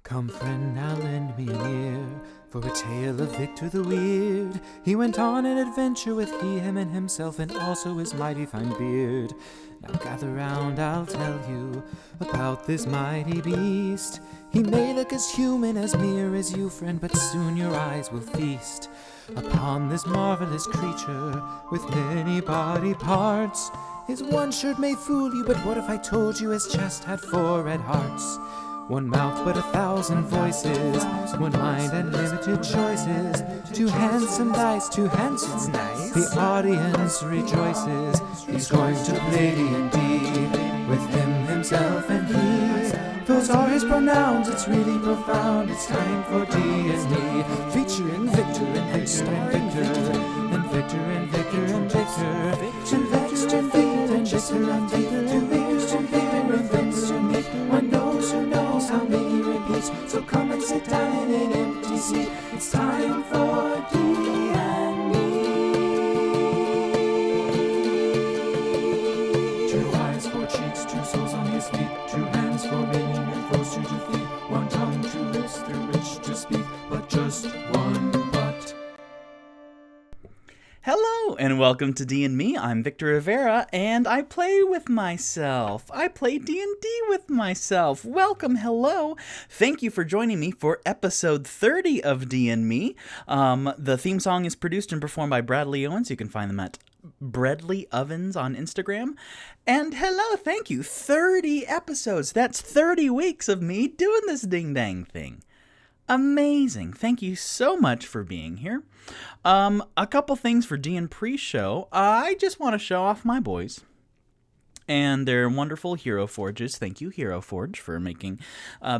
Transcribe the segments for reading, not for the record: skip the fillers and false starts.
Come friend, now lend me an ear, for a tale of Victor the Weird. He went on an adventure with he, him, and himself, and also his mighty fine beard. Now gather round, I'll tell you about this mighty beast. He may look as human, as mere as you, friend, but soon your eyes will feast upon this marvelous creature with many body parts. His one shirt may fool you, but what if I told you his chest had 4 red hearts? One mouth but 1,000 voices, one mind and limited choices, 2 handsome dice, 2 handsome dice. The audience rejoices. He's going to play D&D with him, himself, and he. Those are his pronouns, it's really profound. It's time for D&D, featuring Victor and Victor and Victor, and Victor and Victor and Victor, and Victor and Victor and Victor and Victor and Victor and Victor and Victor. One knows who knows how many repeats. So come and sit down in an empty seat. It's time for D&Me. 2 eyes, 4 cheeks, 2 souls on his feet, 2 hands for many new foes to defeat, 1 tongue, 2 lips through which to speak, but just one but. Hello and welcome to D&Me. I'm Victor Rivera and I play with myself. I play D&D with myself. Welcome, hello. Thank you for joining me for episode 30 of D&Me. The theme song is produced and performed by Bradley Owens. You can find them at Bradley Owens on Instagram. And hello, thank you. 30 episodes. That's 30 weeks of me doing this ding-dang thing. Amazing. Thank you so much for being here. A couple things for D and Preshow. I just want to show off my boys and their wonderful Hero Forges. Thank you, Hero Forge, for making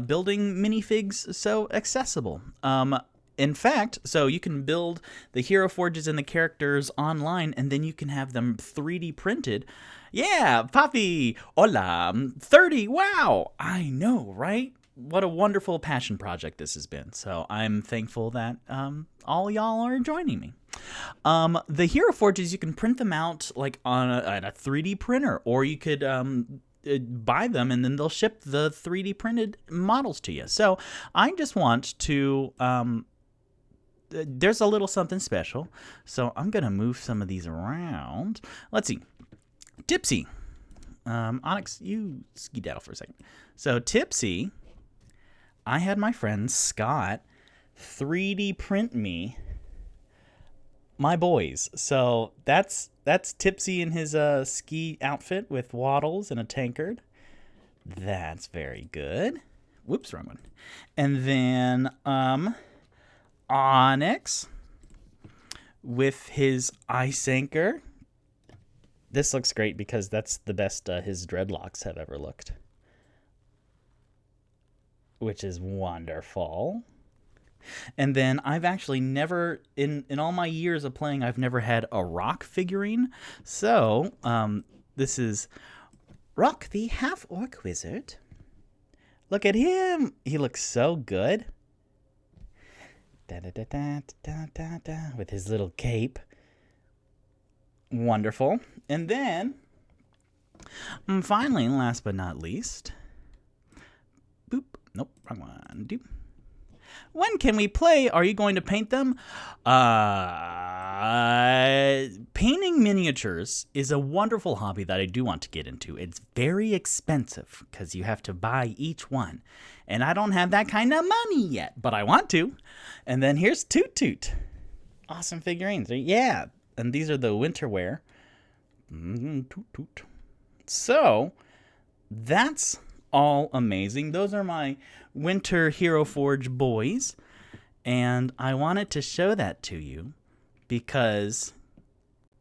building minifigs so accessible. In fact, so you can build the Hero Forges and the characters online, and then you can have them 3D printed. Yeah, Papi, hola, 30, wow, I know, right? What a wonderful passion project this has been. So I'm thankful that all y'all are joining me. The Hero Forges, you can print them out like on a 3D printer, or you could buy them and then they'll ship the 3D printed models to you. So I just want to, there's a little something special. So I'm going to move some of these around. Let's see. Tipsy. Onyx, you skedaddle for a second. So Tipsy, I had my friend Scott 3D print me my boys. So that's Tipsy in his ski outfit with waddles and a tankard. That's very good. Whoops, wrong one. And then Onyx with his ice anchor. This looks great because that's the best his dreadlocks have ever looked, which is wonderful. And then I've actually never, in all my years of playing, I've never had a Rock figurine. So this is Rock the Half-Orc Wizard. Look at him. He looks so good. With his little cape. Wonderful. And then, finally, last but not least, boop. Nope, wrong one. Doop. When can we play? Are you going to paint them? Painting miniatures is a wonderful hobby that I do want to get into. It's very expensive because you have to buy each one. And I don't have that kind of money yet, but I want to. And then here's Toot Toot. Awesome figurines. Yeah. And these are the winter wear. Toot Toot. So, that's all amazing. Those are my winter Hero Forge boys, and I wanted to show that to you because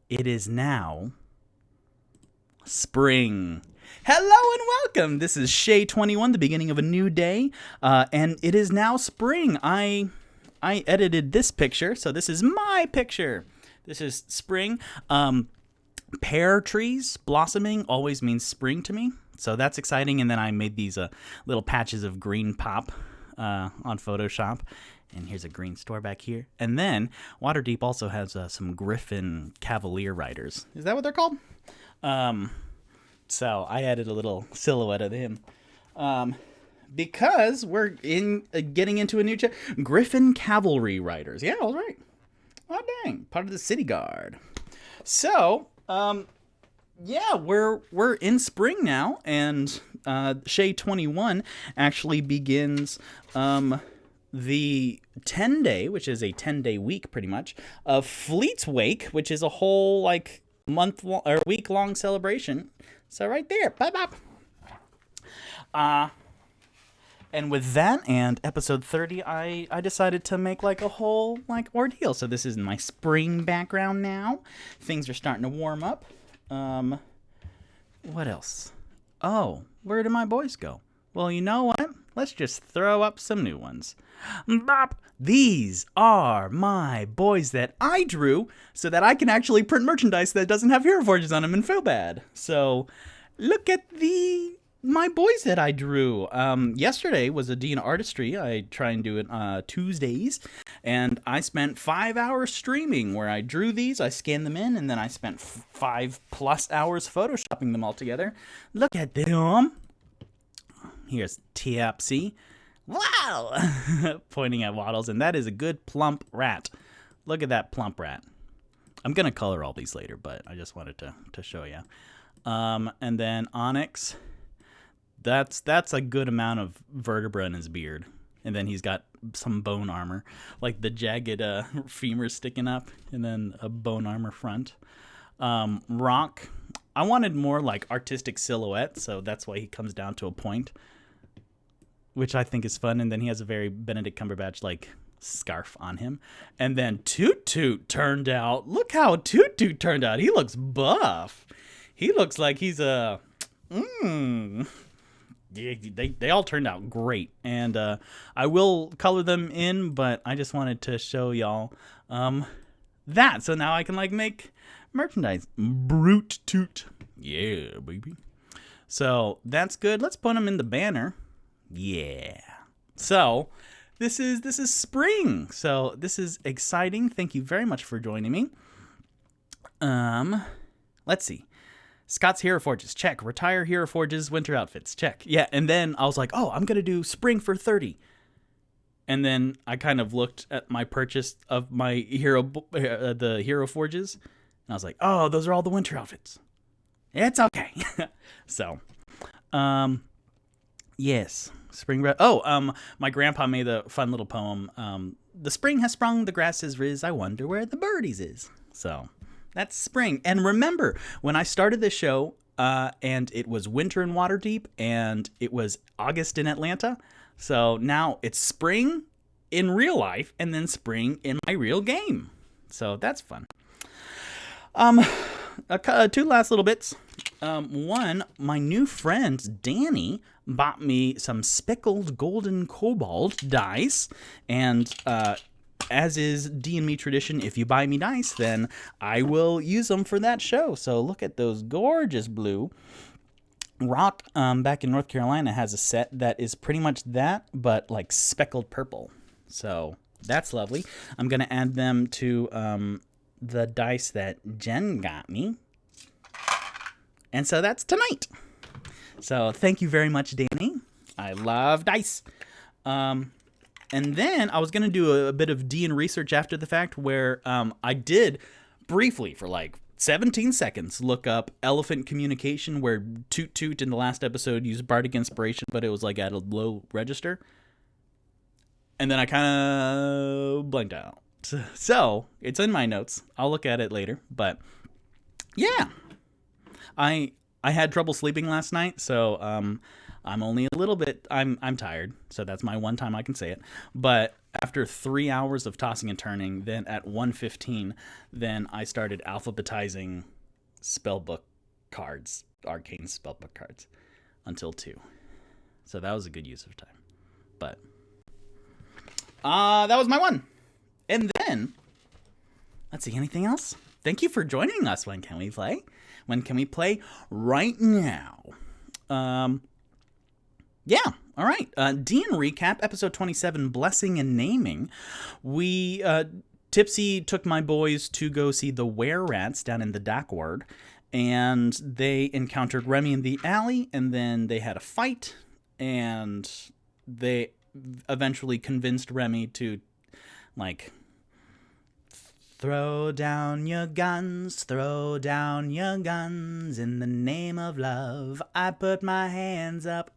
it is now spring. Hello and welcome. This is Shay 21, the beginning of a new day, and it is now spring. I edited this picture, so this is my picture. This is spring. Pear trees blossoming always means spring to me. So that's exciting. And then I made these little patches of green pop on Photoshop. And here's a green store back here. And then Waterdeep also has some Griffin Cavalier riders. Is that what they're called? So I added a little silhouette of him. because we're getting into a new Griffin Cavalry Riders. Yeah, all right. Oh, dang. Part of the City Guard. So, yeah, we're in spring now, and Shea 21 actually begins the 10-day, which is a 10-day week pretty much, of Fleet's Wake, which is a whole like week-long celebration. So right there, bye-bye. And with that and episode 30, I decided to make like a whole like ordeal. So this is my spring background now. Things are starting to warm up. What else? Oh, where did my boys go? Well, you know what? Let's just throw up some new ones. Bop! These are my boys that I drew so that I can actually print merchandise that doesn't have hero forges on them and feel bad. So look at my boys that I drew. Yesterday was a D&D artistry. I try and do it Tuesdays, and I spent 5 hours streaming where I drew these, I scanned them in, and then I spent 5+ hours photoshopping them all together. Look at them. Here's TFC. Wow! Pointing at Waddles, and that is a good plump rat. Look at that plump rat. I'm gonna color all these later, but I just wanted to show you. And then Onyx. That's a good amount of vertebra in his beard. And then he's got some bone armor, like the jagged femur sticking up, and then a bone armor front. Rock, I wanted more like artistic silhouette, so that's why he comes down to a point, which I think is fun. And then he has a very Benedict Cumberbatch like scarf on him. And then Toot Toot turned out. Look how Toot Toot turned out. He looks buff. He looks like he's a. They all turned out great, and I will color them in, but I just wanted to show y'all that, so now I can like make merchandise. Brute Toot, yeah, baby. So that's good. Let's put them in the banner. Yeah. So this is spring. So this is exciting. Thank you very much for joining me. Let's see. Scott's Hero Forges, check. Retire Hero Forges winter outfits, check. Yeah, and then I was like, oh, I'm going to do spring for 30. And then I kind of looked at my purchase of my the Hero Forges, and I was like, oh, those are all the winter outfits. It's okay. So, yes, spring. My grandpa made a fun little poem. The spring has sprung, the grass is riz, I wonder where the birdies is. So that's spring. And remember, when I started this show, and it was winter in Waterdeep, and it was August in Atlanta. So now it's spring in real life, and then spring in my real game. So that's fun. Two last little bits. One, my new friend Danny bought me some speckled golden cobalt dice, and as is D&Me tradition, if you buy me dice, then I will use them for that show. So look at those gorgeous blue. Rock, back in North Carolina, has a set that is pretty much that, but like speckled purple. So that's lovely. I'm going to add them to the dice that Jen got me. And so that's tonight. So thank you very much, Danny. I love dice. And then I was going to do a bit of D&D research after the fact, where I did briefly, for like 17 seconds, look up elephant communication, where Toot Toot in the last episode used bardic inspiration, but it was like at a low register. And then I kind of blanked out. So it's in my notes. I'll look at it later. But yeah, I had trouble sleeping last night, so I'm only a little bit, I'm tired, so that's my one time I can say it. But after 3 hours of tossing and turning, then at 1:15, then I started alphabetizing spellbook cards, arcane spellbook cards, until 2. So that was a good use of time. But that was my one. And then, let's see, anything else? Thank you for joining us. When can we play? When can we play? Right now. Yeah, all right. D&D recap, episode 27, Blessing and Naming. We, Tipsy took my boys to go see the were-rats down in the Dackward, and they encountered Remy in the alley, and then they had a fight, and they eventually convinced Remy to, like, throw down your guns, in the name of love. I put my hands up.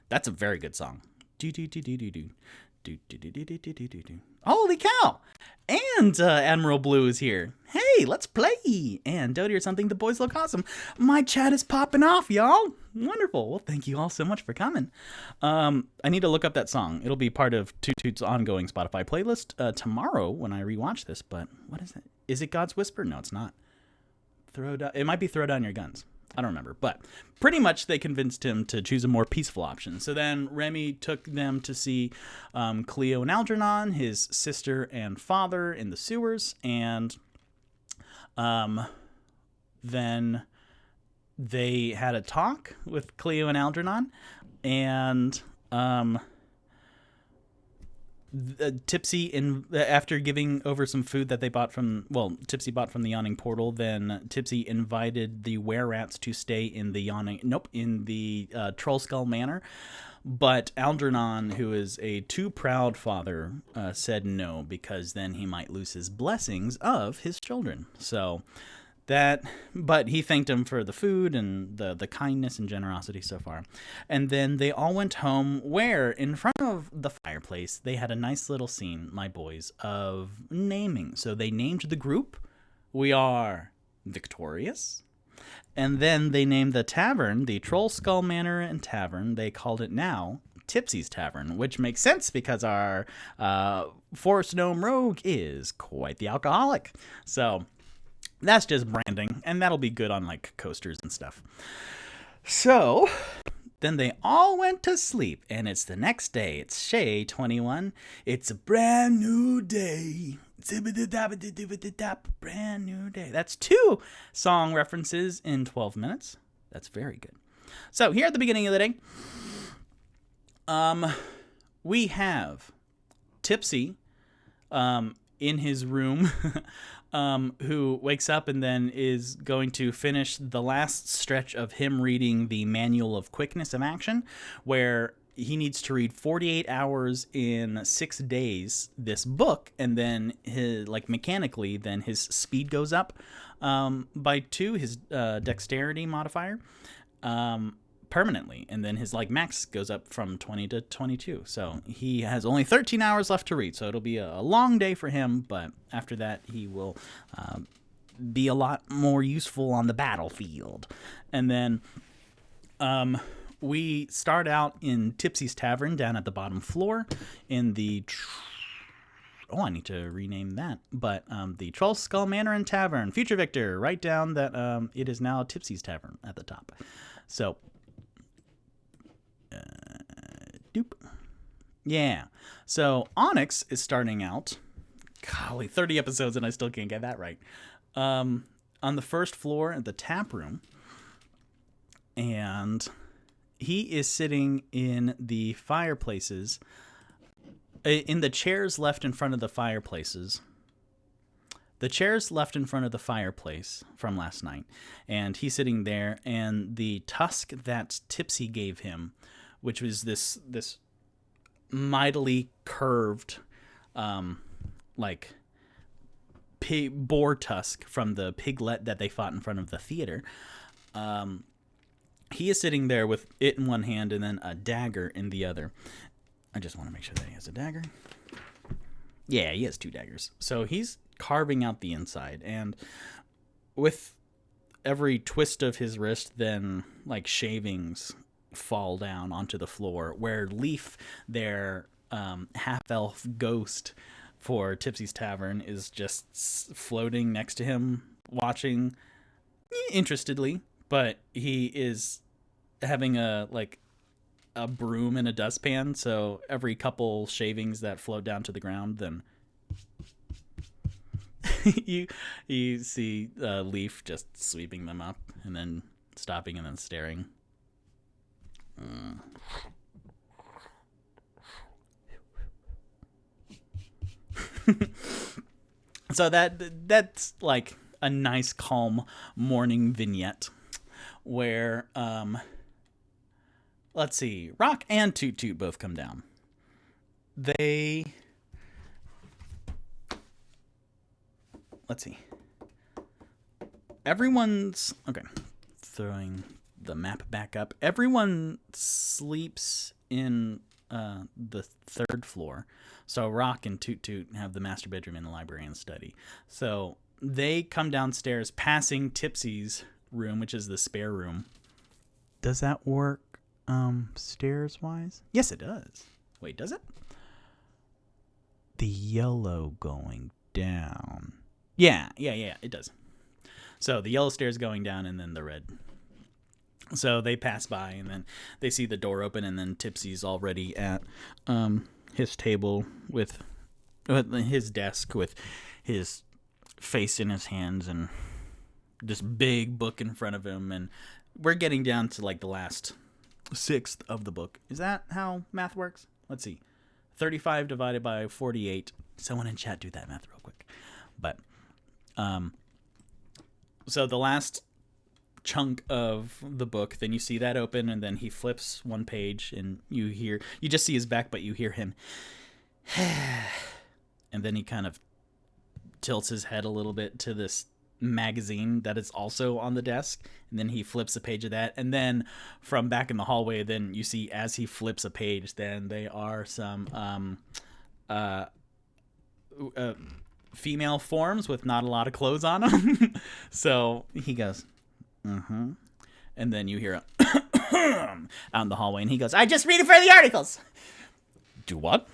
That's a very good song. Do do do do do do. Do, do, do, do, do, do, do, do. Holy cow! And Admiral Blue is here. Hey, let's play! And Dodie or something, the boys look awesome. My chat is popping off, y'all. Wonderful. Well, thank you all so much for coming. I need to look up that song. It'll be part of Toot Toot's ongoing Spotify playlist tomorrow when I rewatch this. But what is it? Is it God's Whisper? No, it's not. It might be Throw Down Your Guns. I don't remember, but pretty much they convinced him to choose a more peaceful option. So then Remy took them to see Cleo and Algernon, his sister and father, in the sewers, and then they had a talk with Cleo and Algernon, and Tipsy, after giving over some food that they bought from, Tipsy bought from the yawning portal, then Tipsy invited the were-rats to stay in the Troll Skull Manor, but Algernon, who is a too proud father, said no, because then he might lose his blessings of his children. But he thanked him for the food and the kindness and generosity so far. And then they all went home, where in front of the fireplace, they had a nice little scene, my boys, of naming. So they named the group. We are victorious. And then they named the tavern, the Troll Skull Manor and Tavern. They called it now Tipsy's Tavern, which makes sense because our Forest Gnome Rogue is quite the alcoholic. So that's just branding, and that'll be good on, like, coasters and stuff. So then they all went to sleep, and it's the next day. It's Shay 21. It's a brand new day. Brand new day. That's 2 song references in 12 minutes. That's very good. So here at the beginning of the day, we have Tipsy in his room who wakes up and then is going to finish the last stretch of him reading the Manual of Quickness of Action, where he needs to read 48 hours in 6 days, this book, and then mechanically, then his speed goes up by 2, his dexterity modifier, permanently, and then his max goes up from 20 to 22. So he has only 13 hours left to read, so it'll be a long day for him, but after that he will be a lot more useful on the battlefield. And then we start out in Tipsy's Tavern down at the bottom floor in the I need to rename that, but the Troll Skull Manor and Tavern. Future Victor, write down that it is now Tipsy's Tavern at the top. So doop. Yeah. So Onyx is starting out. Golly, 30 episodes and I still can't get that right. On the first floor at the tap room. And he is sitting in the fireplaces, in the chairs left in front of the fireplaces. The chair's left in front of the fireplace from last night. And he's sitting there, and the tusk that Tipsy gave him, which was this mightily curved, boar tusk from the piglet that they fought in front of the theater. He is sitting there with it in one hand and then a dagger in the other. I just want to make sure that he has a dagger. Yeah, he has 2 daggers. So he's carving out the inside, and with every twist of his wrist, then shavings fall down onto the floor, where Leaf, their half-elf ghost for Tipsy's Tavern, is just floating next to him, watching interestedly, but he is having a broom and a dustpan, so every couple shavings that float down to the ground, then you see Leaf just sweeping them up and then stopping and then staring. So that's a nice calm morning vignette where let's see, Rock and Toot Toot both come down. they... Let's see. Everyone's... Okay. Throwing the map back up. Everyone sleeps in the third floor. So Rock and Toot Toot have the master bedroom in the library and study. So they come downstairs passing Tipsy's room, which is the spare room. Does that work stairs-wise? Yes, it does. Wait, does it? The yellow going down. Yeah, it does. So the yellow stairs going down and then the red. So they pass by and then they see the door open and then Tipsy's already at his table with his desk with his face in his hands and this big book in front of him. And we're getting down to like the last sixth of the book. Is that how math works? Let's see. 35 divided by 48. Someone in chat do that math real quick. But so the last chunk of the book, then you see that open and then he flips one page and you just see his back, but you hear him and then he kind of tilts his head a little bit to this magazine that is also on the desk, and then he flips a page of that, and then from back in the hallway then you see as he flips a page then they are some female forms with not a lot of clothes on them. So he goes, and then you hear out in the hallway, and he goes, I just read it for the articles. Do what?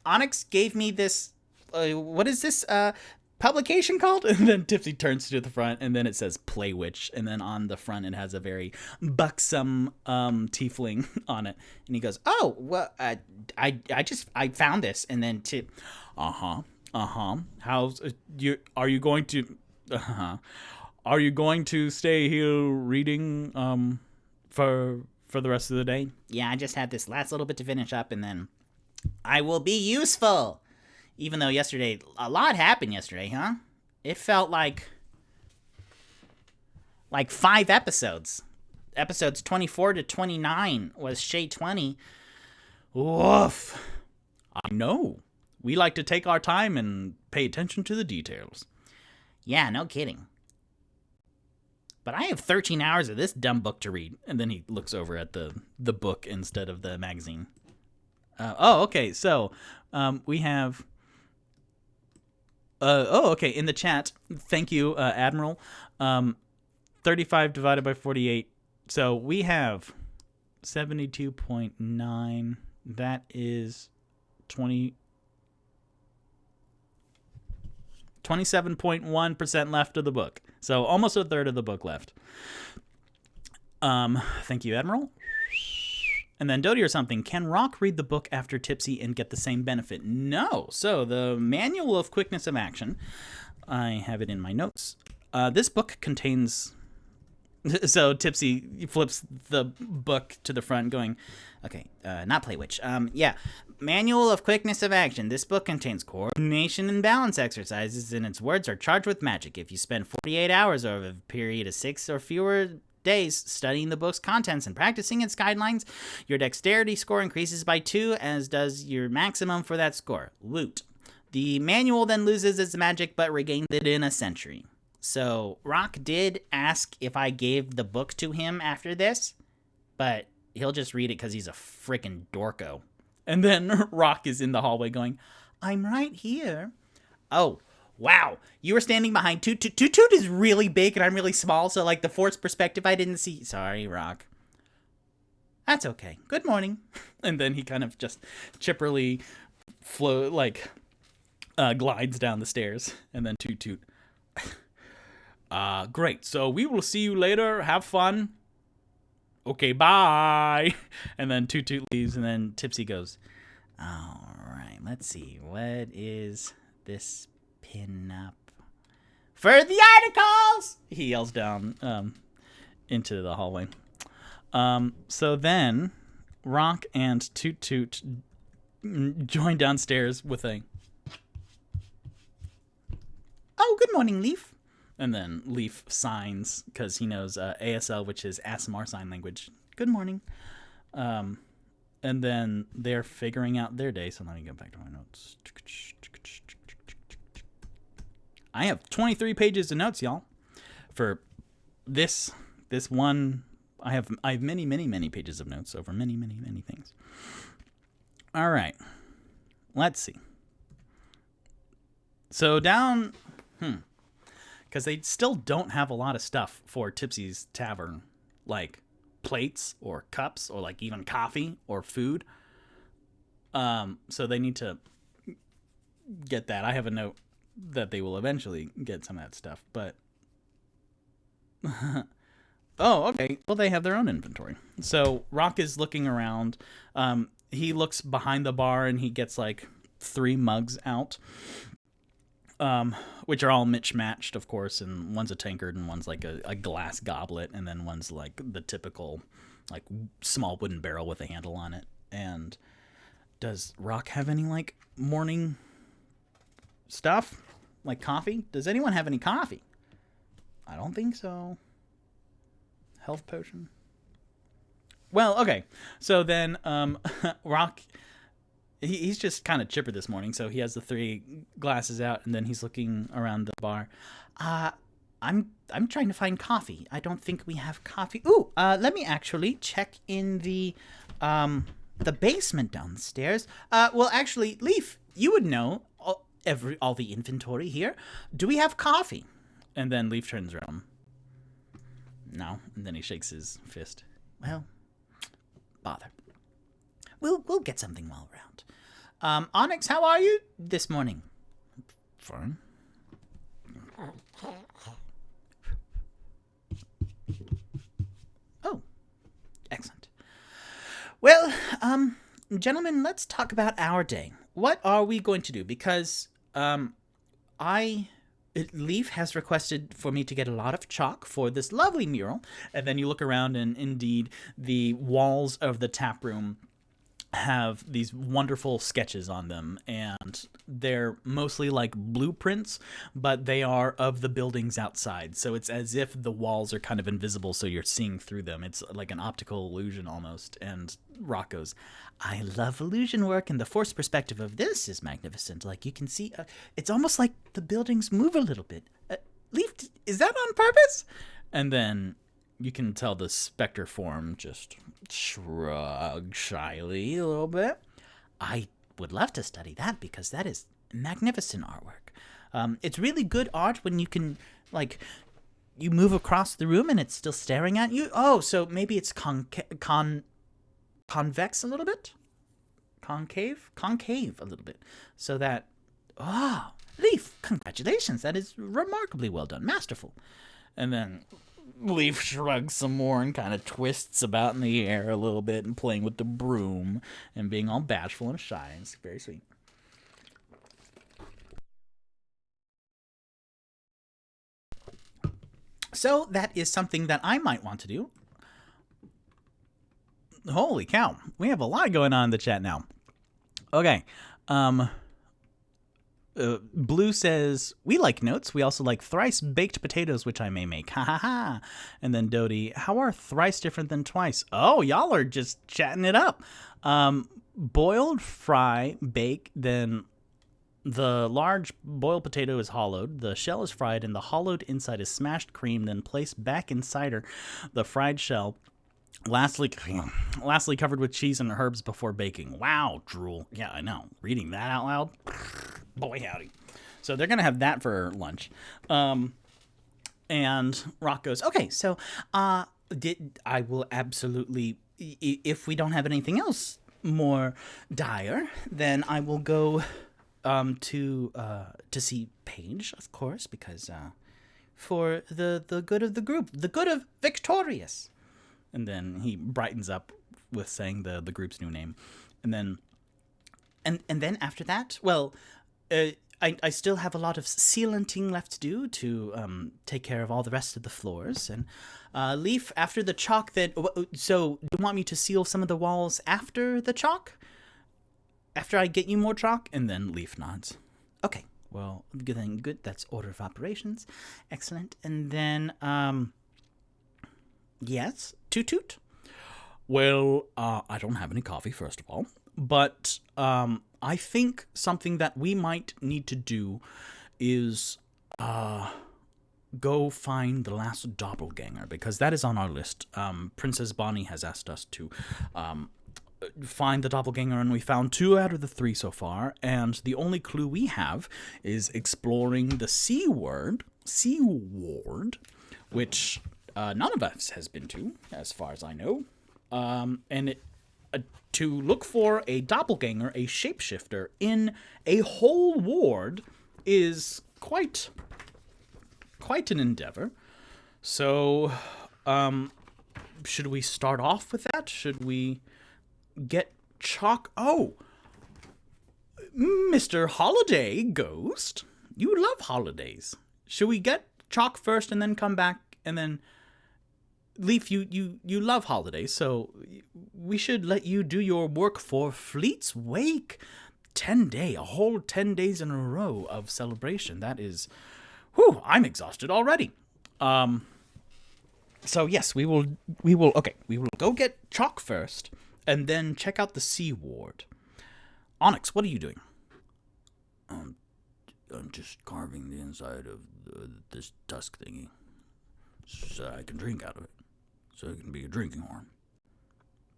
Onyx gave me this, what is this publication called? And then Tipsy turns to the front, and then it says Play Witch, and then on the front it has a very buxom tiefling on it, and he goes, oh, well, I found this, and then how's are you going to are you going to stay here reading for the rest of the day? Yeah, I just had this last little bit to finish up, and then I will be useful. Even though yesterday, a lot happened yesterday, huh? It felt like 5 episodes. Episodes 24 to 29 was Shay 20. Woof. I know. We like to take our time and pay attention to the details. Yeah, no kidding. But I have 13 hours of this dumb book to read. And then he looks over at the book instead of the magazine. Okay. So we have... okay. In the chat, thank you, Admiral. 35 divided by 48. So we have 72.9. That is 27.1% left of the book. So almost a third of the book left. Thank you, Admiral. And then Dodie or something. Can Rock read the book after Tipsy and get the same benefit? No. So the Manual of Quickness of Action. I have it in my notes. This book contains... So Tipsy flips the book to the front going, okay, not Play Witch. Yeah. Manual of Quickness of Action. This book contains coordination and balance exercises, and its words are charged with magic. If you spend 48 hours over a period of 6 or fewer days studying the book's contents and practicing its guidelines, your dexterity score increases by 2, as does your maximum for that score. Woot. The manual then loses its magic, but regains it in a century. So Rock did ask if I gave the book to him after this, but he'll just read it because he's a freaking dorko. And then Rock is in the hallway going, I'm right here. Oh, wow. You were standing behind Toot Toot. Toot Toot is really big and I'm really small, so like the forced perspective I didn't see. Sorry, Rock. That's okay. Good morning. And then he kind of just chipperly glides down the stairs. And then Toot Toot. Great. So we will see you later. Have fun. Okay, bye. And then Toot Toot leaves, and then Tipsy goes, all right, let's see. What is this pin-up? For the articles! He yells down into the hallway. So then Rock and Toot Toot join downstairs with a, oh, good morning, Leaf. And then Leaf signs, because he knows ASL, which is ASMR sign language. Good morning. And then they're figuring out their day. So let me get back to my notes. I have 23 pages of notes, y'all. For this one, I have many pages of notes over many things. All right. Let's see. So down, because they still don't have a lot of stuff for Tipsy's Tavern, like plates or cups or like even coffee or food. So they need to get that. I have a note that they will eventually get some of that stuff, but oh, okay. Well, they have their own inventory. So Rock is looking around. He looks behind the bar and he gets like 3 mugs out, which are all matched, of course. And one's a tankard and one's like a glass goblet. And then one's like the typical like small wooden barrel with a handle on it. And does Rock have any like morning stuff? Like coffee? Does anyone have any coffee? I don't think so. Health potion? Well, okay. So then Rock, he's just kind of chipper this morning, so he has the 3 glasses out, and then he's looking around the bar. I'm trying to find coffee. I don't think we have coffee. Ooh, let me actually check in the basement downstairs. Well, actually, Leaf, you would know all the inventory here. Do we have coffee? And then Leaf turns around. No. And then he shakes his fist. Well, bother. We'll get something while around. Onyx, how are you this morning? Fine. Oh, excellent. Well, gentlemen, let's talk about our day. What are we going to do? Because Leaf has requested for me to get a lot of chalk for this lovely mural. And then you look around and indeed the walls of the tap room have these wonderful sketches on them, and they're mostly like blueprints, but they are of the buildings outside. So it's as if the walls are kind of invisible, so you're seeing through them. It's like an optical illusion almost. And Rock goes, I love illusion work, and the forced perspective of this is magnificent. Like you can see, it's almost like the buildings move a little bit. Leaf, is that on purpose? And then you can tell the specter form just shrug shyly a little bit. I would love to study that because that is magnificent artwork. It's really good art when you can, like, you move across the room and it's still staring at you. Oh, so maybe it's convex a little bit? Concave a little bit. So that, Leaf, congratulations. That is remarkably well done. Masterful. And then Leaf shrugs some more and kind of twists about in the air a little bit and playing with the broom and being all bashful and shy. It's very sweet. So that is something that I might want to do. Holy cow. We have a lot going on in the chat now. Okay. Blue says, we like notes. We also like thrice baked potatoes, which I may make. Ha ha ha. And then Dodie, how are thrice different than twice? Oh, y'all are just chatting it up. Boiled, fry, bake, then the large boiled potato is hollowed, the shell is fried, and the hollowed inside is smashed cream, then placed back inside the fried shell. Lastly covered with cheese and herbs before baking. Wow, drool. Yeah, I know. Reading that out loud. Boy, howdy. So they're going to have that for lunch. And Rock goes, okay, so I will absolutely, if we don't have anything else more dire, then I will go to see Paige, of course, because for the good of the group, the good of Victorious. And then he brightens up with saying the group's new name. And then after that, well, I still have a lot of sealanting left to do to take care of all the rest of the floors. And Leaf, after the chalk that... So, do you want me to seal some of the walls after the chalk? After I get you more chalk? And then Leaf nods. Okay, well, good. That's order of operations. Excellent. And then... Yes, Toot Toot. Well, I don't have any coffee, first of all. But I think something that we might need to do is go find the last doppelganger, because that is on our list. Princess Bonnie has asked us to find the doppelganger, and we found 2 out of the 3 so far. And the only clue we have is exploring the Sea Ward, which none of us has been to, as far as I know. To look for a doppelganger, a shapeshifter, in a whole ward is quite an endeavor. So, should we start off with that? Should we get Chalk? Oh, Mr. Holiday Ghost, you love holidays. Should we get Chalk first and then come back and then... Leaf, you love holidays, so we should let you do your work for Fleet's Wake. A whole 10 days in a row of celebration. That is, I'm exhausted already. So yes, we will go get Chalk first, and then check out the Sea Ward. Onyx, what are you doing? I'm just carving the inside of this tusk thingy, so I can drink out of it. So it can be a drinking horn.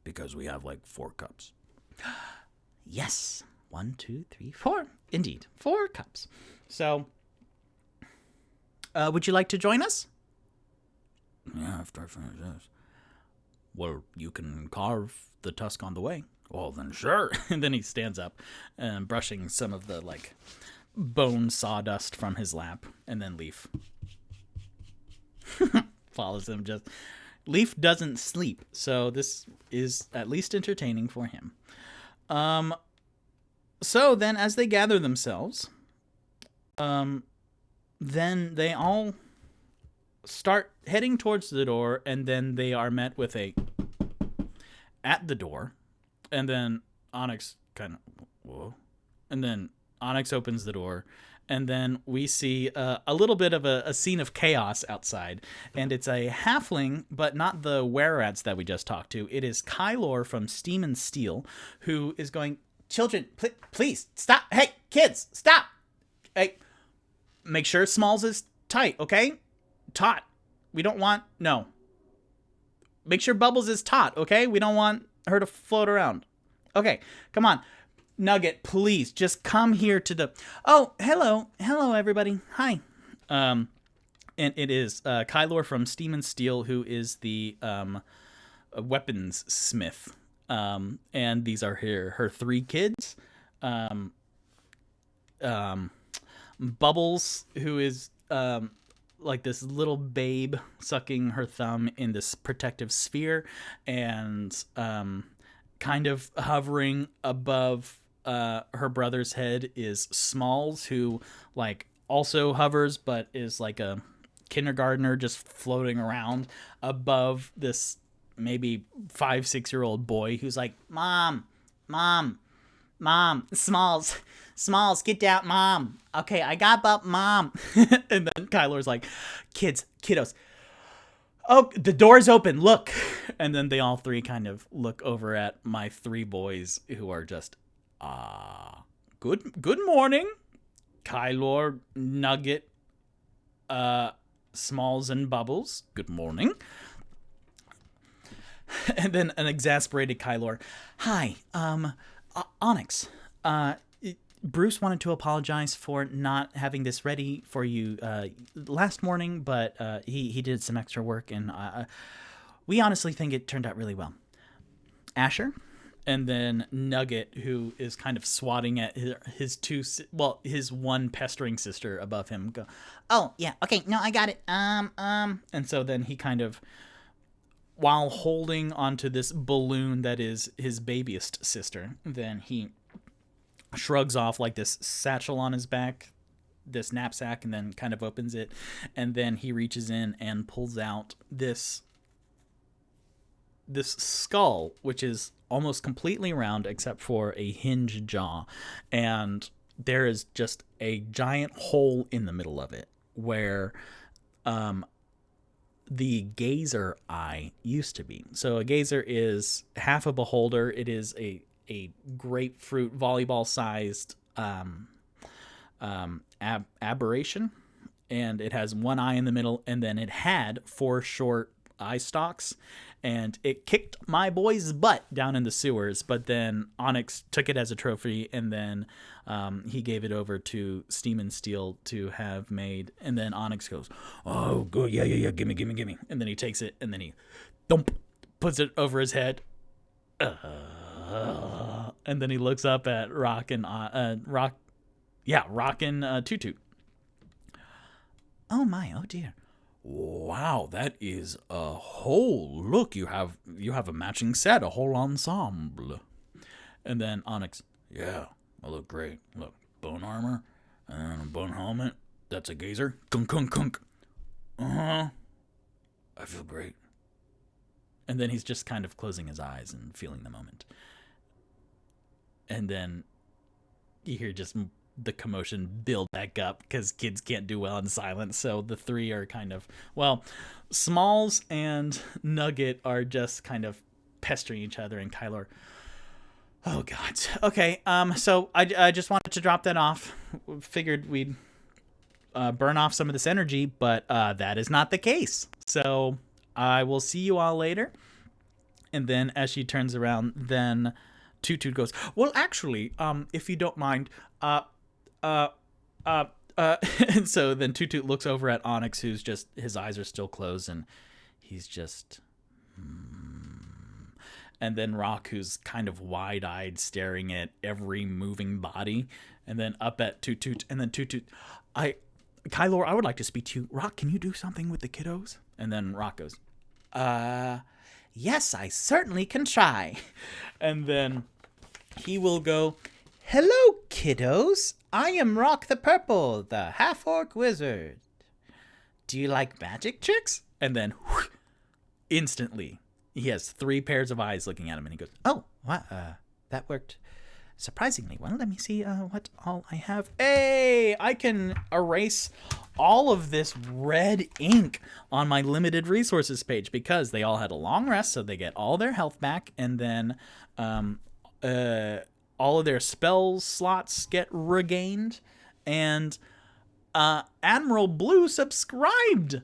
Because we have like 4 cups. Yes. 1, 2, 3, 4. Indeed. 4 cups. So, would you like to join us? Yeah, after I finish this. Well, you can carve the tusk on the way. Well, then sure. And then he stands up, brushing some of the, bone sawdust from his lap. And then Leaf follows him. Leaf doesn't sleep, so this is at least entertaining for him. So then, as they gather themselves, then they all start heading towards the door, and then they are met with a at the door, and then Onyx kind of, whoa, and then Onyx opens the door, and then we see a little bit of a scene of chaos outside. And it's a halfling, but not the were-rats that we just talked to. It is Kylor from Steam and Steel, who is going, children, please, stop. Hey, kids, stop. Hey, make sure Smalls is tight, okay? Taut. We don't want, no. Make sure Bubbles is taut, okay? We don't want her to float around. Okay, come on. Nugget, please, just come here to the... Oh, hello, everybody. Hi. And it is Kylor from Steam and Steel, who is the weapons smith. And these are her 3 kids. Bubbles, who is like this little babe sucking her thumb in this protective sphere, and kind of hovering above her brother's head is Smalls, who also hovers, but is like a kindergartner just floating around above this maybe 5-6-year-old boy who's like, Mom, Smalls, get down, Mom. Okay, I got up, Mom. And then Kylor's like, kiddos. Oh, the door's open, look. And then they all 3 kind of look over at my 3 boys, who are just, good morning, Kylor, Nugget, Smalls, and Bubbles. Good morning. And then an exasperated Kylor. Hi, Onyx. Bruce wanted to apologize for not having this ready for you last morning, but he did some extra work, and we honestly think it turned out really well. Asher, and then Nugget, who is kind of swatting at his one pestering sister above him. Go, oh yeah, okay, no, I got it. And so then he kind of, while holding onto this balloon that is his babyest sister, then he shrugs off like this satchel on his back, this knapsack, and then kind of opens it, and then he reaches in and pulls out this skull, which is almost completely round except for a hinged jaw, and there is just a giant hole in the middle of it where the gazer eye used to be. So a gazer is half a beholder. It is a grapefruit volleyball sized aberration, and it has one eye in the middle, and then it had 4 short eye stalks, and it kicked my boy's butt down in the sewers, but then Onyx took it as a trophy, and then he gave it over to Steam and Steel to have made, and then Onyx goes, "Oh, good, yeah, gimme. And then he takes it, and then he thump, puts it over his head, and then he looks up at Rock and Toot Toot. Oh my, oh dear. Wow, that is a whole look. You have a matching set, a whole ensemble. And then Onyx, yeah, I look great. Look, bone armor and a bone helmet. That's a gazer. Kunk kunk kunk. I feel great. And then he's just kind of closing his eyes and feeling the moment. And then you hear just the commotion build back up because kids can't do well in silence. So the three are kind of, well, Smalls and Nugget are just kind of pestering each other, and Kylo, oh God. Okay. So I just wanted to drop that off. Figured we'd burn off some of this energy, but that is not the case. So I will see you all later. And then as she turns around, then Toot Toot goes, well, actually, if you don't mind, and so then Toot Toot looks over at Onyx, who's just, his eyes are still closed, and he's just, and then Rock, who's kind of wide-eyed, staring at every moving body, and then up at Toot Toot, and then Toot Toot, Kylo, I would like to speak to you. Rock, can you do something with the kiddos? And then Rock goes, yes, I certainly can try. And then he will go, hello, kiddos. I am Rock the Purple, the half-orc wizard. Do you like magic tricks? And then whoosh, instantly, he has 3 pairs of eyes looking at him, and he goes, oh, what? That worked surprisingly well. Let me see what all I have. Hey, I can erase all of this red ink on my limited resources page because they all had a long rest, so they get all their health back, and then all of their spell slots get regained, and Admiral Blue subscribed.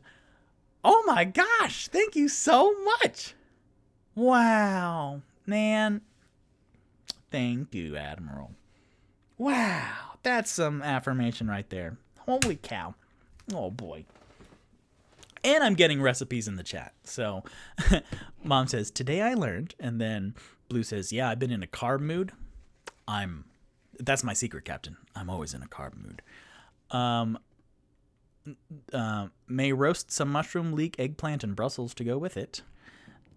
Oh my gosh, thank you so much. Wow, man. Thank you, Admiral. Wow, that's some affirmation right there. Holy cow. Oh boy. And I'm getting recipes in the chat. So Mom says, today I learned. And then Blue says, yeah, I've been in a carb mood. That's my secret, Captain. I'm always in a carb mood. May roast some mushroom, leek, eggplant, and Brussels to go with it.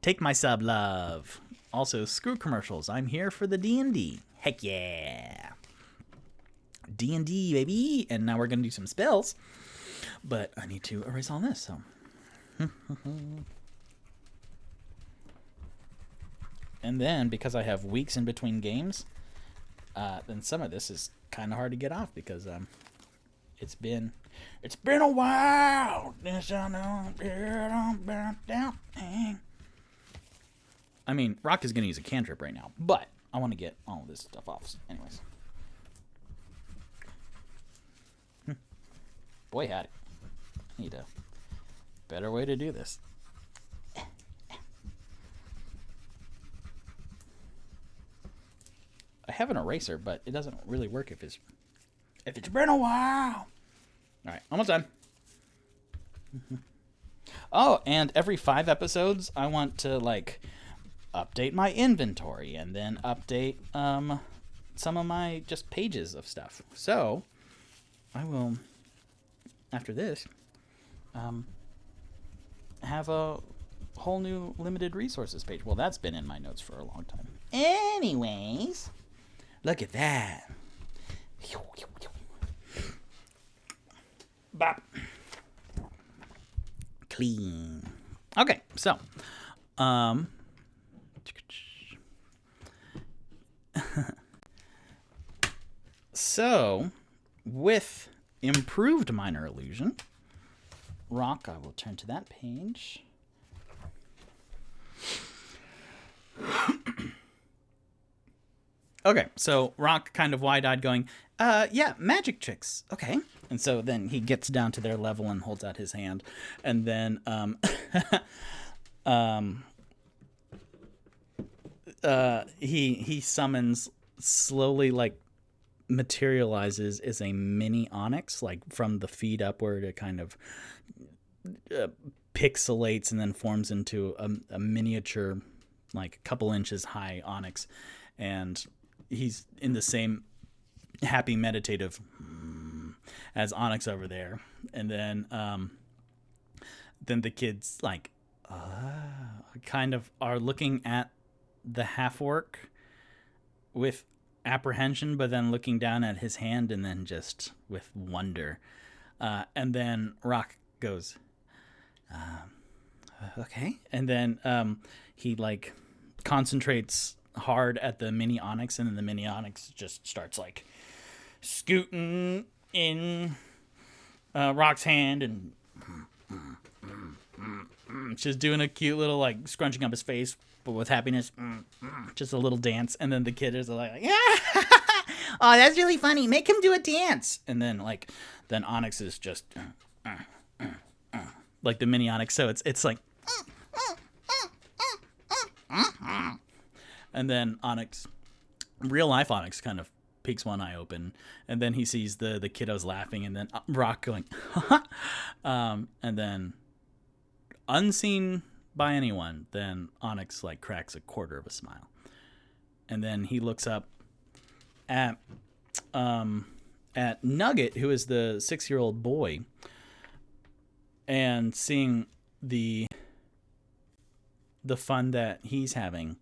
Take my sub, love. Also, screw commercials. I'm here for the D&D. Heck yeah. D&D, baby. And now we're going to do some spells. But I need to erase all this, so. And then, because I have weeks in between games, then some of this is kind of hard to get off because it's been a while. I mean, Rock is going to use a cantrip right now, but I want to get all of this stuff off. Anyways. Boy, howdy. Need a better way to do this. I have an eraser, but it doesn't really work if it's been a while. All right, almost done. Oh, and every 5 episodes, I want to update my inventory and then update some of my just pages of stuff. So I will, after this, have a whole new limited resources page. Well, that's been in my notes for a long time. Anyways, look at that. Bop. Clean. Okay, so so with improved minor illusion, Rock, I will turn to that page. Okay, so Rock kind of wide-eyed going, yeah, magic tricks. Okay. And so then he gets down to their level and holds out his hand. And then he summons, slowly, like, materializes as a mini Onyx, like from the feet upward. It kind of pixelates and then forms into a miniature, like a couple inches high Onyx. And he's in the same happy meditative as Onyx over there. And then the kids, like, kind of are looking at the half-orc with apprehension, but then looking down at his hand and then just with wonder. And then Rock goes, okay. And then he, like, concentrates hard at the mini Onyx, and then the mini Onyx just starts, like, scooting in Rock's hand and just doing a cute little, like, scrunching up his face, but with happiness, just a little dance. And then the kid is like, yeah, oh, that's really funny. Make him do a dance. And then, like, then Onyx is just like the mini Onyx. So it's like, and then Onyx, real life Onyx, kind of peeks one eye open, and then he sees the kiddos laughing, and then Rock going, and then, unseen by anyone, then Onyx, like, cracks a quarter of a smile, and then he looks up at Nugget, who is the 6-year-old boy, and seeing the fun that he's having.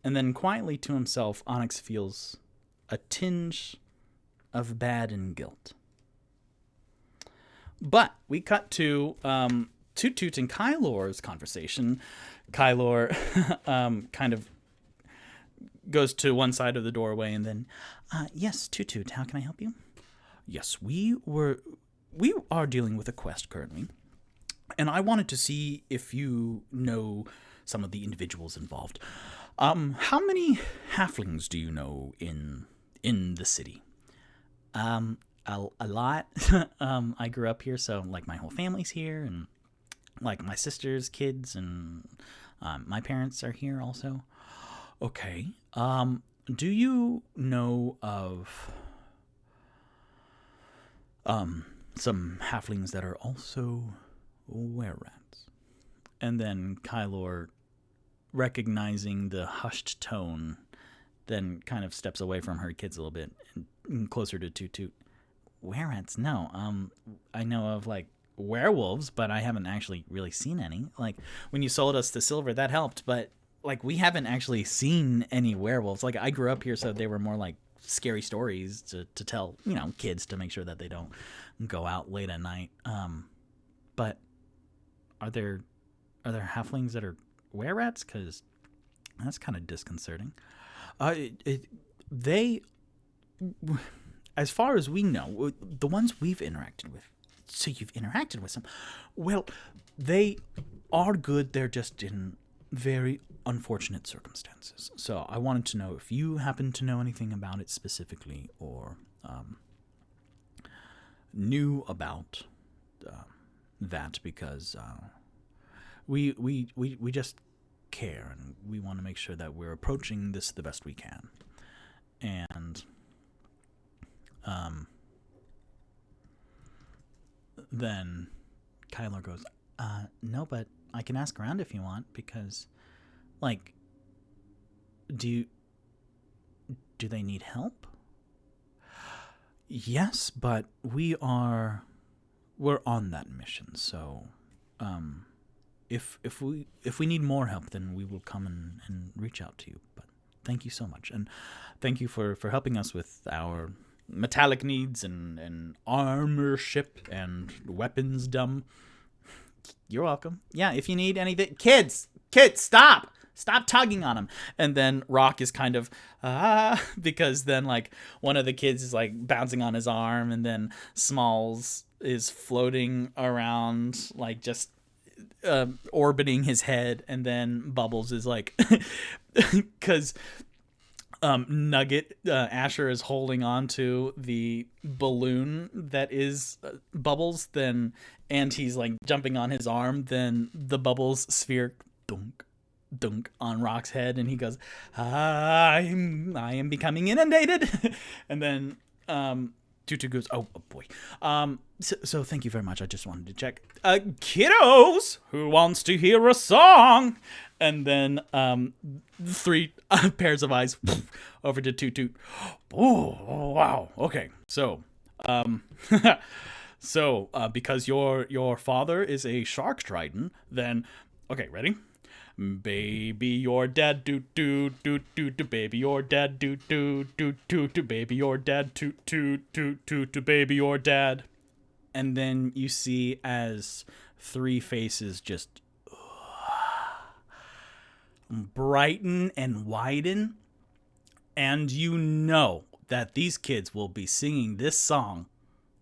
And then quietly to himself, Onyx feels a tinge of bad and guilt. But we cut to Toot Toot and Kylor's conversation. Kylor kind of goes to one side of the doorway and then, yes, Toot Toot, how can I help you? Yes, we are dealing with a quest currently, and I wanted to see if you know some of the individuals involved. How many halflings do you know in the city? A lot. I grew up here, so, like, my whole family's here, and, like, my sister's kids and my parents are here also. Okay. Do you know of some halflings that are also were-rats? And then Kylor, recognizing the hushed tone, then kind of steps away from her kids a little bit and closer to Toot Toot. Were-rats? No. I know of, like, werewolves, but I haven't actually really seen any. Like, when you sold us the silver, that helped, but, like, we haven't actually seen any werewolves. Like, I grew up here, so they were more like scary stories to tell, you know, kids, to make sure that they don't go out late at night. But are there halflings that are were-rats? Because that's kind of disconcerting. They, as far as we know, the ones we've interacted with. So you've interacted with some. Well, they are good. They're just in very unfortunate circumstances. So I wanted to know if you happen to know anything about it specifically, or knew about that, because we just care, and we want to make sure that we're approaching this the best we can. And then Kylor goes, no, but I can ask around if you want, because, like, do they need help? Yes, but we're on that mission, so if we need more help, then we will come and reach out to you. But thank you so much, and thank you for helping us with our metallic needs and armor ship and weapons dumb. You're welcome. Yeah, if you need anything, kids, stop tugging on him. And then Rock is kind of because then, like, one of the kids is, like, bouncing on his arm, and then Smalls is floating around, like just orbiting his head, and then Bubbles is like, because Nugget, Asher is holding on to the balloon that is Bubbles, and he's like jumping on his arm, then the Bubbles sphere dunk dunk on Rock's head, and he goes, I am becoming inundated. And then Tutu goes, oh boy. So thank you very much. I just wanted to check. Kiddos, who wants to hear a song? And then 3 pairs of eyes over to Tutu. Oh, wow. Okay. So, because your father is a shark trident, then, okay, ready? Baby, your dad, do do do do do. Baby, your dad, do do do do do. Baby, your dad, do do do do do. Baby, your dad. And then you see as 3 faces just brighten and widen, and you know that these kids will be singing this song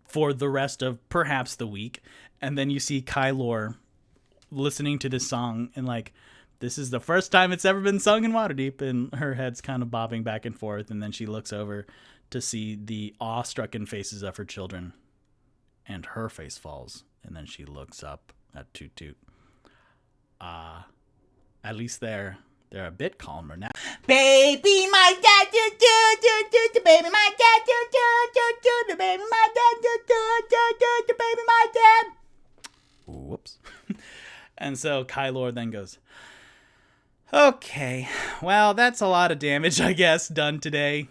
for the rest of perhaps the week. And then you see Kylor listening to this song and like, this is the first time it's ever been sung in Waterdeep, and her head's kind of bobbing back and forth, and then she looks over to see the awe-stricken faces of her children, and her face falls, and then she looks up at Toot Toot. At least they're a bit calmer now. Baby, my dad, do do do do do. Baby, my dad, do do do do do. Baby, my dad, do do do do do. Baby, my dad. Whoops. And so Kylor then goes, okay, well, that's a lot of damage, I guess, done today.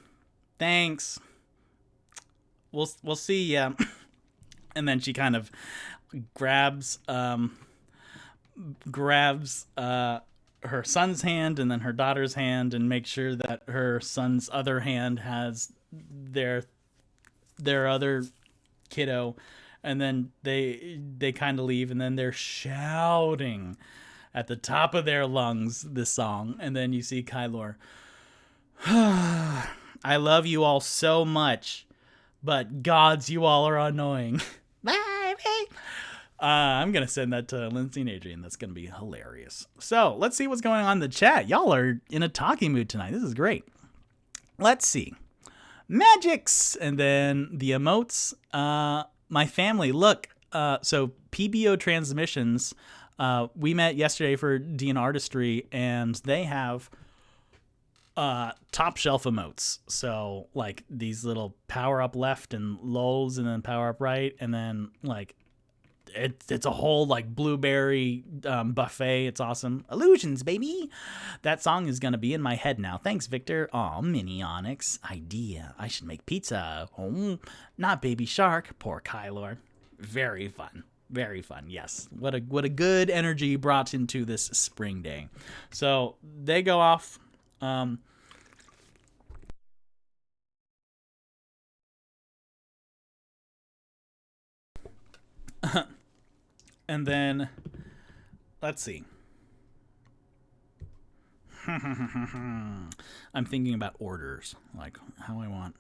Thanks. We'll see ya. And then she kind of grabs her son's hand and then her daughter's hand, and makes sure that her son's other hand has their other kiddo, and then they kind of leave, and then they're shouting at the top of their lungs this song. And then you see Kylor, I love you all so much, but gods, you all are annoying. I'm going to send that to Lindsay and Adrian. That's going to be hilarious. So let's see what's going on in the chat. Y'all are in a talking mood tonight. This is great. Let's see. Magics. And then the emotes. My family. Look. So PBO Transmissions. We met yesterday for D and Artistry, and they have top shelf emotes. So like these little power up left and lulls, and then power up right, and then like it's a whole like blueberry buffet. It's awesome. Illusions, baby. That song is gonna be in my head now. Thanks, Victor. Aw, mini Onyx. Idea. I should make pizza. Oh, not baby shark. Poor Kylor. Very fun. Very fun. Yes. What a good energy brought into this spring day. So they go off. And then let's see. I'm thinking about orders, like how I want.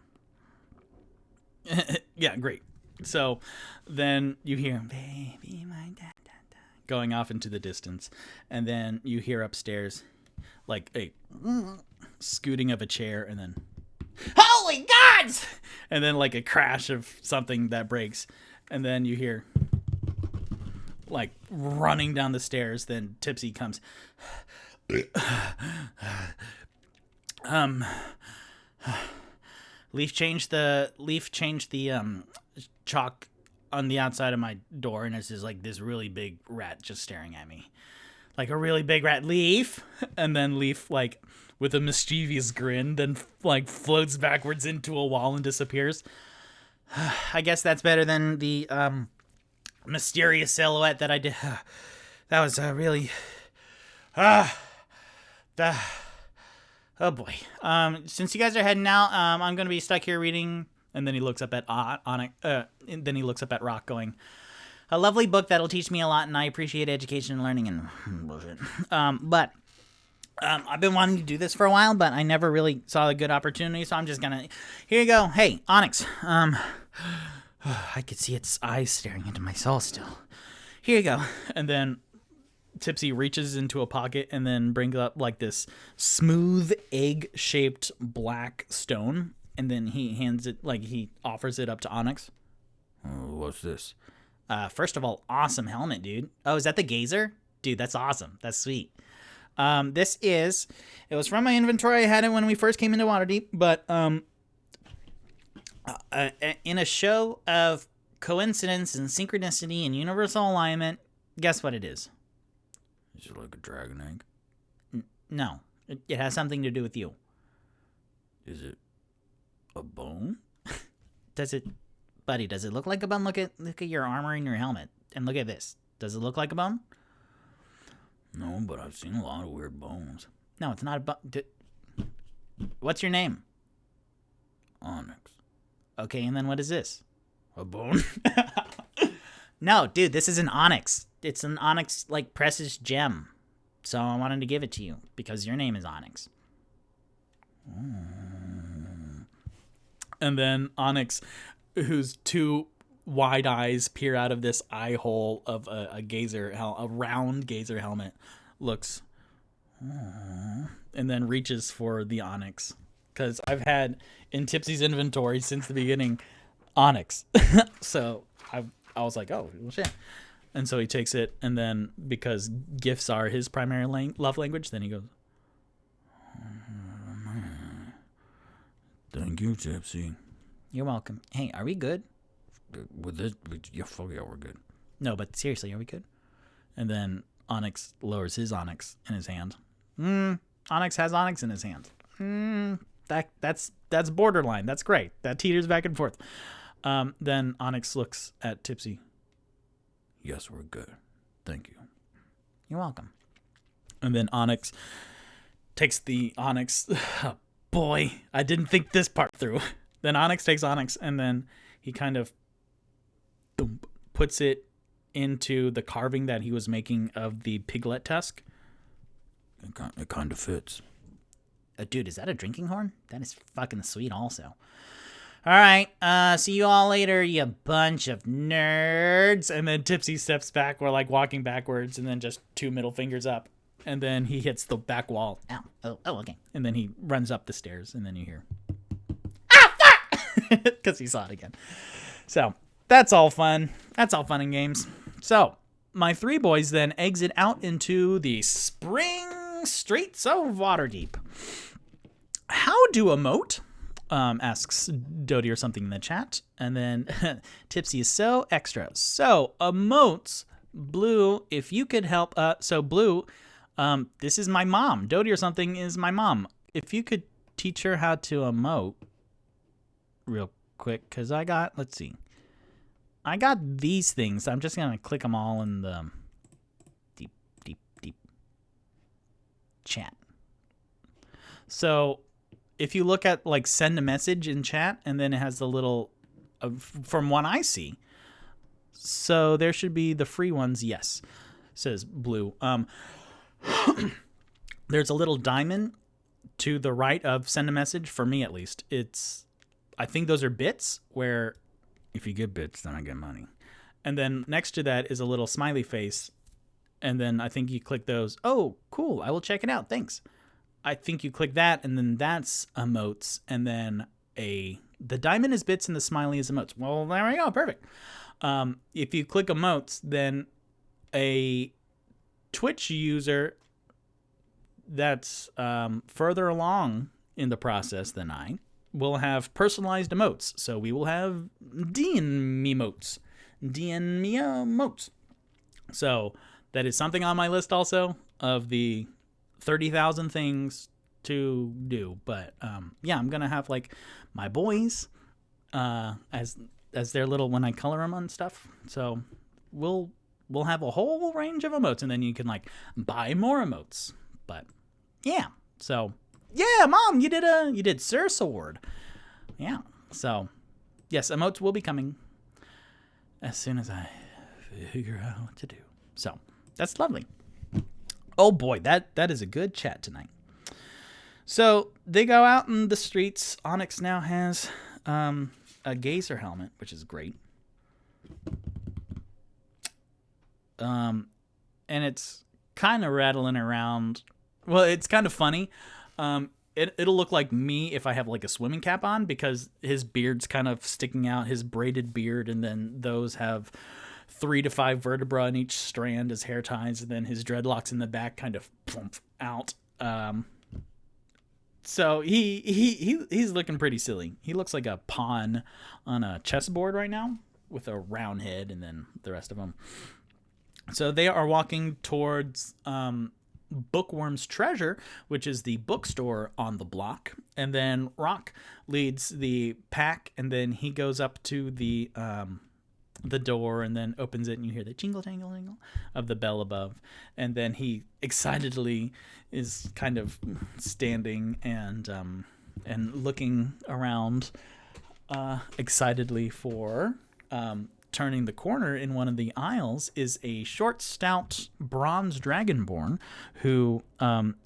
Yeah, great. So then you hear baby my dad going off into the distance, and then you hear upstairs like a scooting of a chair, and then holy gods, and then like a crash of something that breaks, and then you hear like running down the stairs. Then Tipsy comes. Leaf changed the chalk on the outside of my door, and it's just like this really big rat just staring at me, like a really big rat. Leaf. And then Leaf, like with a mischievous grin, then like floats backwards into a wall and disappears. I guess that's better than the mysterious silhouette that I did. That was really oh boy. Since you guys are heading out, I'm gonna be stuck here reading. And then he looks up at Onyx. And then he looks up at Rock, going, "A lovely book that'll teach me a lot, and I appreciate education and learning and bullshit. But I've been wanting to do this for a while, but I never really saw a good opportunity, so I'm just gonna. Here you go. Hey, Onyx. I could see its eyes staring into my soul still. Here you go. And then Tipsy reaches into a pocket and then brings up like this smooth egg-shaped black stone. And then he he offers it up to Onyx. What's this? First of all, awesome helmet, dude. Oh, is that the gazer? Dude, that's awesome. That's sweet. It was from my inventory. I had it when we first came into Waterdeep, but in a show of coincidence and synchronicity and universal alignment, guess what it is? Is it like a dragon egg? No, it has something to do with you. Is it a bone? Does it, buddy? Does it look like a bone? Look at your armor and your helmet, and look at this. Does it look like a bone? No, but I've seen a lot of weird bones. No, it's not a bone. What's your name? Onyx. Okay, and then what is this? A bone? No, dude, this is an onyx. It's an onyx, like, precious gem. So I wanted to give it to you because your name is Onyx. And then Onyx, whose two wide eyes peer out of this eye hole of a round gazer helmet, looks and then reaches for the Onyx. Because I've had in Tipsy's inventory since the beginning Onyx. So I was like, oh, well, shit. And so he takes it, and then because gifts are his primary love language, then he goes, Thank you, Tipsy. you're welcome. Hey, are we good? With this, yeah, fuck yeah, we're good. No, but seriously, are we good? And then Onyx lowers his Onyx in his hand. Onyx has Onyx in his hand. That's borderline. That's great. That teeters back and forth. Then Onyx looks at Tipsy. Yes, we're good. Thank you. You're welcome. And then Onyx takes the Onyx. Oh, boy, I didn't think this part through. Then Onyx takes Onyx, and then he kind of puts it into the carving that he was making of the piglet tusk. It kind of fits. Dude, is that a drinking horn? That is fucking sweet also. All right, see you all later, you bunch of nerds. And then Tipsy steps back. We're like walking backwards, and then just two middle fingers up. And then he hits the back wall. Ow. Oh, okay. And then he runs up the stairs, and then you hear, ah, fuck! Because he saw it again. So that's all fun. That's all fun and games. So my three boys then exit out into the spring streets of Waterdeep. How do emote? Asks Dodie or something in the chat. And then Tipsy is so extra. So emotes, Blue, if you could help. So Blue, this is my mom. Dodie or something is my mom. If you could teach her how to emote real quick, because let's see. I got these things. I'm just going to click them all in the deep chat. So if you look at like send a message in chat, and then it has the little, from what I see. So there should be the free ones. Yes, says Blue. There's a little diamond to the right of send a message, for me at least. I think those are bits, where if you get bits, then I get money. And then next to that is a little smiley face. And then I think you click those. Oh, cool. I will check it out. Thanks. I think you click that, and then that's emotes. And then the diamond is bits and the smiley is emotes. Well, there we go. Perfect. If you click emotes, then a Twitch user that's further along in the process than I will have personalized emotes. So we will have D&Me emotes. D&Me emotes. So that is something on my list also of the 30,000 things to do. But yeah, I'm going to have like my boys as their little, when I color them and stuff. So we'll have a whole range of emotes, and then you can like buy more emotes. But yeah, so yeah, Mom, you did Sir Sword. Yeah, so yes, emotes will be coming as soon as I figure out what to do. So that's lovely. Oh boy, that is a good chat tonight. So they go out in the streets. Onyx now has a gazer helmet, which is great. And it's kind of rattling around. Well, it's kind of funny. It'll look like me if I have like a swimming cap on, because his beard's kind of sticking out, his braided beard, and then those have 3 to 5 vertebrae in each strand as hair ties, and then his dreadlocks in the back kind of plump out. So he's looking pretty silly. He looks like a pawn on a chessboard right now with a round head, and then the rest of them. So they are walking towards Bookworm's Treasure, which is the bookstore on the block. And then Rock leads the pack, and then he goes up to the door and then opens it, and you hear the jingle jangle jingle of the bell above. And then he excitedly is kind of standing and looking around excitedly for turning the corner. In one of the aisles is a short, stout bronze dragonborn who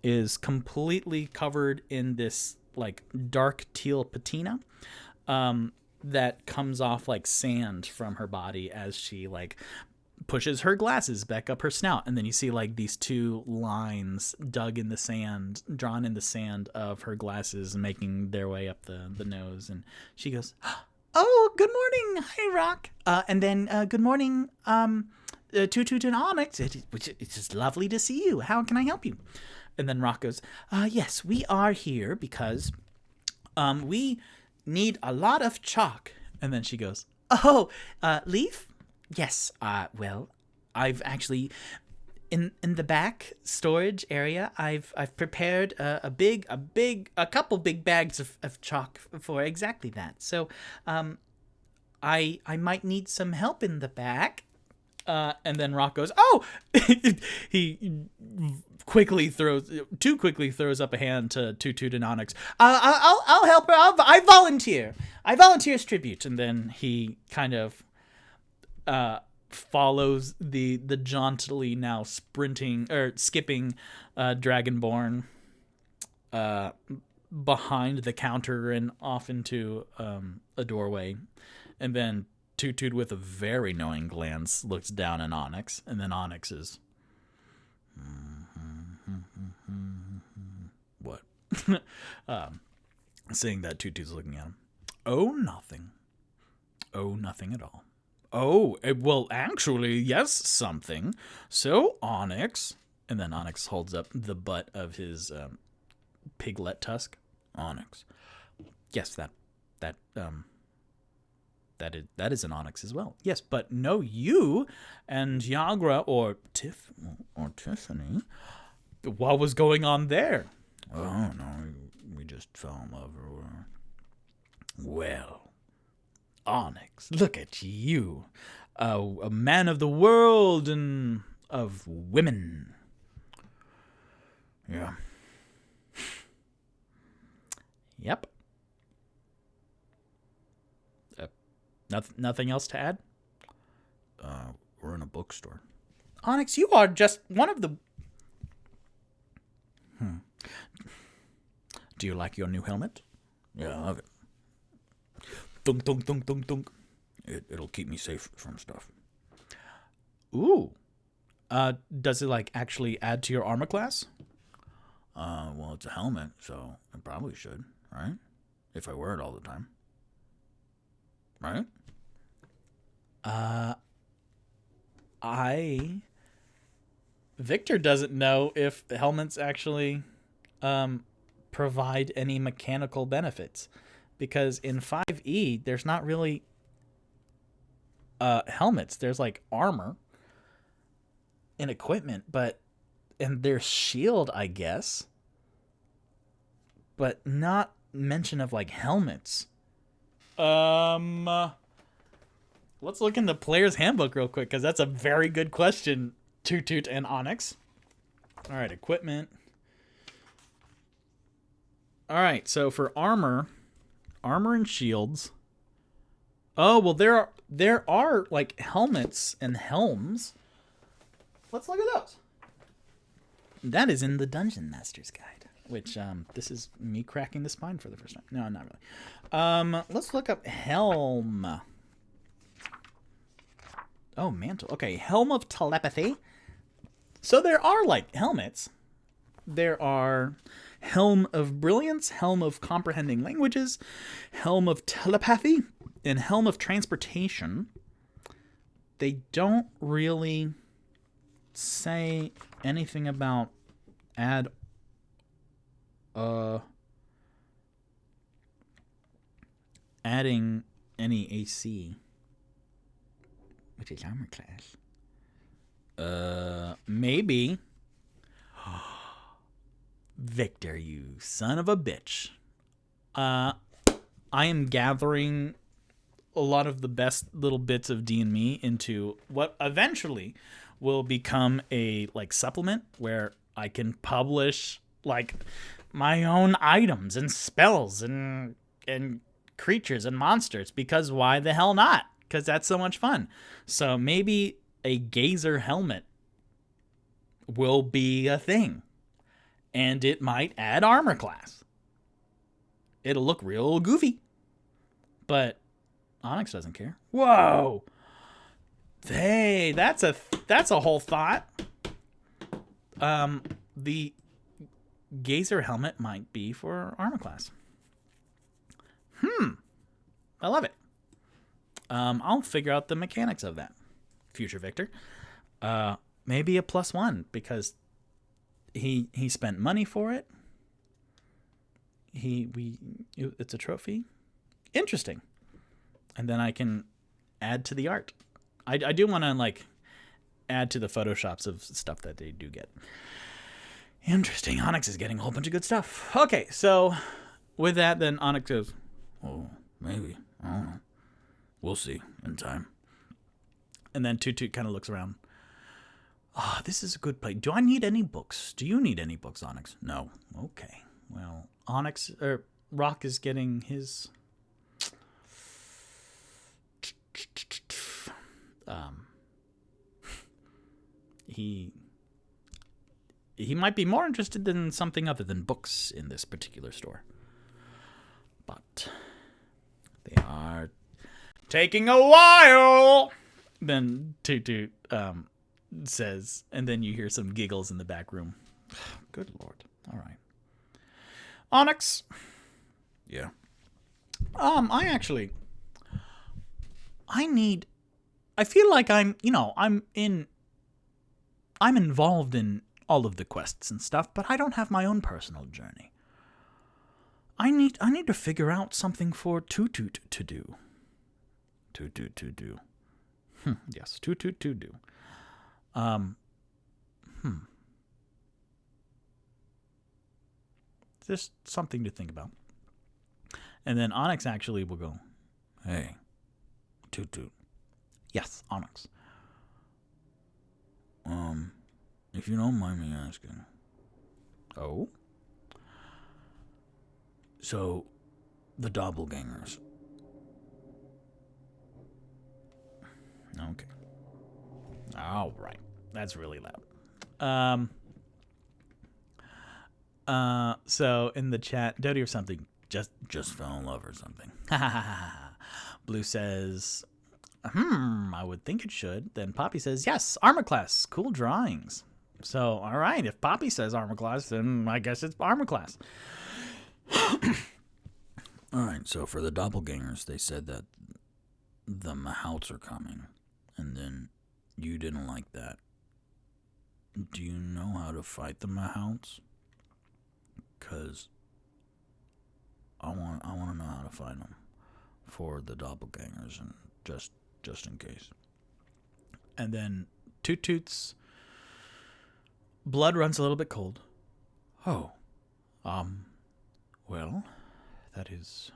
is completely covered in this like dark teal patina that comes off like sand from her body as she like pushes her glasses back up her snout. And then you see like these 2 lines dug in the sand, drawn in the sand of her glasses, making their way up the nose. And she goes, "Oh, good morning. Hi, Rock. And then good morning, Toot Toot and Onyx. It's just lovely to see you. How can I help you?" And then Rock goes, "Yes, we are here because we need a lot of chalk." And then she goes, "Oh, Leaf? Yes. Well, I've actually in the back storage area, I've prepared a couple big bags of chalk for exactly that. So, I might need some help in the back." And then Rock goes, "Oh!" He quickly throws up a hand to Toot Toot and Onyx. I'll help her. I volunteer. I volunteer as tribute." And then he kind of follows the jauntily now skipping dragonborn behind the counter and off into a doorway. And then Toot Toot, with a very knowing glance, looks down at Onyx, and then Onyx is What? seeing that Toot Toot's looking at him. "Oh, nothing. Oh, nothing at all. Oh, well, actually, yes, something. So, Onyx," and then Onyx holds up the butt of his piglet tusk. "Onyx. Yes, that is an Onyx as well. Yes, but no, you and Yagra or Tiffany. What was going on there?" Oh, no, we just fell in love or whatever." "Well, Onyx, look at you, a man of the world and of women." Yeah. Yep. Nothing else to add? We're in a bookstore. Onyx, you are just one of the... Do you like your new helmet? Yeah, I love it. Dunk, dunk, dunk, dunk, dunk. It'll keep me safe from stuff. Ooh. Does it like actually add to your armor class? Well, it's a helmet, so it probably should, right? If I wear it all the time. Right? Victor doesn't know if the helmets actually provide any mechanical benefits, because in 5e there's not really helmets. There's like armor and equipment, and there's shield, I guess, but not mention of like helmets. Let's look in the player's handbook real quick, because that's a very good question, Toot Toot and Onyx. All right, equipment. All right, so for armor and shields. Oh, well, there are like helmets and helms. Let's look at those. That is in the Dungeon Master's Guide, which this is me cracking the spine for the first time. No, not really. Let's look up helm. Oh, mantle. Okay, helm of telepathy. So there are like helmets. There are helm of brilliance, helm of comprehending languages, helm of telepathy, and helm of transportation. They don't really say anything about adding any AC, which is armor class. Maybe. Victor, you son of a bitch. I am gathering a lot of the best little bits of D&Me into what eventually will become a like supplement where I can publish like my own items and spells and creatures and monsters, because why the hell not? Because that's so much fun. So maybe a gazer helmet will be a thing, and it might add armor class. It'll look real goofy, but Onyx doesn't care. Whoa! Hey, that's a whole thought. The gazer helmet might be for armor class. I love it. I'll figure out the mechanics of that, future Victor. Maybe a +1 because he spent money for it. It's a trophy. Interesting. And then I can add to the art. I do want to like add to the photoshops of stuff that they do get. Interesting. Onyx is getting a whole bunch of good stuff. Okay, so with that, then Onyx goes, Oh, maybe. I don't know. We'll see in time. and then Toot Toot kind of looks around. This is a good place. Do I need any books? Do you need any books, Onyx? No. Okay. Well, Rock is getting his he might be more interested in something other than books in this particular store. But they are taking a while. Then Toot Toot says, and then you hear some giggles in the back room. Good Lord. All right. Onyx. Yeah. I feel like I'm involved in all of the quests and stuff, but I don't have my own personal journey. I need to figure out something for Toot Toot to do. Toot toot to do. Yes, Toot Toot to do. Just something to think about. And then Onyx actually will go, Hey, Toot toot. yes, Onyx. If you don't mind me asking. Oh? So, the doppelgangers. Okay. All right. That's really loud. So in the chat, Dodie or something Just fell in love or something. Blue says, I would think it should. Then Poppy says, yes, armor class, cool drawings. So, all right, if Poppy says armor class, then I guess it's armor class. Alright, so for the doppelgangers, they said that the Mahouts are coming, and then you didn't like that. Do you know how to fight the Mahouts? Because I want to know how to fight them for the doppelgangers, and just in case. And then Toot Toot's blood runs a little bit cold. Oh, Well, that is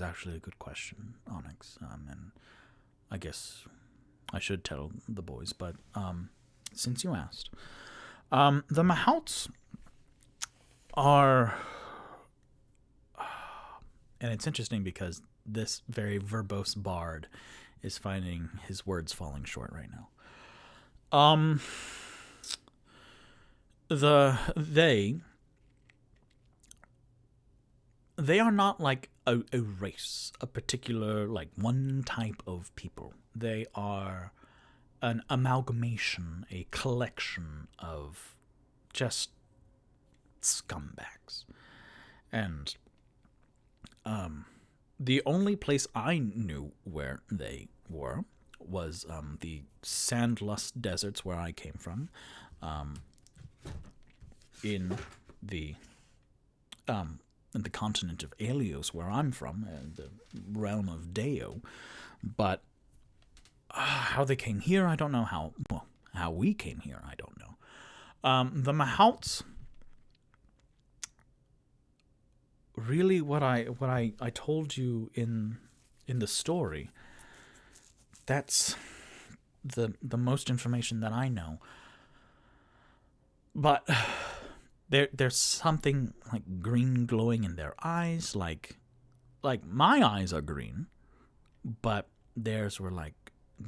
actually a good question, Onyx. And I guess I should tell the boys, but since you asked, the Mahouts are, and it's interesting because this very verbose bard is finding his words falling short right now. They are not like a race, a particular, like one type of people. They are an amalgamation, a collection of just scumbags. And the only place I knew where they were was the sandlust deserts where I came from, in the continent of Alios where I'm from, the realm of Deo. But how they came here, I don't know. How we came here, I don't know. The Mahouts, really, what I told you in the story, that's the most information that I know. But there's something like green glowing in their eyes, like my eyes are green, but theirs were like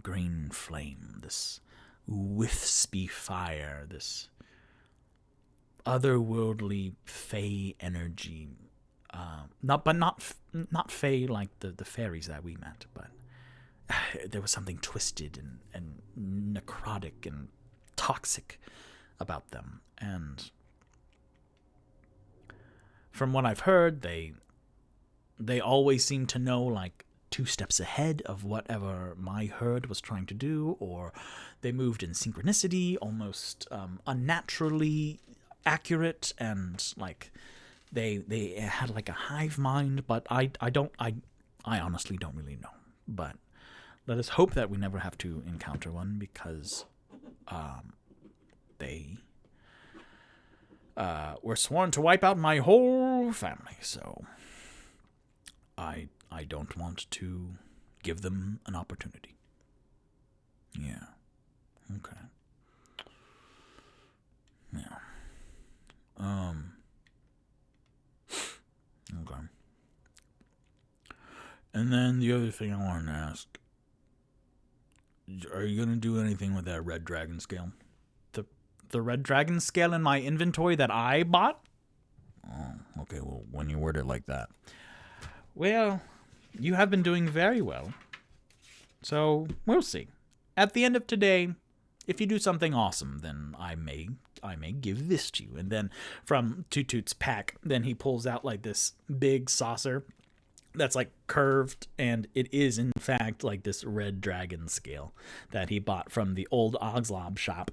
green flame, this wispy fire, this otherworldly fey energy. Not fey like the fairies that we met, but there was something twisted and necrotic and toxic about them. And from what I've heard, they always seem to know like 2 steps ahead of whatever my herd was trying to do, or they moved in synchronicity, almost unnaturally accurate, and like they had like a hive mind. But I honestly don't really know. But let us hope that we never have to encounter one, because they were sworn to wipe out my whole family, so I don't want to give them an opportunity. Yeah. Okay. Yeah. Okay. And then the other thing I wanted to ask, are you going to do anything with that red dragon scale? The red dragon scale in my inventory that I bought? Oh, okay. Well, when you word it like that. Well, you have been doing very well. So, we'll see. At the end of today, if you do something awesome, then I may give this to you. And then from Toot's pack, then he pulls out like this big saucer that's like curved, and it is in fact like this red dragon scale that he bought from the old Oxlob shop.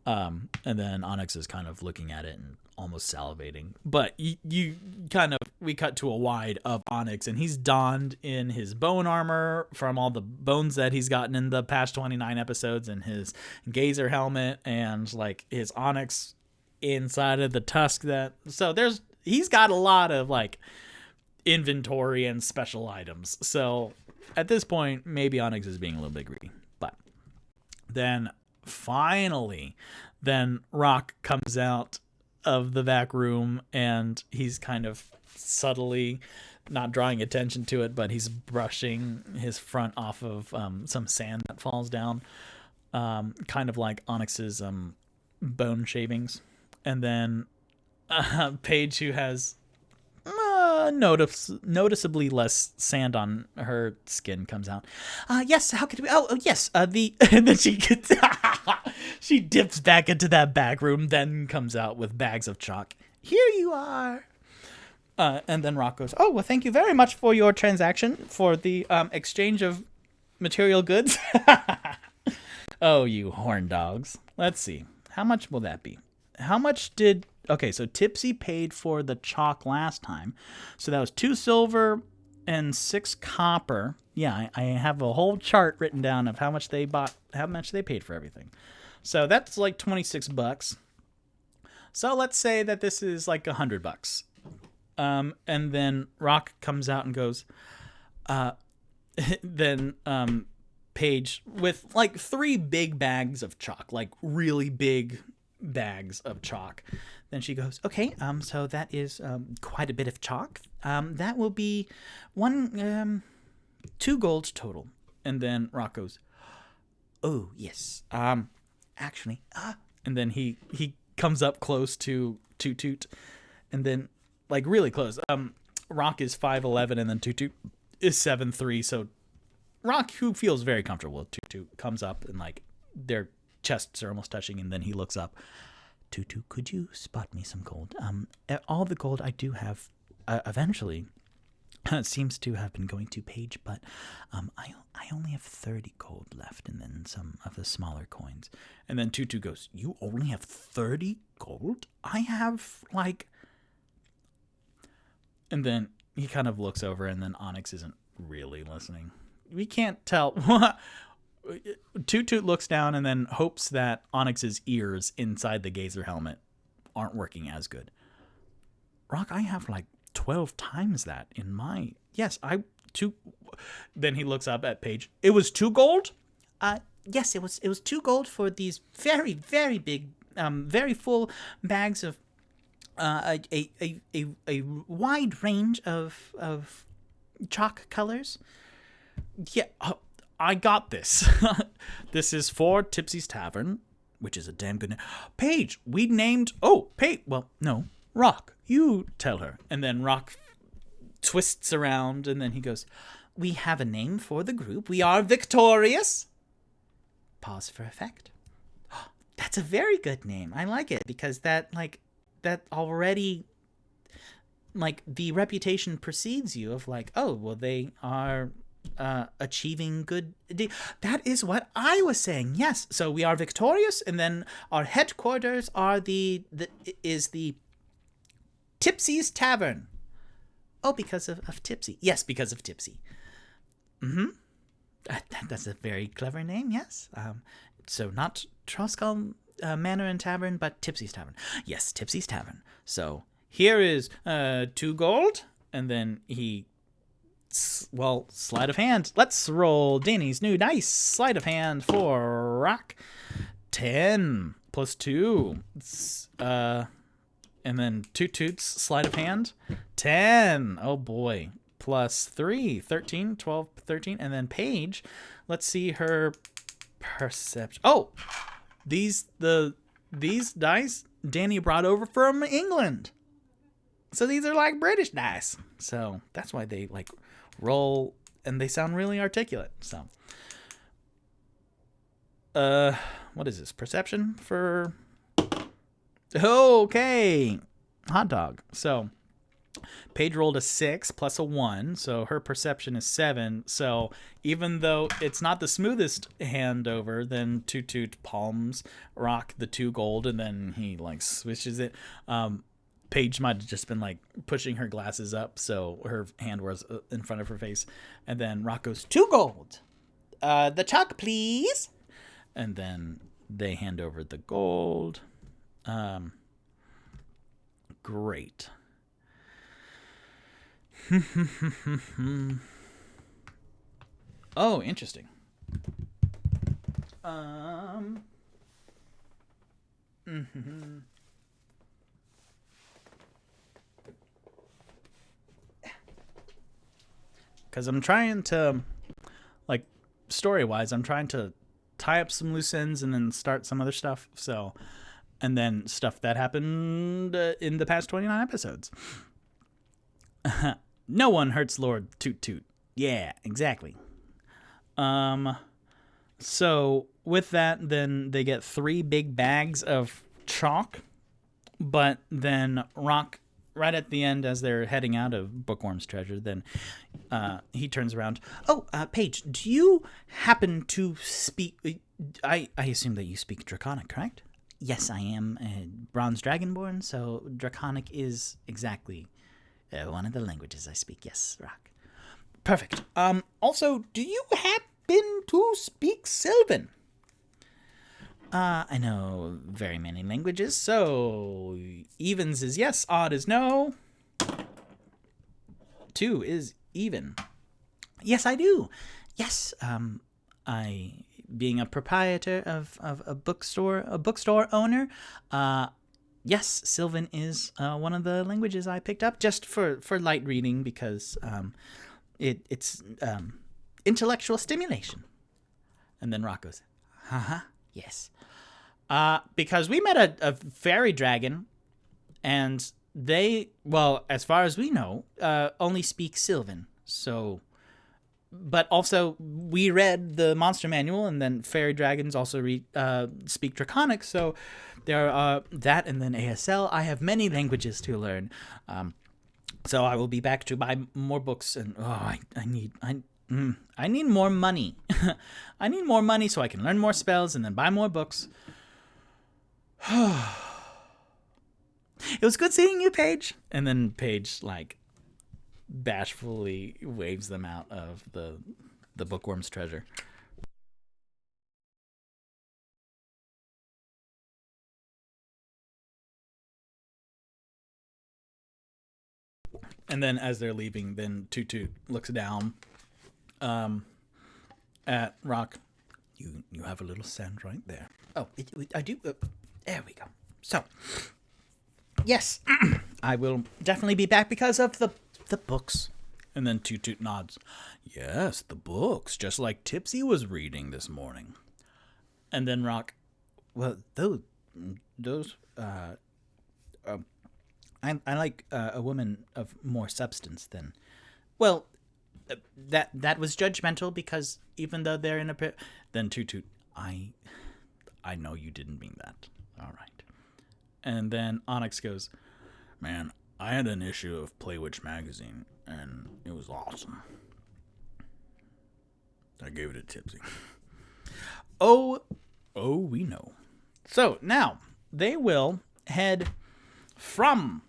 And then Onyx is kind of looking at it and almost salivating. But we cut to a wide of Onyx, and he's donned in his bone armor from all the bones that he's gotten in the past 29 episodes, and his gazer helmet, and like his Onyx inside of the tusk. He's got a lot of like inventory and special items. So at this point, maybe Onyx is being a little bit greedy. But then finally, Rock comes out of the back room, and he's kind of subtly not drawing attention to it, but he's brushing his front off of some sand that falls down, kind of like Onyx's bone shavings. And then Paige, who has noticeably less sand on her skin, comes out. Yes, how could we? Oh yes. And then she gets she dips back into that back room, then comes out with bags of chalk. Here you are. And then Rock goes, oh, well, thank you very much for your transaction, for the exchange of material goods. Oh, you horn dogs. Let's see. How much will that be? Okay, so Tipsy paid for the chalk last time. So that was 2 silver and 6 copper. Yeah, I have a whole chart written down of how much they paid for everything. So that's like $26. So let's say that this is like $100. And then Rock comes out and goes, then Paige, with like 3 big bags of chalk, like really big bags of chalk. Then she goes, okay, so that is quite a bit of chalk. That will be 2 gold total. And then Rock goes, oh, yes. Actually, and then he comes up close to Toot, and then like really close. Rock is 5'11", and then Toot is 7'3". So Rock, who feels very comfortable with Toot, comes up and like their chests are almost touching, and then he looks up. Tutu, could you spot me some gold? All the gold I do have eventually seems to have been going to Paige, but I only have 30 gold left, and then some of the smaller coins. And then Tutu goes, you only have 30 gold? I have, like... And then he kind of looks over, and then Onyx isn't really listening. We can't tell. Toot Toot looks down and then hopes that Onyx's ears inside the gazer helmet aren't working as good. Rock, I have like 12 times that in my... Yes, Then he looks up at Paige. It was 2 gold? Yes, it was 2 gold for these very, very big, very full bags of a wide range of chalk colors. Yeah, I got this. This is for Tipsy's Tavern, which is a damn good name. Paige, we named... Oh, Paige. Well, no. Rock, you tell her. And then Rock twists around, and then he goes, we have a name for the group. We are victorious. Pause for effect. That's a very good name. I like it because that already, like, the reputation precedes you of like, oh, well, they are achieving good. That is what I was saying. Yes. So we are victorious, and then our headquarters are the Tipsy's Tavern. Oh, because of Tipsy. Yes, because of Tipsy. Mm-hmm. That's a very clever name, yes. So not Troskull Manor and Tavern, but Tipsy's Tavern. Yes, Tipsy's Tavern. So here is 2 gold, and then he... Well, sleight of hand. Let's roll Danny's new dice. Sleight of hand for Rock. 10 plus 2. And then Toot Toot's sleight of hand. 10. Oh boy. Plus 3. 13, 12, 13. And then Paige. Let's see her perception. Oh! These dice Danny brought over from England. So these are like British dice. So that's why they like roll and they sound really articulate. So what is this? Perception for... Okay. Hot dog. So Paige rolled a 6 plus a 1, so her perception is 7. So even though it's not the smoothest handover, then Toot Toot palms Rock the 2 gold, and then he like swishes it. Paige might have just been like pushing her glasses up, so her hand was in front of her face, and then Rock goes 2 gold. The chalk, please. And then they hand over the gold. Great. Oh, interesting. Because I'm trying to, like, story-wise, I'm trying to tie up some loose ends and then start some other stuff. So, and then stuff that happened in the past 29 episodes. No one hurts Lord Toot Toot. Yeah, exactly. So with that, then they get 3 big bags of chalk, but then Rock, right at the end as they're heading out of Bookworm's Treasure, then he turns around. Oh, Paige, do you happen to speak... I assume that you speak Draconic, correct? Yes, I am a Bronze Dragonborn, so Draconic is exactly one of the languages I speak. Yes, Rock. Perfect. Also, do you happen to speak Sylvan? I know very many languages, so evens is yes, odd is no. 2 is even. Yes, I do. Yes, I, being a proprietor of a bookstore owner, yes, Sylvan is one of the languages I picked up just for light reading because it's intellectual stimulation. And then Rock goes, haha, yes. Because we met a fairy dragon, and they, well, as far as we know, only speak Sylvan. So but also we read the monster manual, and then fairy dragons also speak Draconic, so there are that, and then ASL. I have many languages to learn, so I will be back to buy more books, and I need more money. I need more money so I can learn more spells and then buy more books. It was good seeing you, Paige. And then Paige, like, bashfully waves them out of the bookworm's treasure. And then as they're leaving, then Toot Toot looks down at Rock. You have a little sand right there. Oh, I do. There we go. So, yes, I will definitely be back because of the books. And then Toot Toot nods. Yes, the books, just like Tipsy was reading this morning. And then Rock, well, those I like a woman of more substance than, well, that was judgmental because even though they're in a pair, then Toot Toot, I know you didn't mean that. All right. And then Onyx goes, man, I had an issue of Playwitch magazine and it was awesome. I gave it to Tipsy. Oh, we know. So now they will head from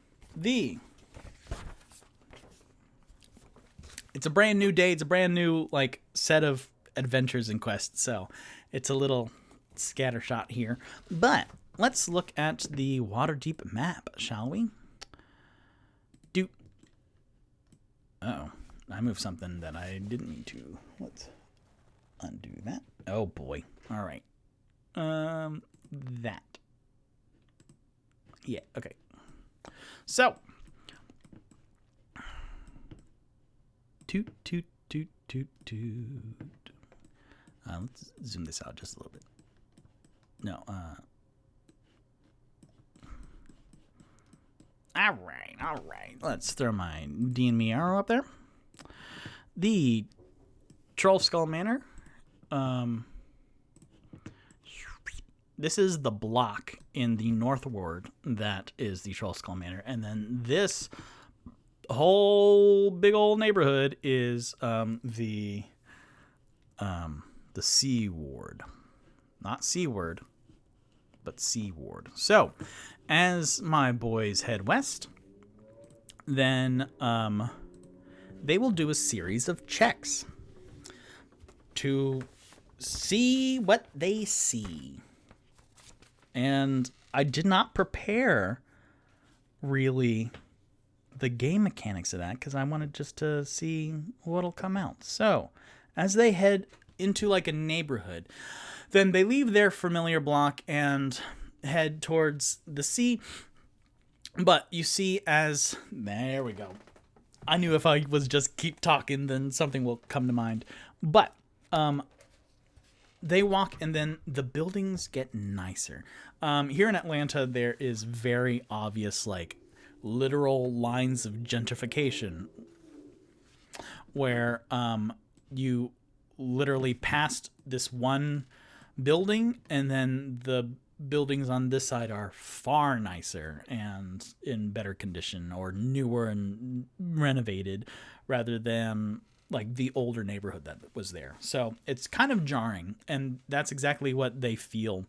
it's a brand new day. It's a brand new set of adventures and quests. So it's a little scattershot here, but let's look at the Waterdeep map, shall we? Uh-oh, I moved something that I didn't need to. Let's undo that. Oh boy. All right. That. Yeah, okay. So, toot, toot, toot, toot, toot. Let's zoom this out just a little bit. No, all right. Let's throw my D&Me arrow up there. The Troll Skull Manor. This is the block in the North Ward that is the Troll Skull Manor. And then this whole big old neighborhood is the C Ward. Not C Ward, but C Ward. So, as my boys head west, then they will do a series of checks to see what they see. And I did not prepare really the game mechanics of that because I wanted just to see what'll come out. So as they head into a neighborhood, then they leave their familiar block and head towards the sea. But you see there we go. I knew if I was just keep talking, then something will come to mind. But they walk, and then the buildings get nicer. Here in Atlanta, there is very obvious, literal lines of gentrification where you literally passed this one building, and then the buildings on this side are far nicer and in better condition or newer and renovated rather than the older neighborhood that was there. So it's kind of jarring, and that's exactly what they feel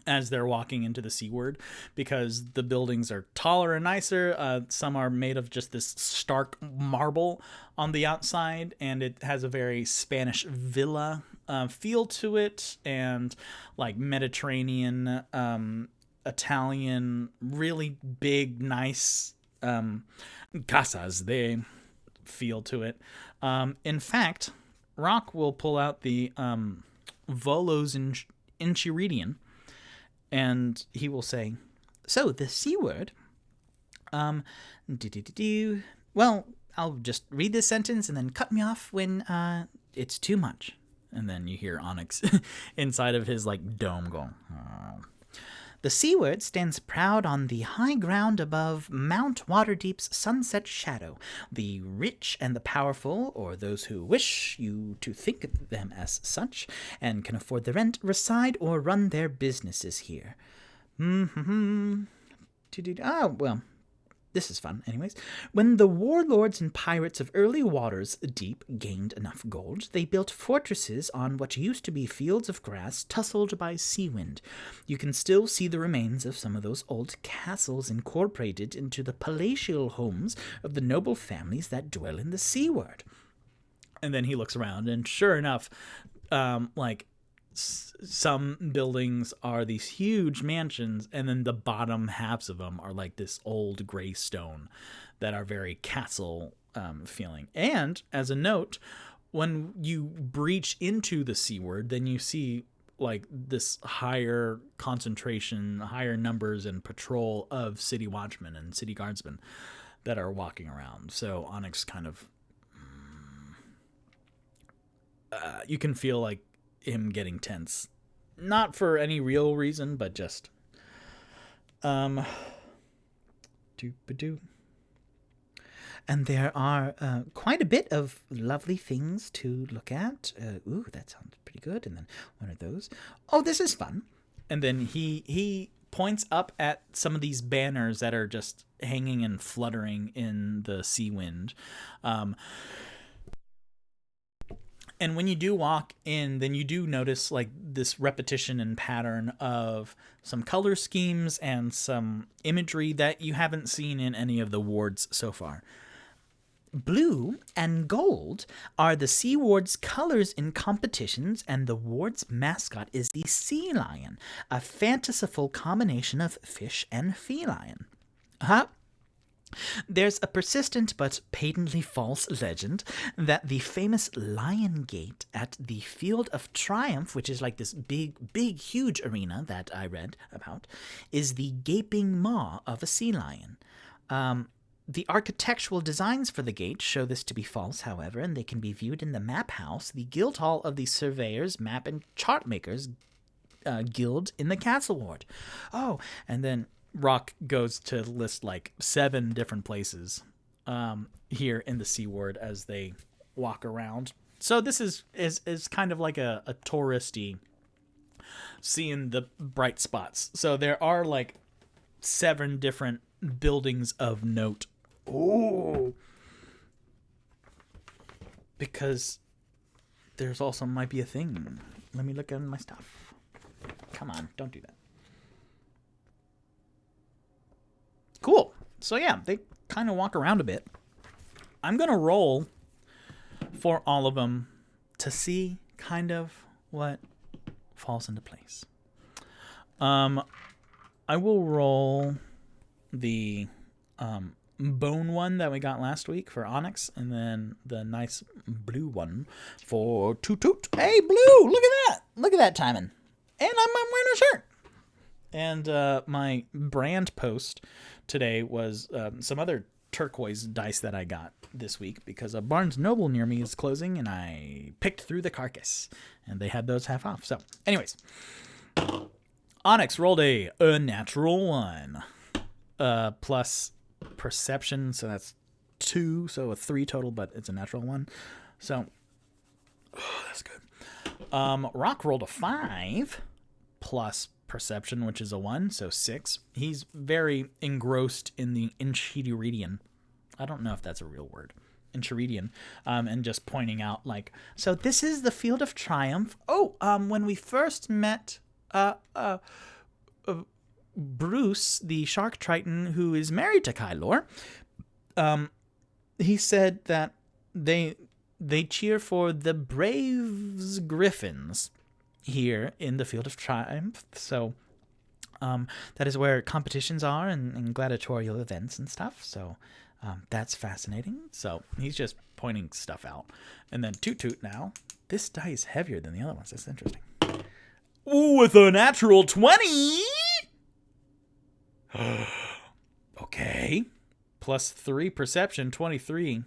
as they're walking into the C-word, because the buildings are taller and nicer. Some are made of just this stark marble on the outside, and it has a very Spanish villa feel to it, and Mediterranean, Italian, really big, nice casas. They feel to it. In fact, Rock will pull out the Volos Enchiridion, and he will say, so the C word, well, I'll just read this sentence and then cut me off when it's too much. And then you hear Onyx inside of his dome going, oh. The seaward stands proud on the high ground above Mount Waterdeep's sunset shadow. The rich and the powerful, or those who wish you to think of them as such, and can afford the rent, reside or run their businesses here. Oh, well, this is fun, anyways. When the warlords and pirates of early waters deep gained enough gold, they built fortresses on what used to be fields of grass tussled by sea wind. You can still see the remains of some of those old castles incorporated into the palatial homes of the noble families that dwell in the seaward. And then he looks around, and sure enough, some buildings are these huge mansions, and then the bottom halves of them are like this old gray stone that are very castle feeling. And as a note, when you breach into the seaward, then you see like this higher concentration, higher numbers and patrol of city watchmen and city guardsmen that are walking around. So Onyx kind of you can feel like him getting tense, not for any real reason, but just doop-a-doo. And there are quite a bit of lovely things to look at. Ooh, that sounds pretty good. And then one of those. Oh, this is fun. And then he points up at some of these banners that are just hanging and fluttering in the sea wind. And when you do walk in, then you do notice like this repetition and pattern of some color schemes and some imagery that you haven't seen in any of the wards so far. Blue and gold are the sea ward's colors in competitions, and the ward's mascot is the sea lion, a fanciful combination of fish and feline. There's a persistent but patently false legend that the famous Lion Gate at the Field of Triumph, which is like this big, huge arena that I read about, is the gaping maw of a sea lion. The architectural designs for the gate show this to be false, however, and they can be viewed in the Map House, the guild hall of the Surveyors, Map and Chart Makers Guild in the Castle Ward. Oh, and then Rock goes to list like 7 different places here in the Sea Ward as they walk around. So this is kind of like a touristy, seeing the bright spots. So there are like 7 different buildings of note. Oh, because there's also might be a thing. Let me look at my stuff. Come on, don't do that. Cool. So yeah, they kind of walk around a bit. I'm going to roll for all of them to see kind of what falls into place. I will roll the bone one that we got last week for Onyx, and then the nice blue one for Toot Toot. Hey, Blue, look at that. Look at that timing. And I'm wearing a shirt. And my brand post today was some other turquoise dice that I got this week because a Barnes Noble near me is closing, and I picked through the carcass, and they had those half off. So, anyways, Onyx rolled a natural 1 plus perception, so that's 2, so a 3 total, but it's a natural 1. So, that's good. Rock rolled a 5 plus perception, which is a 1, so 6. He's very engrossed in the Enchiridion. I don't know if that's a real word. Enchiridion. And just pointing out, like, so this is the Field of Triumph. Oh, when we first met Bruce, the Shark Triton, who is married to Kylor, he said that they cheer for the Braves Griffins here in the Field of Triumph. So that is where competitions are and gladiatorial events and stuff. So that's fascinating. So he's just pointing stuff out. And then Toot Toot now. This die is heavier than the other ones. That's interesting. Ooh, with a natural 20. Okay. Plus 3 perception, 23.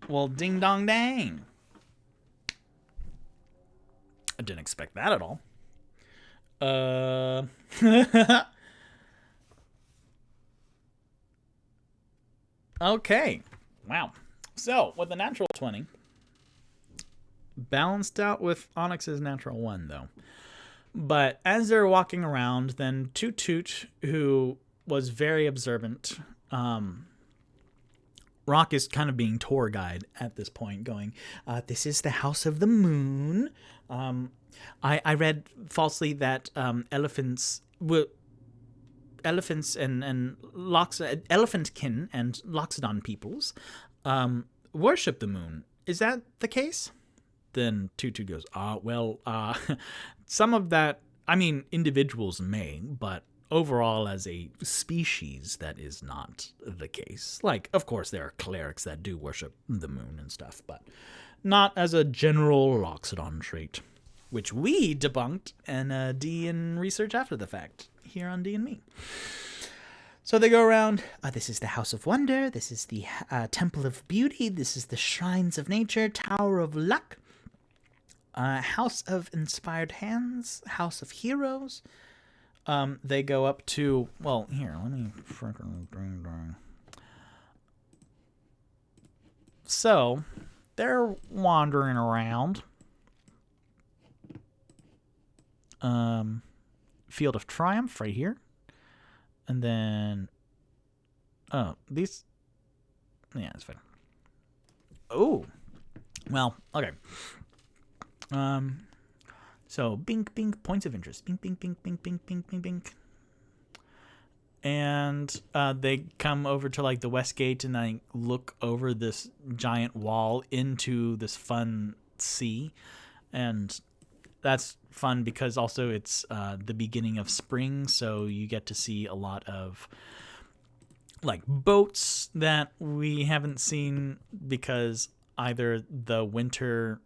Well, ding dong dang. I didn't expect that at all. Okay. Wow. So, with a natural 20, balanced out with Onyx's natural 1, though. But as they're walking around, then Toot Toot, who was very observant, Rock is kind of being tour guide at this point, going, this is the House of the Moon. I read falsely that elephants and elephantkin and Loxodon peoples worship the moon. Is that the case? Then Tutu goes, some of that, I mean, individuals may, but overall as a species, that is not the case. Like, of course, there are clerics that do worship the moon and stuff, but not as a general Loxodon trait, which we debunked in D&M research after the fact here on D&Me. So they go around, this is the House of Wonder, this is the Temple of Beauty, this is the Shrines of Nature, Tower of Luck, House of Inspired Hands, House of Heroes. They go up to, well, here, let me freaking bring. So, they're wandering around. Field of Triumph right here. And then, these, yeah, it's fine. Oh, well, okay. So, bink, bink, points of interest. Bink, bink, bink, bink, bink, bink, bink, bink. And they come over to, like, the west gate and they look over this giant wall into this fun sea. And that's fun because also it's the beginning of spring, so you get to see a lot of, like, boats that we haven't seen because either the winter...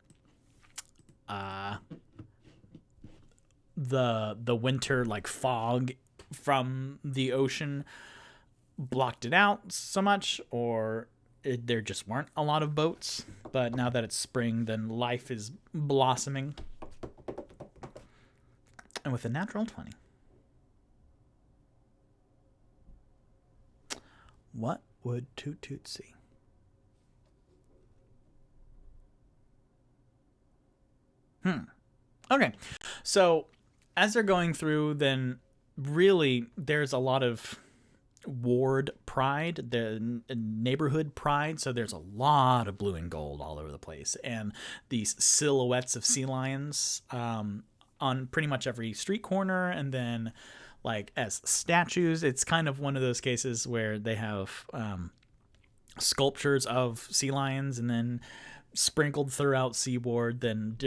the winter, like, fog from the ocean blocked it out so much, or there just weren't a lot of boats. But now that it's spring, then life is blossoming. And with a natural 20, what would Toot Toot see? Okay, so as they're going through, then really there's a lot of ward pride, the neighborhood pride, so there's a lot of blue and gold all over the place, and these silhouettes of sea lions on pretty much every street corner, and then, like, as statues. It's kind of one of those cases where they have sculptures of sea lions, and then sprinkled throughout Seaboard, then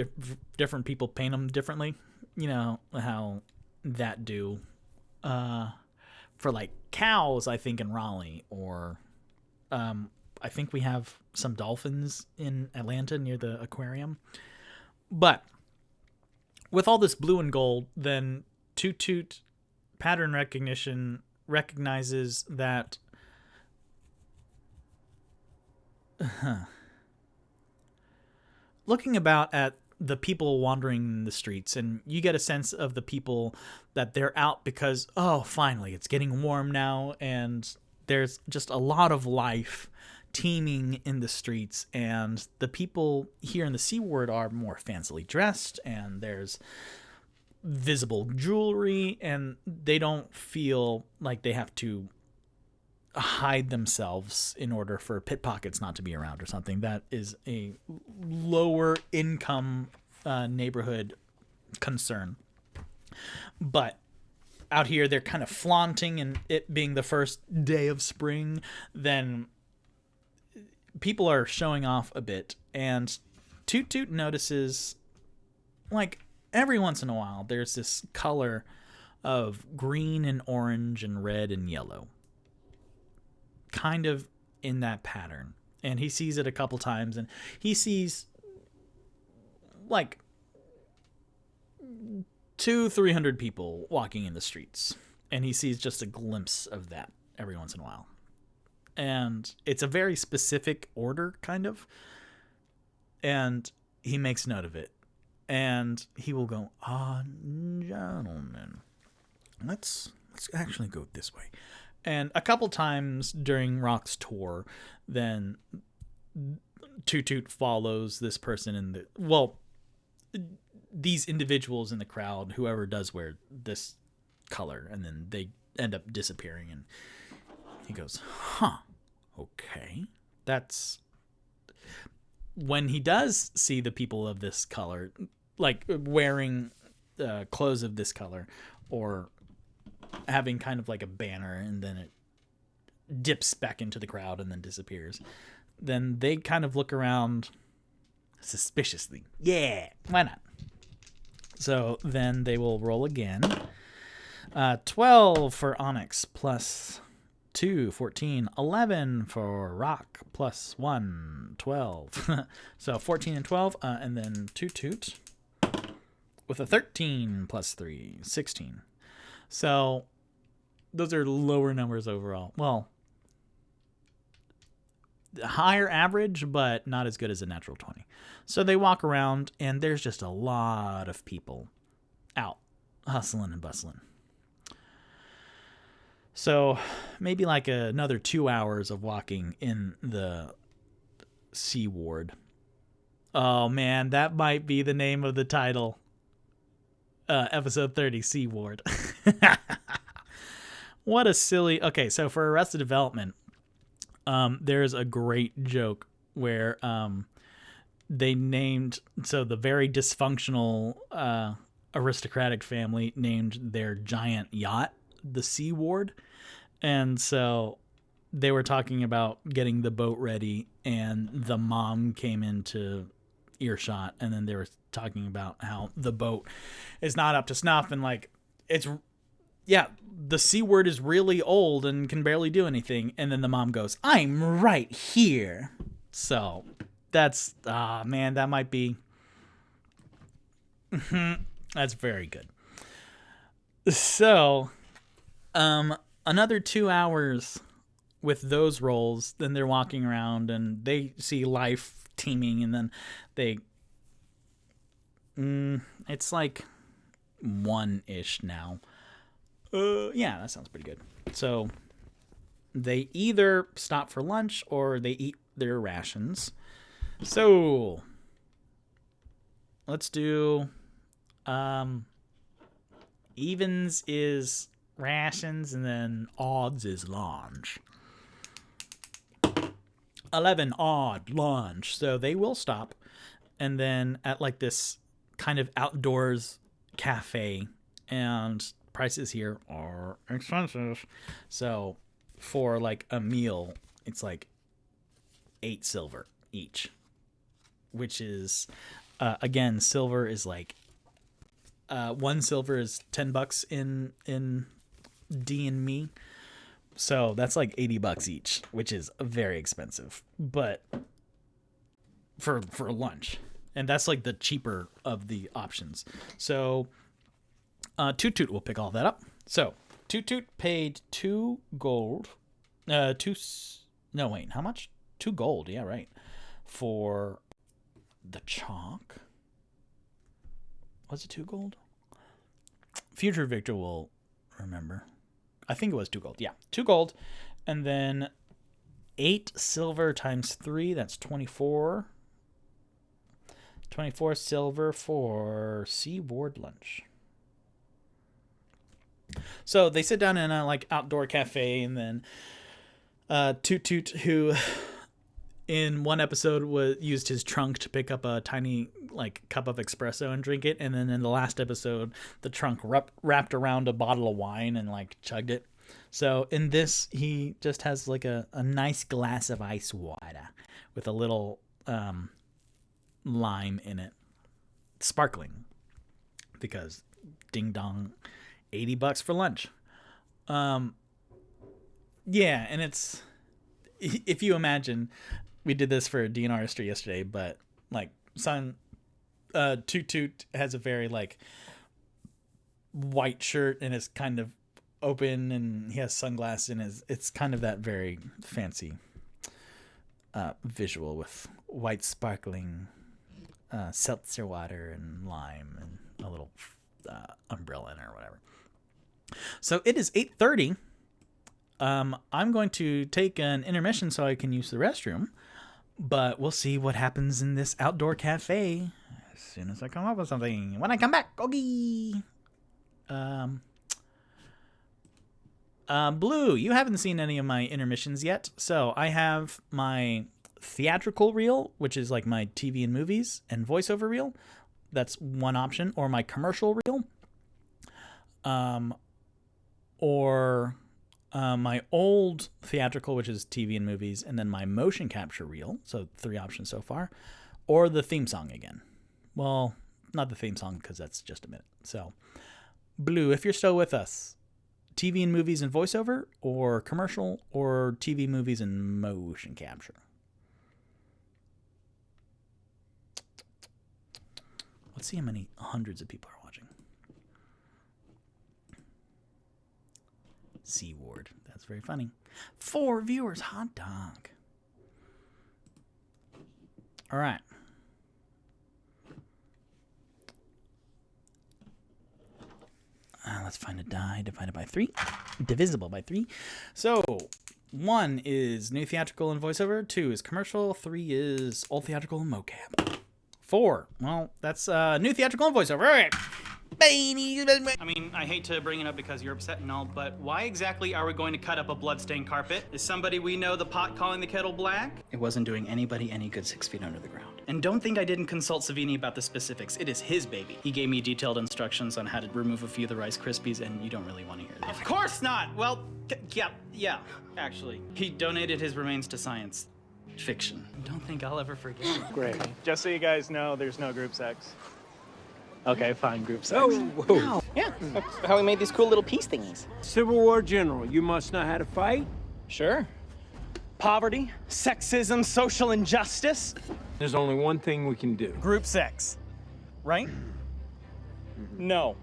different people paint them differently. You know how that do for, like, cows, I think, in Raleigh, or I think we have some dolphins in Atlanta near the aquarium. But with all this blue and gold, then Toot Toot pattern recognition recognizes that looking about at the people wandering in the streets, and you get a sense of the people that they're out because, oh, finally, it's getting warm now, and there's just a lot of life teeming in the streets, and the people here in the Seaward are more fancily dressed, and there's visible jewelry, and they don't feel like they have to hide themselves in order for pickpockets not to be around or something. That is a lower income neighborhood concern. But out here, they're kind of flaunting, and it being the first day of spring, then people are showing off a bit, and Toot Toot notices, like, every once in a while, there's this color of green and orange and red and yellow, kind of in that pattern. And he sees it a couple times, and he sees, like, 200-300 people walking in the streets, and he sees just a glimpse of that every once in a while. And it's a very specific order, kind of, and he makes note of it. and he will go, gentlemen, let's actually go this way. And a couple times during Rock's tour, then Toot Toot follows this person in these individuals in the crowd, whoever does wear this color, and then they end up disappearing. And he goes, okay. That's when he does see the people of this color, like wearing clothes of this color, or having kind of like a banner, and then it dips back into the crowd and then disappears. Then they kind of look around suspiciously. Yeah, why not? So then they will roll again. 12 for Onyx plus 2, 14. 11 for Rock plus 1, 12. So 14 and 12. And then Toot Toot with a 13 plus 3, 16. So those are lower numbers overall. Well, higher average, but not as good as a natural 20. So they walk around, and there's just a lot of people out hustling and bustling. So maybe like another 2 hours of walking in the C Ward. Oh man, that might be the name of the title. Episode 30, C Ward. What a silly... Okay, so for Arrested Development, there's a great joke where they named... So the very dysfunctional aristocratic family named their giant yacht the C Ward. And so they were talking about getting the boat ready, and the mom came into earshot, and then they were talking about how the boat is not up to snuff, and like the C Word is really old and can barely do anything. And then the mom goes, I'm right here. So that's man, that might be that's very good. So another 2 hours with those roles, then they're walking around and they see life teeming, and then they it's like 1-ish now. Yeah, that sounds pretty good. So they either stop for lunch or they eat their rations. So let's do evens is rations, and then odds is lunch. 11 odd lunch. So they will stop, and then at like this kind of outdoors cafe, and prices here are expensive. So for like a meal, it's like 8 silver each, which is again, silver is like 1 silver is $10 in D&Me. So that's like $80 each, which is very expensive, but for lunch. And that's like the cheaper of the options. So Toot Toot will pick all that up. So Toot Toot paid 2 gold. How much? 2 gold. Yeah, right. For the chalk. Was it 2 gold? Future Victor will remember. I think it was 2 gold. Yeah, 2 gold. And then 8 silver times 3. That's 24. 24 silver for Seaboard lunch. So they sit down in a like outdoor cafe, and then Toot Toot, who in one episode used his trunk to pick up a tiny like cup of espresso and drink it, and then in the last episode the trunk wrapped around a bottle of wine and like chugged it. So in this, he just has like a nice glass of ice water with a little lime in it, sparkling, because ding dong, $80 for lunch. Yeah, and it's, if you imagine, we did this for DNR history yesterday, but like Toot Toot has a very like white shirt and is kind of open, and he has sunglasses, and it's kind of that very fancy visual with white sparkling seltzer water and lime and a little umbrella in it or whatever. So it is 8:30. I'm going to take an intermission so I can use the restroom, but we'll see what happens in this outdoor cafe as soon as I come up with something. When I come back, okay. Blue, you haven't seen any of my intermissions yet, so I have my theatrical reel, which is like my TV and movies and voiceover reel. That's one option, or my commercial reel, or my old theatrical, which is TV and movies, and then my motion capture reel. So 3 options so far, or the theme song again. Well, not the theme song because that's just a minute. So, Blue, if you're still with us, TV and movies and voiceover, or commercial, or TV, movies, and motion capture. Let's see how many hundreds of people are watching. Seaward. That's very funny. 4 viewers. Hot dog. All right. Let's find a die divided by 3. Divisible by 3. So, 1 is new theatrical and voiceover. 2 is commercial. 3 is old theatrical and mocap. 4. Well, that's new theatrical and voiceover. All right. I mean, I hate to bring it up because you're upset and all, but why exactly are we going to cut up a bloodstained carpet? Is somebody we know the pot calling the kettle black? It wasn't doing anybody any good 6 feet under the ground. And don't think I didn't consult Savini about the specifics. It is his baby. He gave me detailed instructions on how to remove a few of the Rice Krispies, and you don't really want to hear that. Of course not! Well, yeah, actually. He donated his remains to science fiction. Don't think I'll ever forget it. Great. Just so you guys know, there's no group sex. Okay, fine, group sex. Whoa. Yeah, that's how we made these cool little peace thingies. Civil War general, you must know how to fight? Sure. Poverty, sexism, social injustice. There's only one thing we can do. Group sex. Right? No.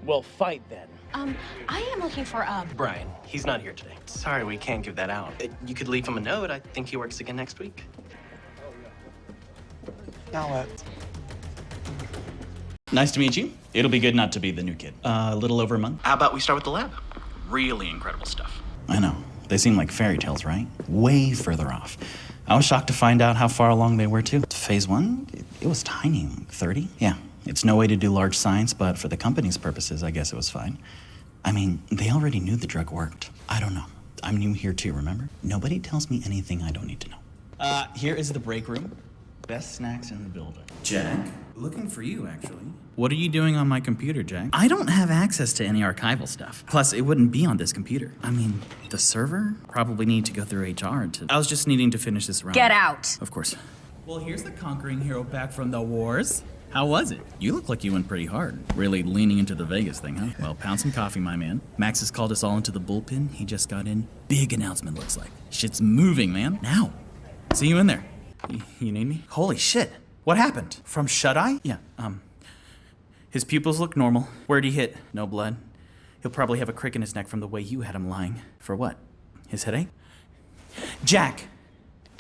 We'll fight then. I am looking for, Brian, he's not here today. Sorry, we can't give that out. You could leave him a note. I think he works again next week. Nice to meet you. It'll be good not to be the new kid. A little over a month. How about we start with the lab? Really incredible stuff. I know. They seem like fairy tales, right? Way further off. I was shocked to find out how far along they were, too. Phase 1, it was tiny, 30. Yeah, it's no way to do large science, but for the company's purposes, I guess it was fine. I mean, they already knew the drug worked. I don't know. I'm new here, too, remember? Nobody tells me anything I don't need to know. Here is the break room. Best snacks in the building. Jack, looking for you, actually. What are you doing on my computer, Jack? I don't have access to any archival stuff. Plus, it wouldn't be on this computer. I mean, the server? Probably need to go through HR to... I was just needing to finish this round. get out. Of course. Well, here's the conquering hero back from the wars. How was it? You look like you went pretty hard. Really leaning into the Vegas thing, huh? Well, pound some coffee, my man. Max has called us all into the bullpen. He just got in. Big announcement, looks like. Shit's moving, man. Now. See you in there. You need me? Holy shit. What happened? From shut-eye? Yeah, his pupils look normal. Where'd he hit? No blood. He'll probably have a crick in his neck from the way you had him lying. For what? His headache? Jack!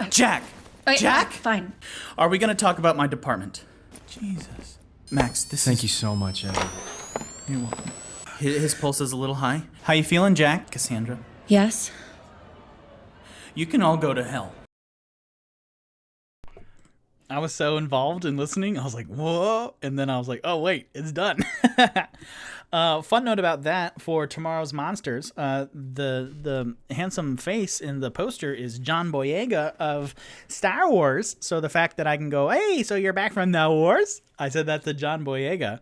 Jack! Wait, Jack! Fine. Are we gonna talk about my department? Jesus. Max, Thank you so much, Evan. You're welcome. His pulse is a little high. How you feeling, Jack? Cassandra? Yes? You can all go to hell. I was so involved in listening. I was like, whoa. And then I was like, oh, wait, it's done. Fun note about that for tomorrow's Monsters. The handsome face in the poster is John Boyega of Star Wars. So the fact that I can go, hey, so you're back from the wars? I said that's the John Boyega.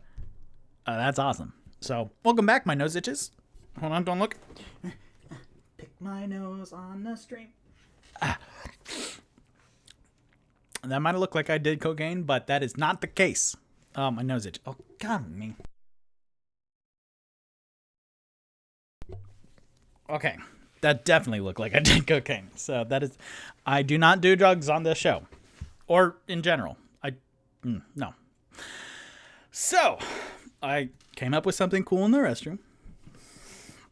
That's awesome. So welcome back, my nose itches. Hold on, don't look. Pick my nose on the stream. That might have looked like I did cocaine, but that is not the case. My nose itch. Oh, God, me. Okay, that definitely looked like I did cocaine. So that is, I do not do drugs on this show, or in general. No. So, I came up with something cool in the restroom.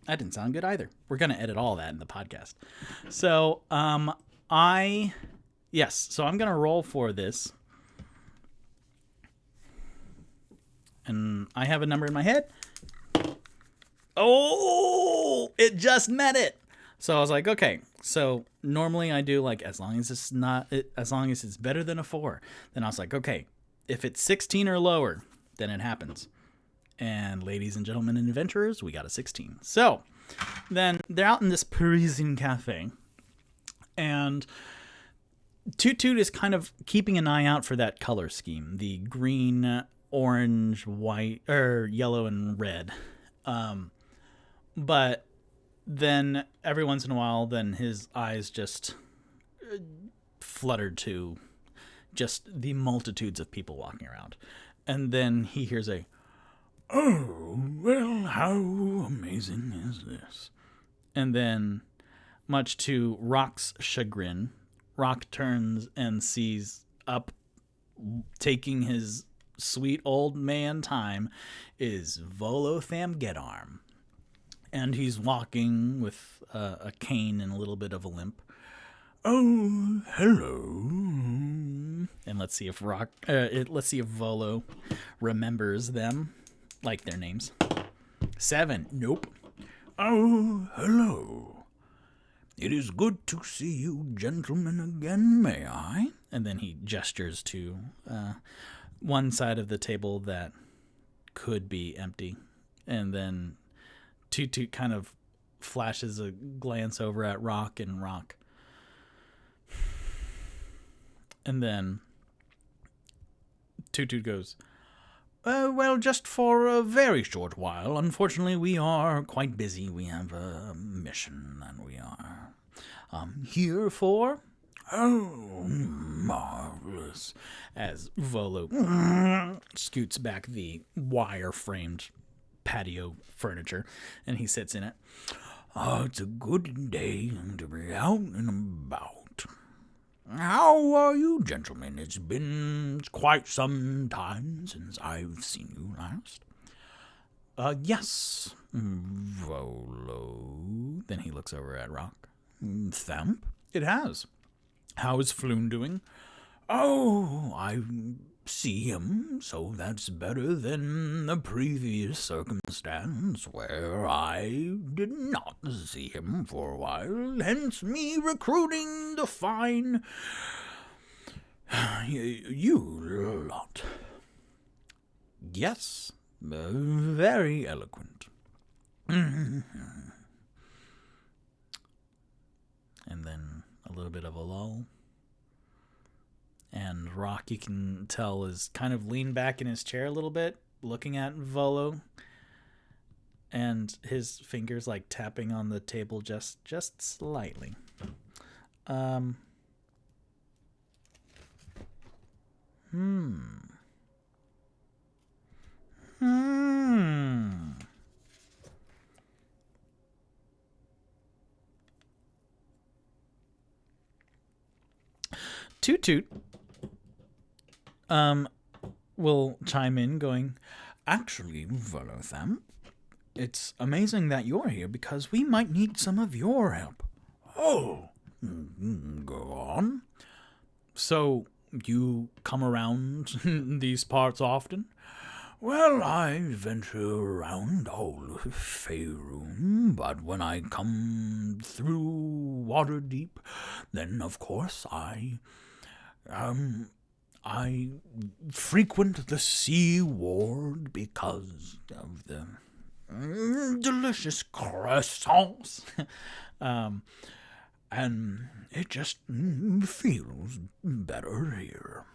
That didn't sound good either. We're gonna edit all that in the podcast. So, I Yes, so I'm going to roll for this. And I have a number in my head. Oh, it just met it. So I was like, okay. So normally I do like as long as it's better than a 4. Then I was like, okay, if it's 16 or lower, then it happens. And ladies and gentlemen and adventurers, we got a 16. So then they're out in this Parisian cafe, and Toot Toot is kind of keeping an eye out for that color scheme, the green, orange, white, or yellow and red. But then every once in a while, then his eyes just fluttered to just the multitudes of people walking around. And then he hears a, "Oh, well, how amazing is this?" And then, much to Rock's chagrin, Rock turns and sees up, taking his sweet old man time, is Volo Thamgedarm. And he's walking with a cane and a little bit of a limp. "Oh, hello." And let's see if Volo remembers them, like their names. 7. Nope. "Oh, hello. It is good to see you gentlemen again, may I?" And then he gestures to one side of the table that could be empty. And then Toot Toot kind of flashes a glance over at Rock and Rock. And then Toot Toot goes, "Well, just for a very short while. Unfortunately, we are quite busy. We have a mission that we are here for." "Oh, marvelous." As Volo scoots back the wire-framed patio furniture, and he sits in it. "Oh, it's a good day to be out and about. How are you, gentlemen? It's been quite some time since I've seen you last." Yes, "Volo." Then he looks over at Rock. "Thamp?" "It has. How is Floon doing?" "Oh, I see him, so that's better than the previous circumstance where I did not see him for a while, hence me recruiting the fine you lot." "Yes." "Very eloquent." And then a little bit of a lull. And Rock, you can tell, is kind of leaned back in his chair a little bit, looking at Volo. And his fingers like tapping on the table just slightly. Toot Toot will chime in going, "Actually, Volotham, it's amazing that you're here because we might need some of your help." "Oh, go on." "So you come around these parts often?" "Well, I venture around all of Faerun, but when I come through Waterdeep, then of course I frequent the Sea Ward because of the delicious croissants, and it just feels better here."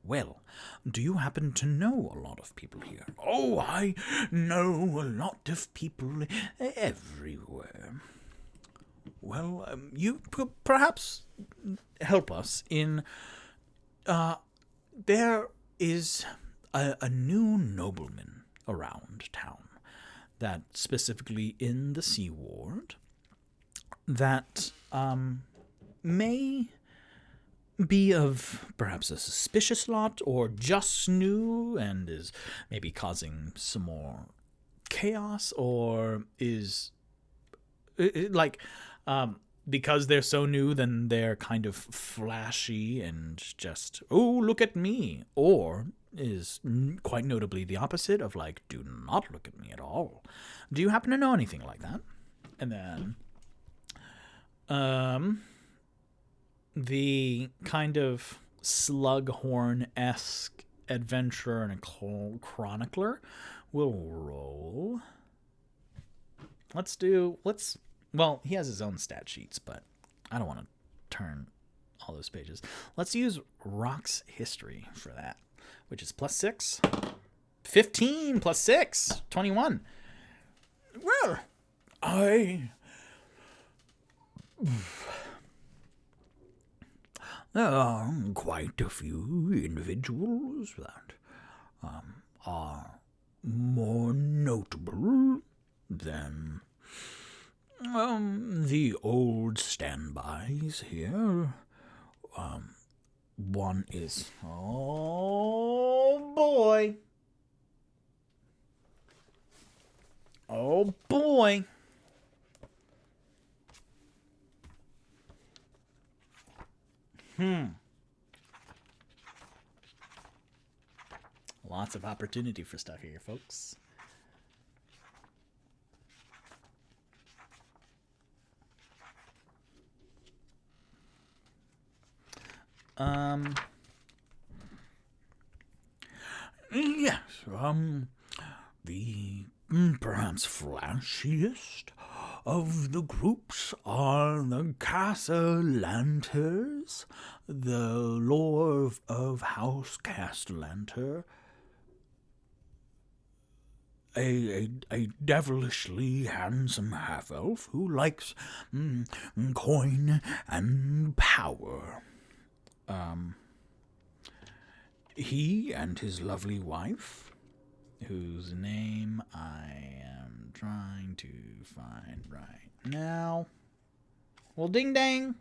"Well, do you happen to know a lot of people here?" "Oh, I know a lot of people everywhere." "Well, you could perhaps help us in... there is a new nobleman around town, that specifically in the Sea Ward, that may be of perhaps a suspicious lot, or just new and is maybe causing some more chaos, or is because they're so new, then they're kind of flashy and just, oh, look at me. Or is quite notably the opposite of like, do not look at me at all. Do you happen to know anything like that? And then the kind of Slughorn-esque adventurer and chronicler will roll. Well, he has his own stat sheets, but I don't want to turn all those pages. Let's use Rock's history for that, which is +6. 15 plus 6, 21. Well, there are quite a few individuals that are more notable than the old standbys here. One is... Oh, boy. Oh, boy. Lots of opportunity for stuff here, folks. Yes, the perhaps flashiest of the groups are the Castlanters, the lore of House Castellanter, a devilishly handsome half-elf who likes coin and power. He and his lovely wife, whose name I am trying to find right now. Well, ding dang.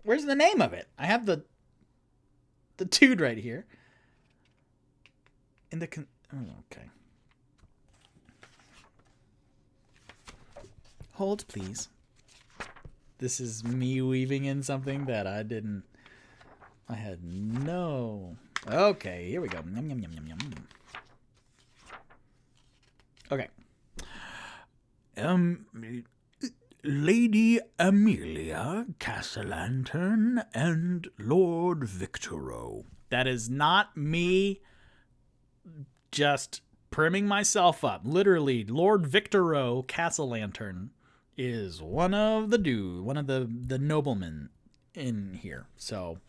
Where's the name of it? I have the dude right here. In the okay. Hold, please. This is me weaving in something that I had no. Okay, here we go. Yum, yum, yum, yum, yum. Okay. Lady Amelia Castlantern and Lord Victoro. That is not me just primming myself up. Literally, Lord Victoro Castlantern is one of the noblemen in here. So,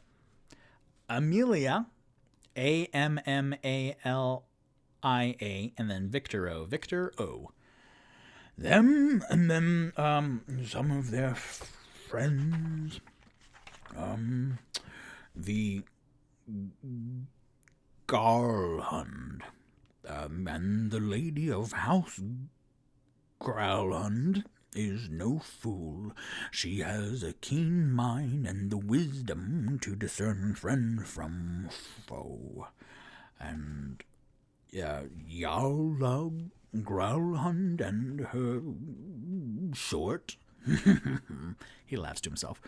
Amelia, Ammalia, and then Victor O. Them, and then some of their friends, the Garlhund, and the lady of House Growlhund is no fool. She has a keen mind and the wisdom to discern friend from foe. And Jarl Growlhund and her short, he laughs to himself,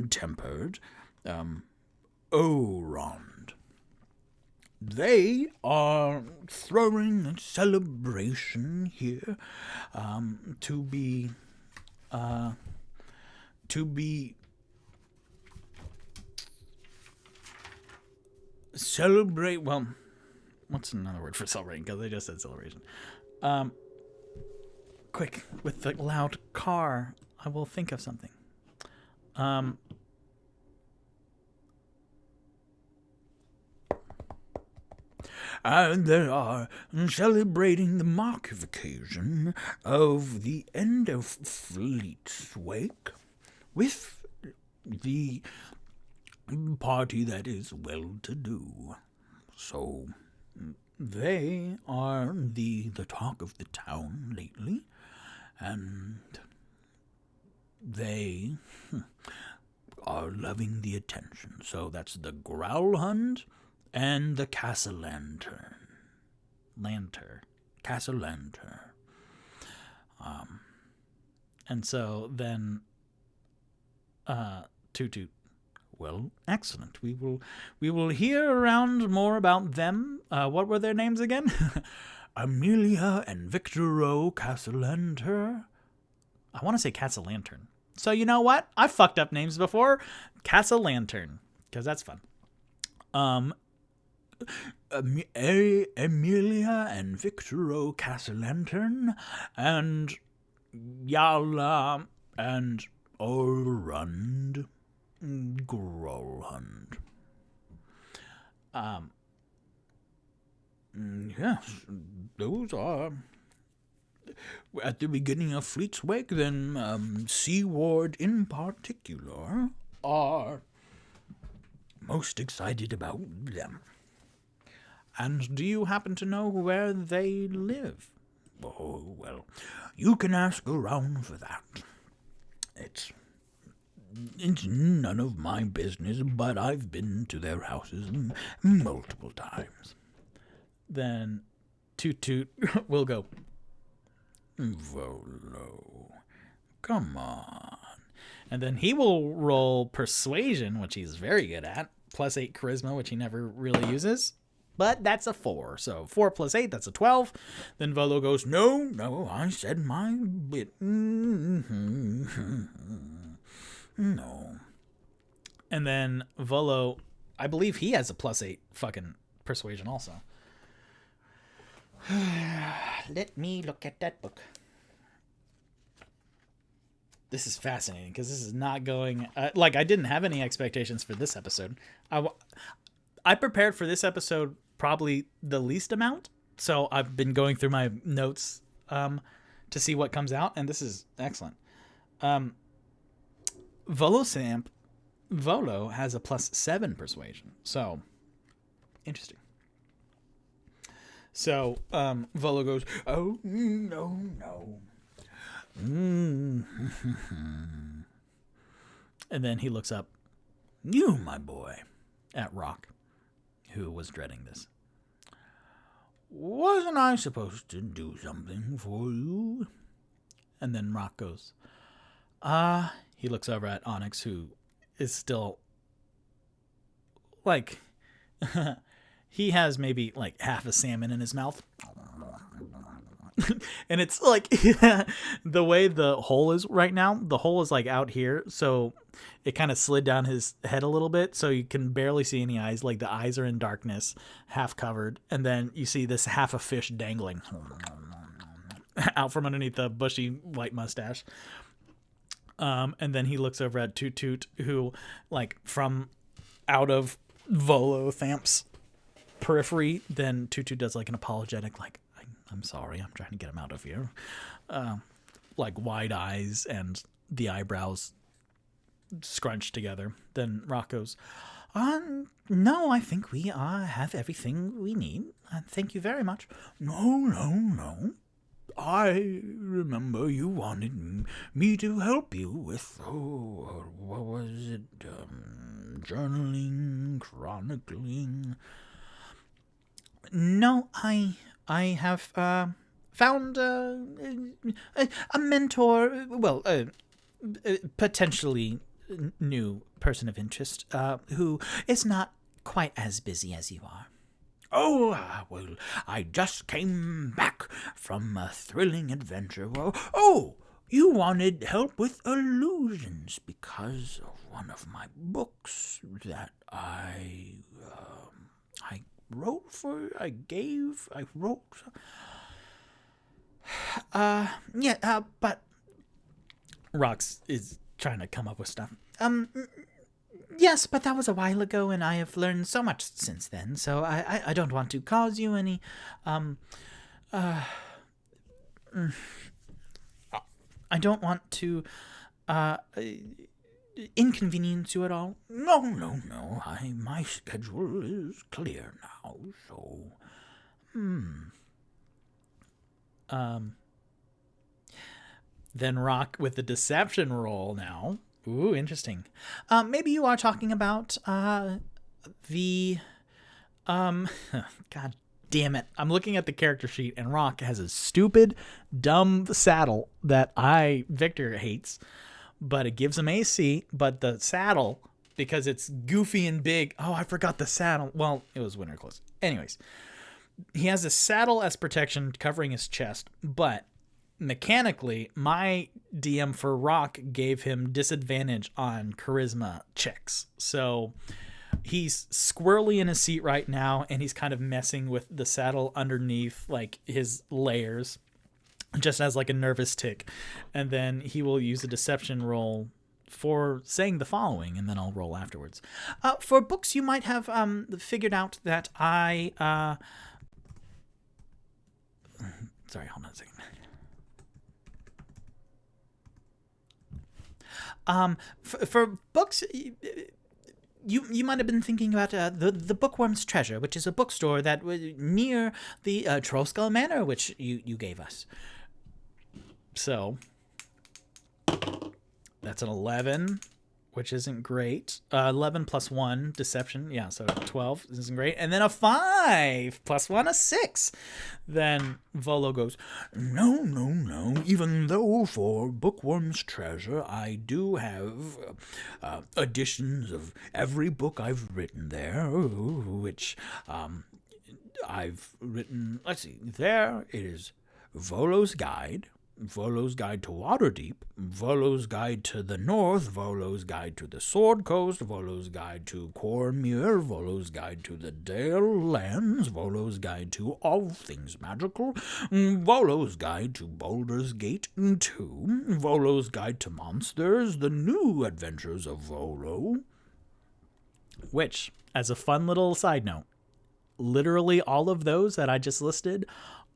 tempered, Orond. They are throwing a celebration here to be celebrate. Well, what's another word for celebrating? Because they just said celebration. Quick, with the loud car, I will think of something. And they are celebrating the mark of occasion of the end of Fleet's wake with the party that is well-to-do. So they are the talk of the town lately, and they are loving the attention. So that's the Growlhund and the Castlantern. And so then Toot Toot. Well, excellent. We will hear around more about them. What were their names again? Amelia and Victor Castellanter. I want to say Castellantern. So you know what? I fucked up names before. Castellantern, because that's fun. Amelia and Victor Castellantern and Yala and Orund Grolhund. Yes, those are at the beginning of Fleet's Wake. Then Seaward in particular are most excited about them. And do you happen to know where they live? Oh, well, you can ask around for that. It's none of my business, but I've been to their houses multiple times. Then Toot Toot will go, Volo, come on. And then he will roll Persuasion, which he's very good at, +8 Charisma, which he never really uses. But that's a 4. So 4 + 8, that's a 12. Then Volo goes, no, I said my bit. No. And then Volo, I believe he has a +8 fucking Persuasion also. Let me look at that book. This is fascinating because this is not going... I didn't have any expectations for this episode. I prepared for this episode probably the least amount. So I've been going through my notes to see what comes out. And this is excellent. Volo has a +7 Persuasion. So, interesting. So, Volo goes, oh, no. And then he looks up, you, my boy, at Rock, who was dreading this. Wasn't I supposed to do something for you? And then Rock goes, he looks over at Onyx, who is still, like, he has maybe, like, half a salmon in his mouth. And it's like the way the hole is right now, the hole is like out here, so it kind of slid down his head a little bit, so you can barely see any eyes. Like the eyes are in darkness, half covered, and then you see this half a fish dangling out from underneath the bushy white mustache. And then he looks over at Toot Toot, who, like, from out of Volo Thamp's periphery, then Toot Toot does like an apologetic, like, I'm sorry, I'm trying to get him out of here. Like wide eyes and the eyebrows scrunched together. Then Rock goes, no, I think we have everything we need. Thank you very much. No. I remember you wanted me to help you with, what was it? Journaling, chronicling. No, I have found a mentor, well, potentially new person of interest, who is not quite as busy as you are. Oh, well, I just came back from a thrilling adventure. Well, you wanted help with illusions because of one of my books that I wrote. But Rox is trying to come up with stuff. Yes, but that was a while ago, and I have learned so much since then, so I don't want to cause you any, I don't want to, inconvenience you at all. No. My schedule is clear now, so, Then Rock with the deception roll now. Ooh, interesting. Maybe you are talking about the God damn it. I'm looking at the character sheet and Rock has a stupid, dumb saddle that Victor hates. but it gives him AC. But the saddle, because it's goofy and big. Oh, I forgot the saddle. Well, it was winter clothes. Anyways, he has a saddle as protection covering his chest, but mechanically, my DM for Rock gave him disadvantage on charisma checks. So he's squirrely in his seat right now, and he's kind of messing with the saddle underneath, like, his layers, just as like a nervous tick. And then he will use a deception roll for saying the following, and then I'll roll afterwards. For books you might have figured out that I... Sorry, hold on a second. For books, you might have been thinking about the Bookworm's Treasure, which is a bookstore that was near the Trollskull Manor, which you gave us. So that's an 11, which isn't great. 11 plus 1, deception. Yeah, so 12 isn't great. And then a 5 plus 1, a 6. Then Volo goes, No. Even though for Bookworm's Treasure, I do have editions of every book I've written there, which I've written, let's see, there it is Volo's Guide, Volo's Guide to Waterdeep, Volo's Guide to the North, Volo's Guide to the Sword Coast, Volo's Guide to Cormyr, Volo's Guide to the Dale Lands, Volo's Guide to All Things Magical, Volo's Guide to Baldur's Gate 2, Volo's Guide to Monsters, The New Adventures of Volo. Which, as a fun little side note, literally all of those that I just listed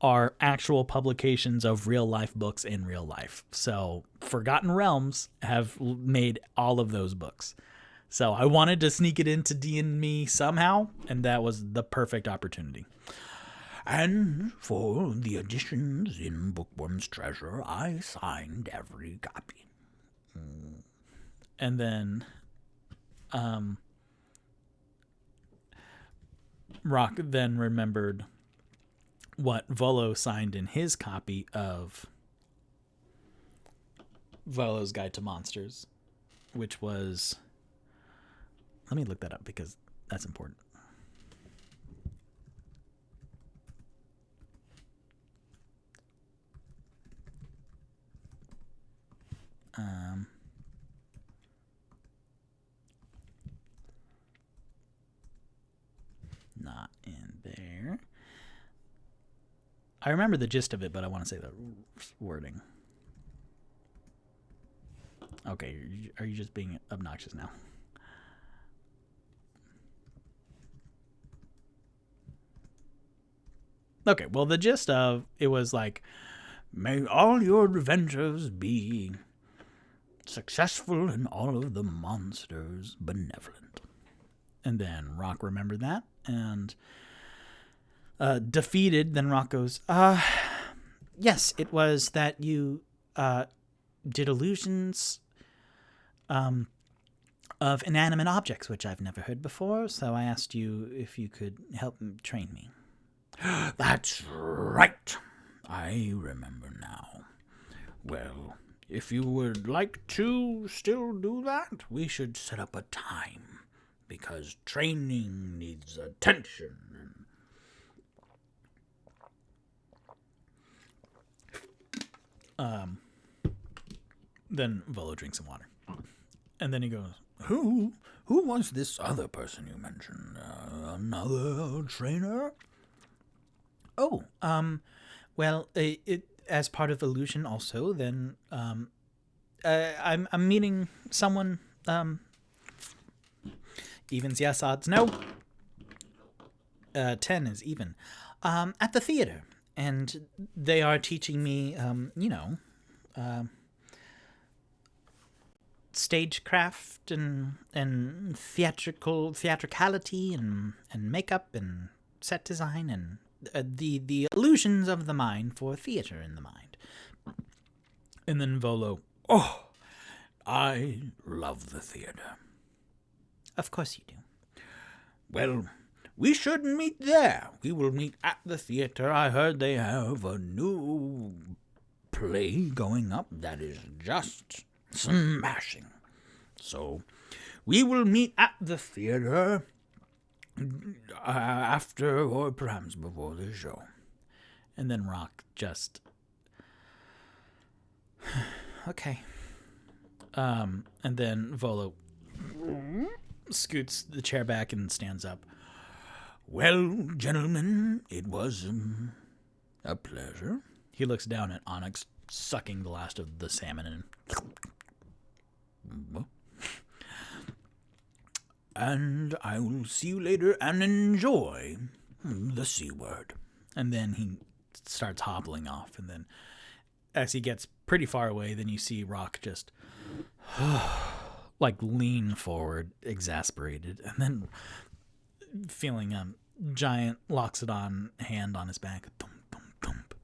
are actual publications of real-life books in real life. So Forgotten Realms have made all of those books. So I wanted to sneak it into D&Me somehow, and that was the perfect opportunity. And for the editions in Bookworm's Treasure, I signed every copy. And then Rock then remembered what Volo signed in his copy of Volo's Guide to Monsters, which was... Let me look that up because that's important. Not in there. I remember the gist of it, but I want to say the wording. Okay, are you just being obnoxious now? Okay, well, the gist of it was like, may all your adventures be successful and all of the monsters benevolent. And then Rock remembered that and defeated. Then Rock goes, yes, it was that you did illusions of inanimate objects, which I've never heard before. So I asked you if you could help train me. That's right. I remember now. Well, if you would like to still do that, we should set up a time, because training needs attention. Then Volo drinks some water. And then he goes, Who was this other person you mentioned? Another trainer? Oh, well, it as part of illusion also, then I'm meeting someone, evens yes, odds no. 10 is even. At the theater, and they are teaching me, stagecraft and theatricality and makeup and set design and the illusions of the mind for theater in the mind. And then Volo, oh, I love the theater. Of course you do. Well, we should meet there. We will meet at the theater. I heard they have a new play going up that is just Smashing. So, we will meet at the theater after or perhaps before the show. And then Rock just... okay. And then Volo scoots the chair back and stands up. Well, gentlemen, it was a pleasure. He looks down at Onyx, sucking the last of the salmon in. And I will see you later and enjoy the C word. And then he starts hobbling off. And then as he gets pretty far away, then you see Rock just like lean forward, exasperated. And then feeling a giant Loxodon hand on his back. Thump, thump, thump.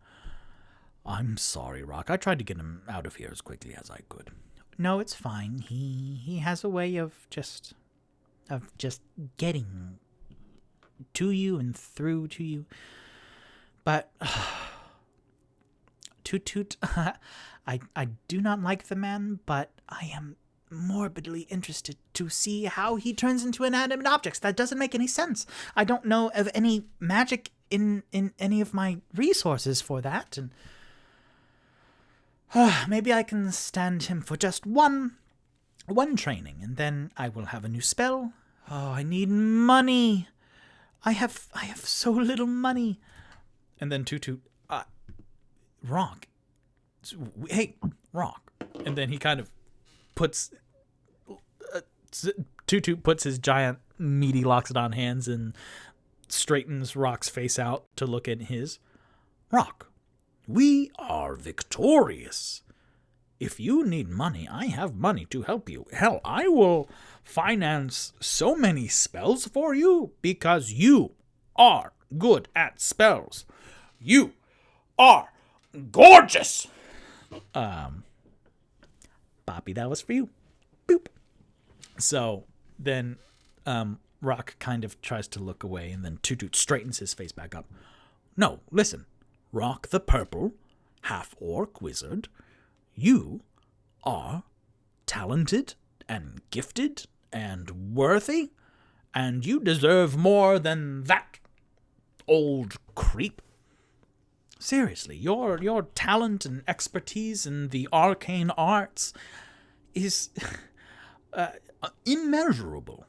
I'm sorry, Rock. I tried to get him out of here as quickly as I could. No, it's fine. He has a way of just getting to you and through to you. But Toot Toot, I do not like the man, but I am morbidly interested to see how he turns into inanimate objects. That doesn't make any sense. I don't know of any magic in any of my resources for that, and maybe I can stand him for just one training, and then I will have a new spell. Oh, I need money. I have so little money. And then Toot Toot, Rock. Hey, Rock. And then he kind of puts Toot Toot puts his giant meaty Loxodon hands and straightens Rock's face out to look at his. Rock, we are victorious. If you need money, I have money to help you. Hell, I will finance so many spells for you because you are good at spells. You are gorgeous. Poppy, that was for you. Boop. So then Rock kind of tries to look away, and then Toot Toot straightens his face back up. No, listen. Rock the purple, half-orc wizard, you are talented and gifted and worthy, and you deserve more than that, old creep. Seriously, your talent and expertise in the arcane arts is immeasurable.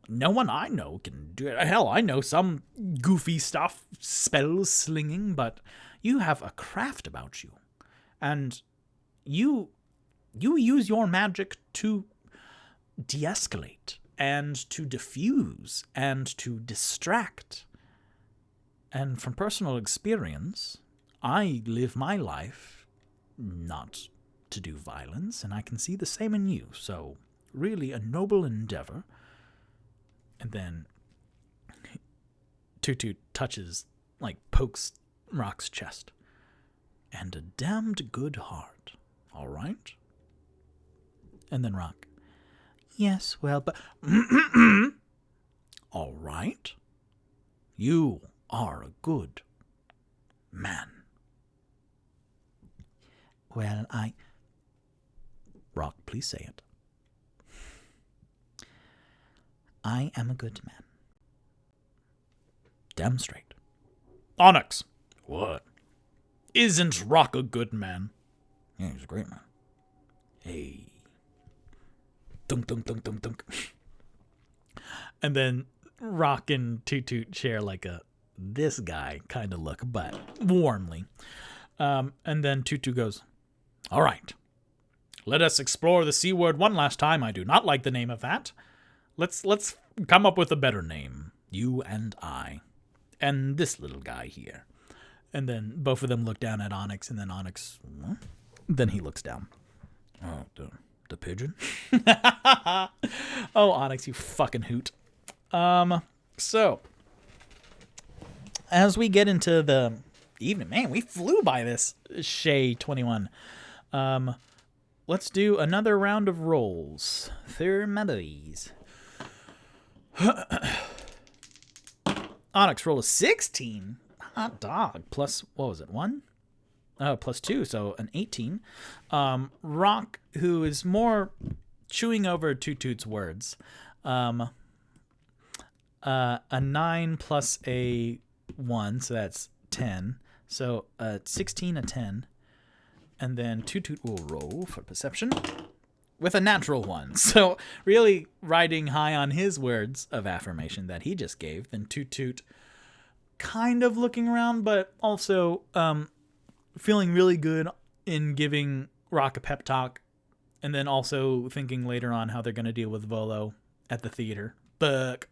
No one I know can do it. Hell, I know some goofy stuff, spells slinging, but you have a craft about you. And you use your magic to de-escalate and to diffuse and to distract. And from personal experience, I live my life not to do violence, and I can see the same in you. So, really a noble endeavor. And then Toot Toot touches, pokes Rock's chest. And a damned good heart, all right? And then Rock, yes, well, but... all right? You are a good man. Well, Rock, please say it. I am a good man. Damn straight. Onyx, What? isn't Rock a good man? Yeah, he's a great man. Hey. Dunk, dunk, dunk, dunk, dunk. And then Rock and Toot Toot share this guy kind of look, but warmly. And then Toot Toot goes, All right. Let us explore the C word one last time. I do not like the name of that. Let's come up with a better name. You and I. And this little guy here. and then both of them look down at Onyx, and then Onyx, then he looks down. Oh, the pigeon? Oh, Onyx, you fucking hoot. So, as we get into the evening, man, we flew by this, Shay 21. Let's do another round of rolls. D&Medias. Onyx roll a 16. Hot dog. Plus, what was it, 1? +2, so an 18. Rock, who is more chewing over Toot Toot's words, a 9 plus a 1, so that's 10. So 16, a 10. And then Toot Toot will roll for perception with a natural 1. So really riding high on his words of affirmation that he just gave. Then Toot Toot kind of looking around, but also feeling really good in giving Rock a pep talk. And then also thinking later on how they're going to deal with Volo at the theater. Fuck.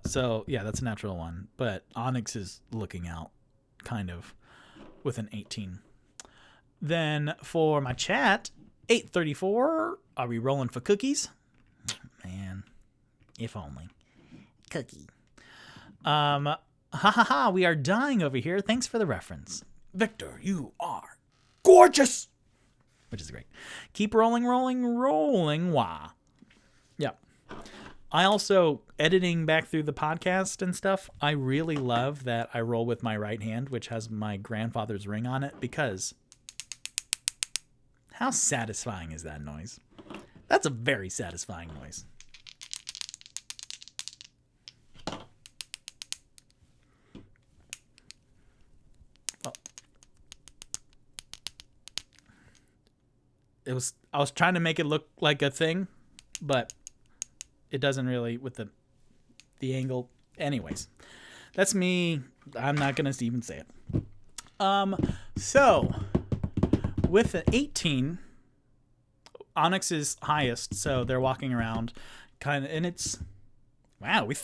So yeah, that's a natural 1. But Onyx is looking out kind of with an 18. Then for my chat, 834, are we rolling for cookies? Man, if only. Cookie. Ha ha ha, we are dying over here. Thanks for the reference. Victor, you are gorgeous. Which is great. Keep rolling, wah. Yeah. I also, editing back through the podcast and stuff, I really love that I roll with my right hand, which has my grandfather's ring on it, because how satisfying is that noise? That's a very satisfying noise. I was trying to make it look like a thing, but it doesn't really with the angle. Anyways, that's me. I'm not going to even say it. So with an 18, Onyx is highest. So they're walking around kind of, and it's, wow, we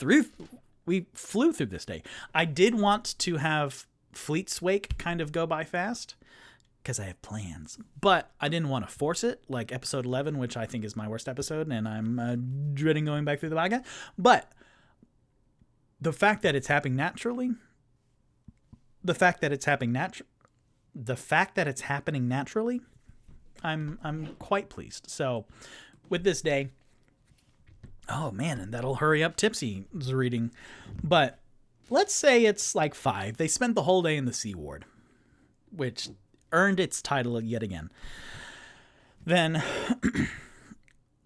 flew through this day. I did want to have Fleet's Wake kind of go by fast, because I have plans, but I didn't want to force it, like episode 11, which I think is my worst episode, and I'm dreading going back through the podcast. But the fact that it's happening naturally, I'm quite pleased. So with this day, oh man, and that'll hurry up Tipsy's reading. But let's say it's like 5. They spent the whole day in the Sea Ward, which earned its title yet again. Then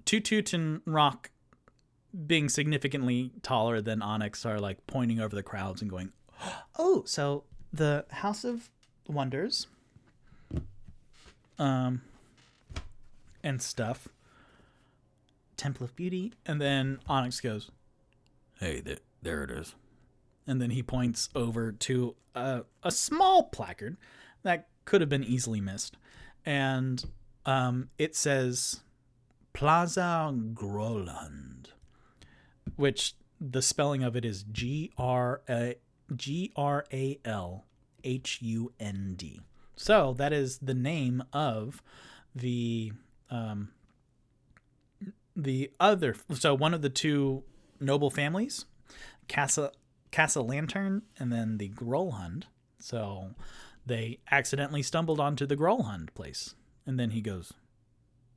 Toot Toot and Rock, being significantly taller than Onyx, are like pointing over the crowds and going, oh, so the House of Wonders and stuff, Temple of Beauty. And then Onyx goes, Hey, there it is. and then he points over to a small placard that could have been easily missed, and it says Plaza Groland, which the spelling of it is Gralhund. So that is the name of the other. So one of the two noble families, Casa Lantern, and then the Grolhund. So they accidentally stumbled onto the Grolhund place. And then he goes,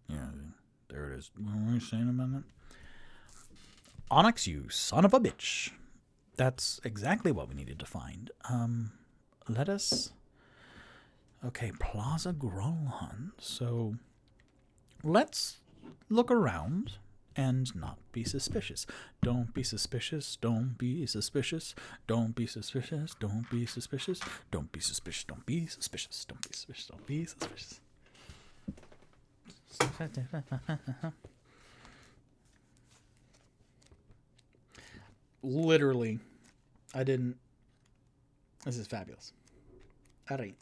Yeah, there it is. What were you saying about that? Onyx, you son of a bitch. That's exactly what we needed to find. Let us... Okay, Plaza Grolhund. So let's look around and not be suspicious. Don't be suspicious. Don't be suspicious. Don't be suspicious. Don't be suspicious. Don't be suspicious. Don't be suspicious. Don't be suspicious. Don't be suspicious. Literally, I didn't. This is fabulous. All right.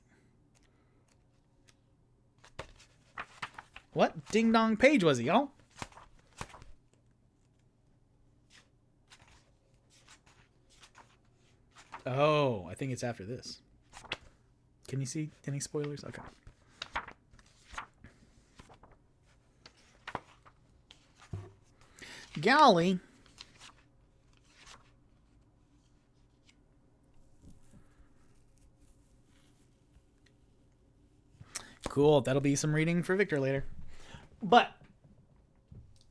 What ding dong page was it, y'all? Oh, I think it's after this. Can you see any spoilers? Okay. Golly. Cool. That'll be some reading for Victor later. But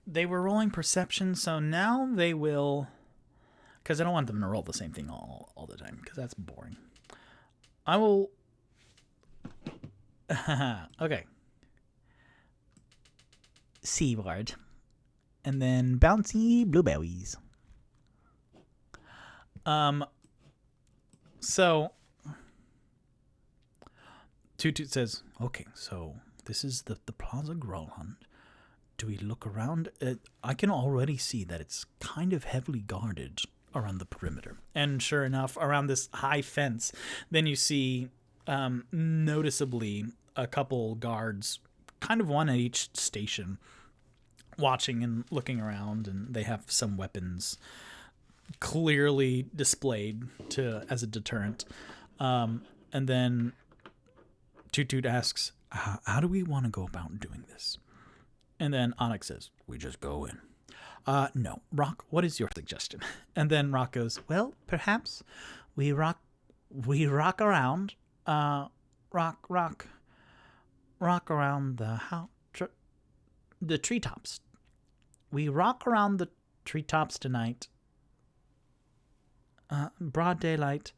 they were rolling perception, so now they will because I don't want them to roll the same thing all the time, because that's boring. I will... Okay. Seaward. And then bouncy blueberries. So Toot Toot says, okay, so this is the Plaza Growl Hunt. Do we look around? I can already see that it's kind of heavily guarded around the perimeter. And sure enough, around this high fence, then you see noticeably a couple guards, kind of one at each station, watching and looking around, and they have some weapons clearly displayed as a deterrent. And then Toot Toot asks, how do we want to go about doing this? And then Onyx says, We just go in. No. Rock, what is your suggestion? And then Rock goes, well, perhaps we rock around, rock around the treetops. We rock around the treetops tonight. Broad daylight.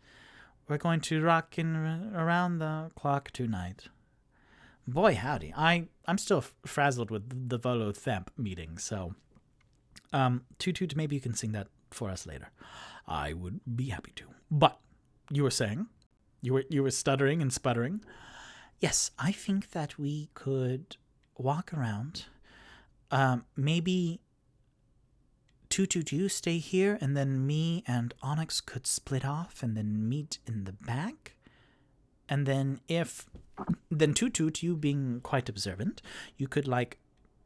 We're going to rock around the clock tonight. Boy, howdy. I'm still frazzled with the Volo Themp meeting, so Toot Toot, maybe you can sing that for us later. I would be happy to. But you were saying, you were stuttering and sputtering. Yes, I think that we could walk around. Maybe Toot Toot, you stay here, and then me and Onyx could split off and then meet in the back. And then Toot Toot, you being quite observant, you could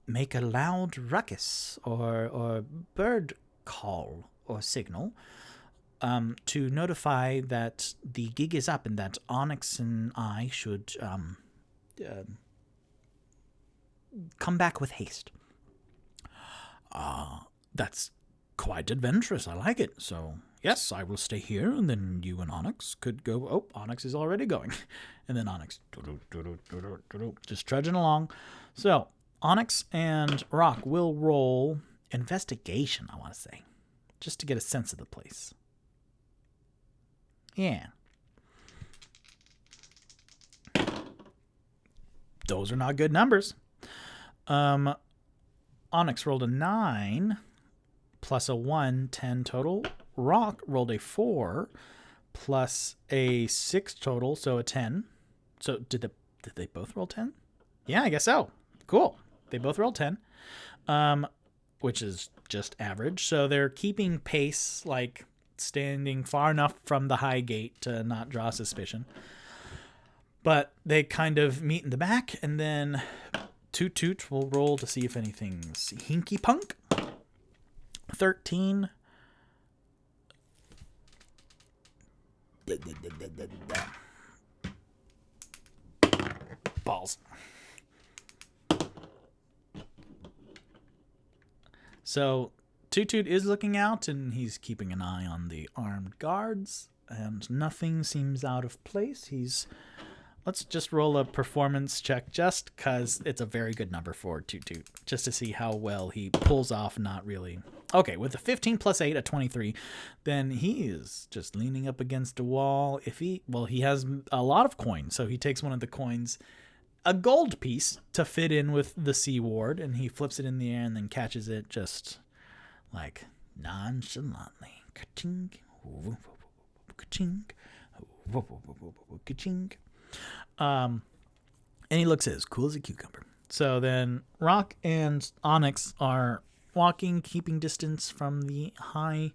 make a loud ruckus or bird call or signal to notify that the gig is up and that Onyx and I should come back with haste. That's quite adventurous. I like it. So, yes, I will stay here, and then you and Onyx could go. Oh, Onyx is already going. And then Onyx, just trudging along. So, Onyx and Rock will roll investigation, I want to say, just to get a sense of the place. Yeah. Those are not good numbers. Onyx rolled a 9 plus a 1, 10 total. Rock rolled a 4 plus a 6 total, so a 10. So did they both roll 10? Yeah, I guess so. Cool. They both rolled 10, which is just average. So they're keeping pace, standing far enough from the high gate to not draw suspicion. But they kind of meet in the back, and then Toot Toot will roll to see if anything's hinky punk. 13. Balls. So Toot Toot is looking out, and he's keeping an eye on the armed guards, and nothing seems out of place. Let's just roll a performance check just because it's a very good number for Toot Toot, just to see how well he pulls off not really. Okay, with a 15 plus 8, a 23, then he is just leaning up against a wall. He has a lot of coins, so he takes one of the coins, a gold piece, to fit in with the C ward, and he flips it in the air and then catches it just nonchalantly. Ka-ching, ka-ching, ka-ching. And he looks as cool as a cucumber. So then Rock and Onyx are walking, keeping distance from the high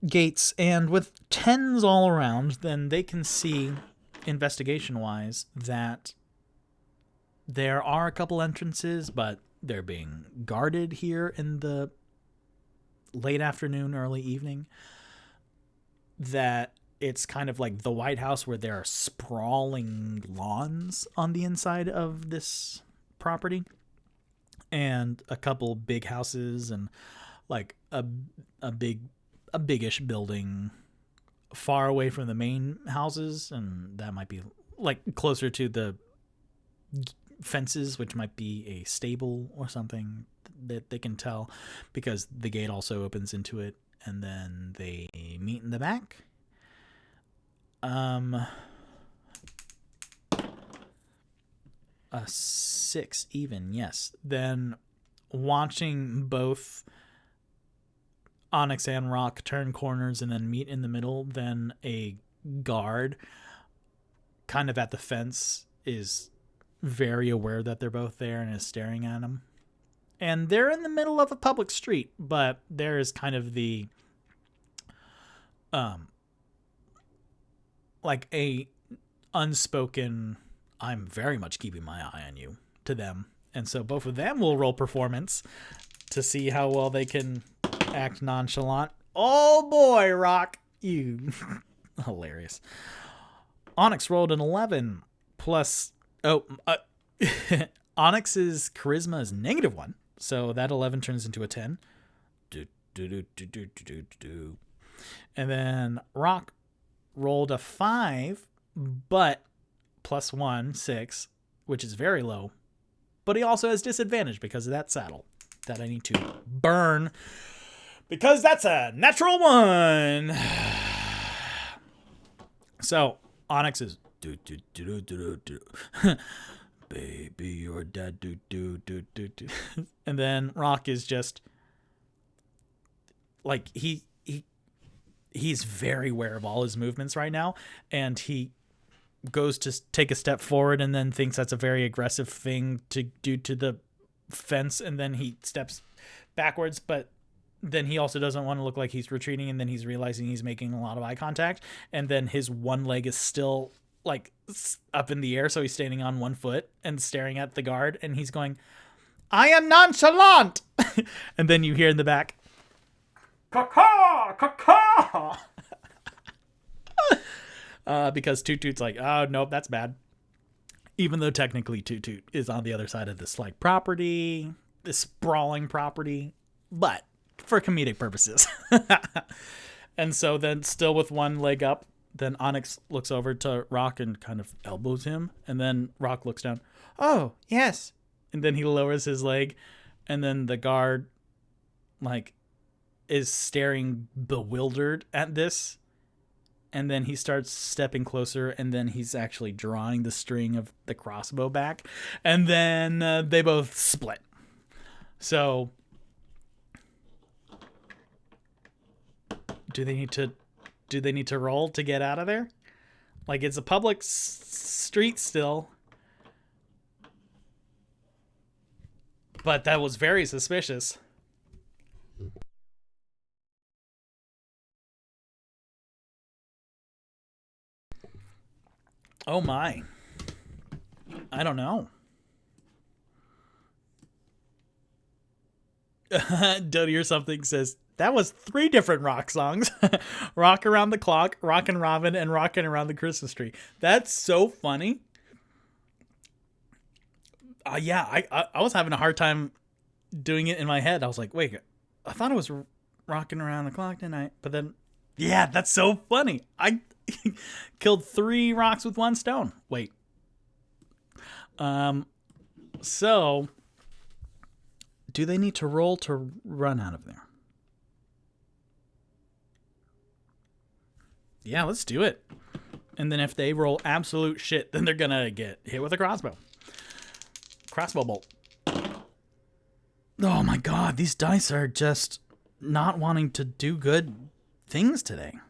gates, and with 10s all around, then they can see, investigation-wise, that there are a couple entrances, but they're being guarded here in the late afternoon, early evening. That it's kind of like the White House, where there are sprawling lawns on the inside of this property, and a couple big houses, and a biggish building far away from the main houses, and that might be closer to the fences, which might be a stable or something that they can tell, because the gate also opens into it. and then they meet in the back. A 6 even, yes. Then watching both Onyx and Rock turn corners and then meet in the middle, then a guard kind of at the fence is very aware that they're both there and is staring at them. And they're in the middle of a public street, but there is kind of the like a unspoken, I'm very much keeping my eye on you to them. And so both of them will roll performance to see how well they can act nonchalant. Oh boy, Rock, you hilarious. Onyx rolled an 11 plus Onyx's charisma is -1, so that 11 turns into a 10. And then Rock rolled a 5, but +1, 6, which is very low. But he also has disadvantage because of that saddle that I need to burn, because that's a natural 1. So Onyx is baby, your dad do. And then Rock is just like he's very aware of all his movements right now, and he goes to take a step forward and then thinks that's a very aggressive thing to do to the fence, and then he steps backwards, but then he also doesn't want to look like he's retreating, and then he's realizing he's making a lot of eye contact, and then his one leg is still like up in the air, so he's standing on one foot and staring at the guard, and he's going, I am nonchalant. And then you hear in the back, caw, caw. Because Toot Toot's like, oh, nope, that's bad. Even though technically Toot Toot is on the other side of this like property, this sprawling property, but for comedic purposes. And so then still with one leg up, then Onyx looks over to Rock and kind of elbows him. And then Rock looks down. Oh, yes. And then he lowers his leg. And then the guard like is staring bewildered at this. And then he starts stepping closer, and then he's actually drawing the string of the crossbow back, and then they both split. So, do they need to roll to get out of there? Like, it's a public street still, but that was very suspicious. Oh my. I don't know. Dodie or something says, that was 3 different Rock songs. Rock Around the Clock, Rockin' Robin, and Rockin' Around the Christmas Tree. That's so funny. Yeah, I was having a hard time doing it in my head. I was like, wait, I thought it was Rockin' Around the Clock, didn't I? But then, yeah, that's so funny. I killed 3 rocks with 1 stone. Wait. So, do they need to roll to run out of there? Yeah, let's do it. And then if they roll absolute shit, then they're gonna get hit with a crossbow. Crossbow bolt. Oh my god, these dice are just not wanting to do good things today.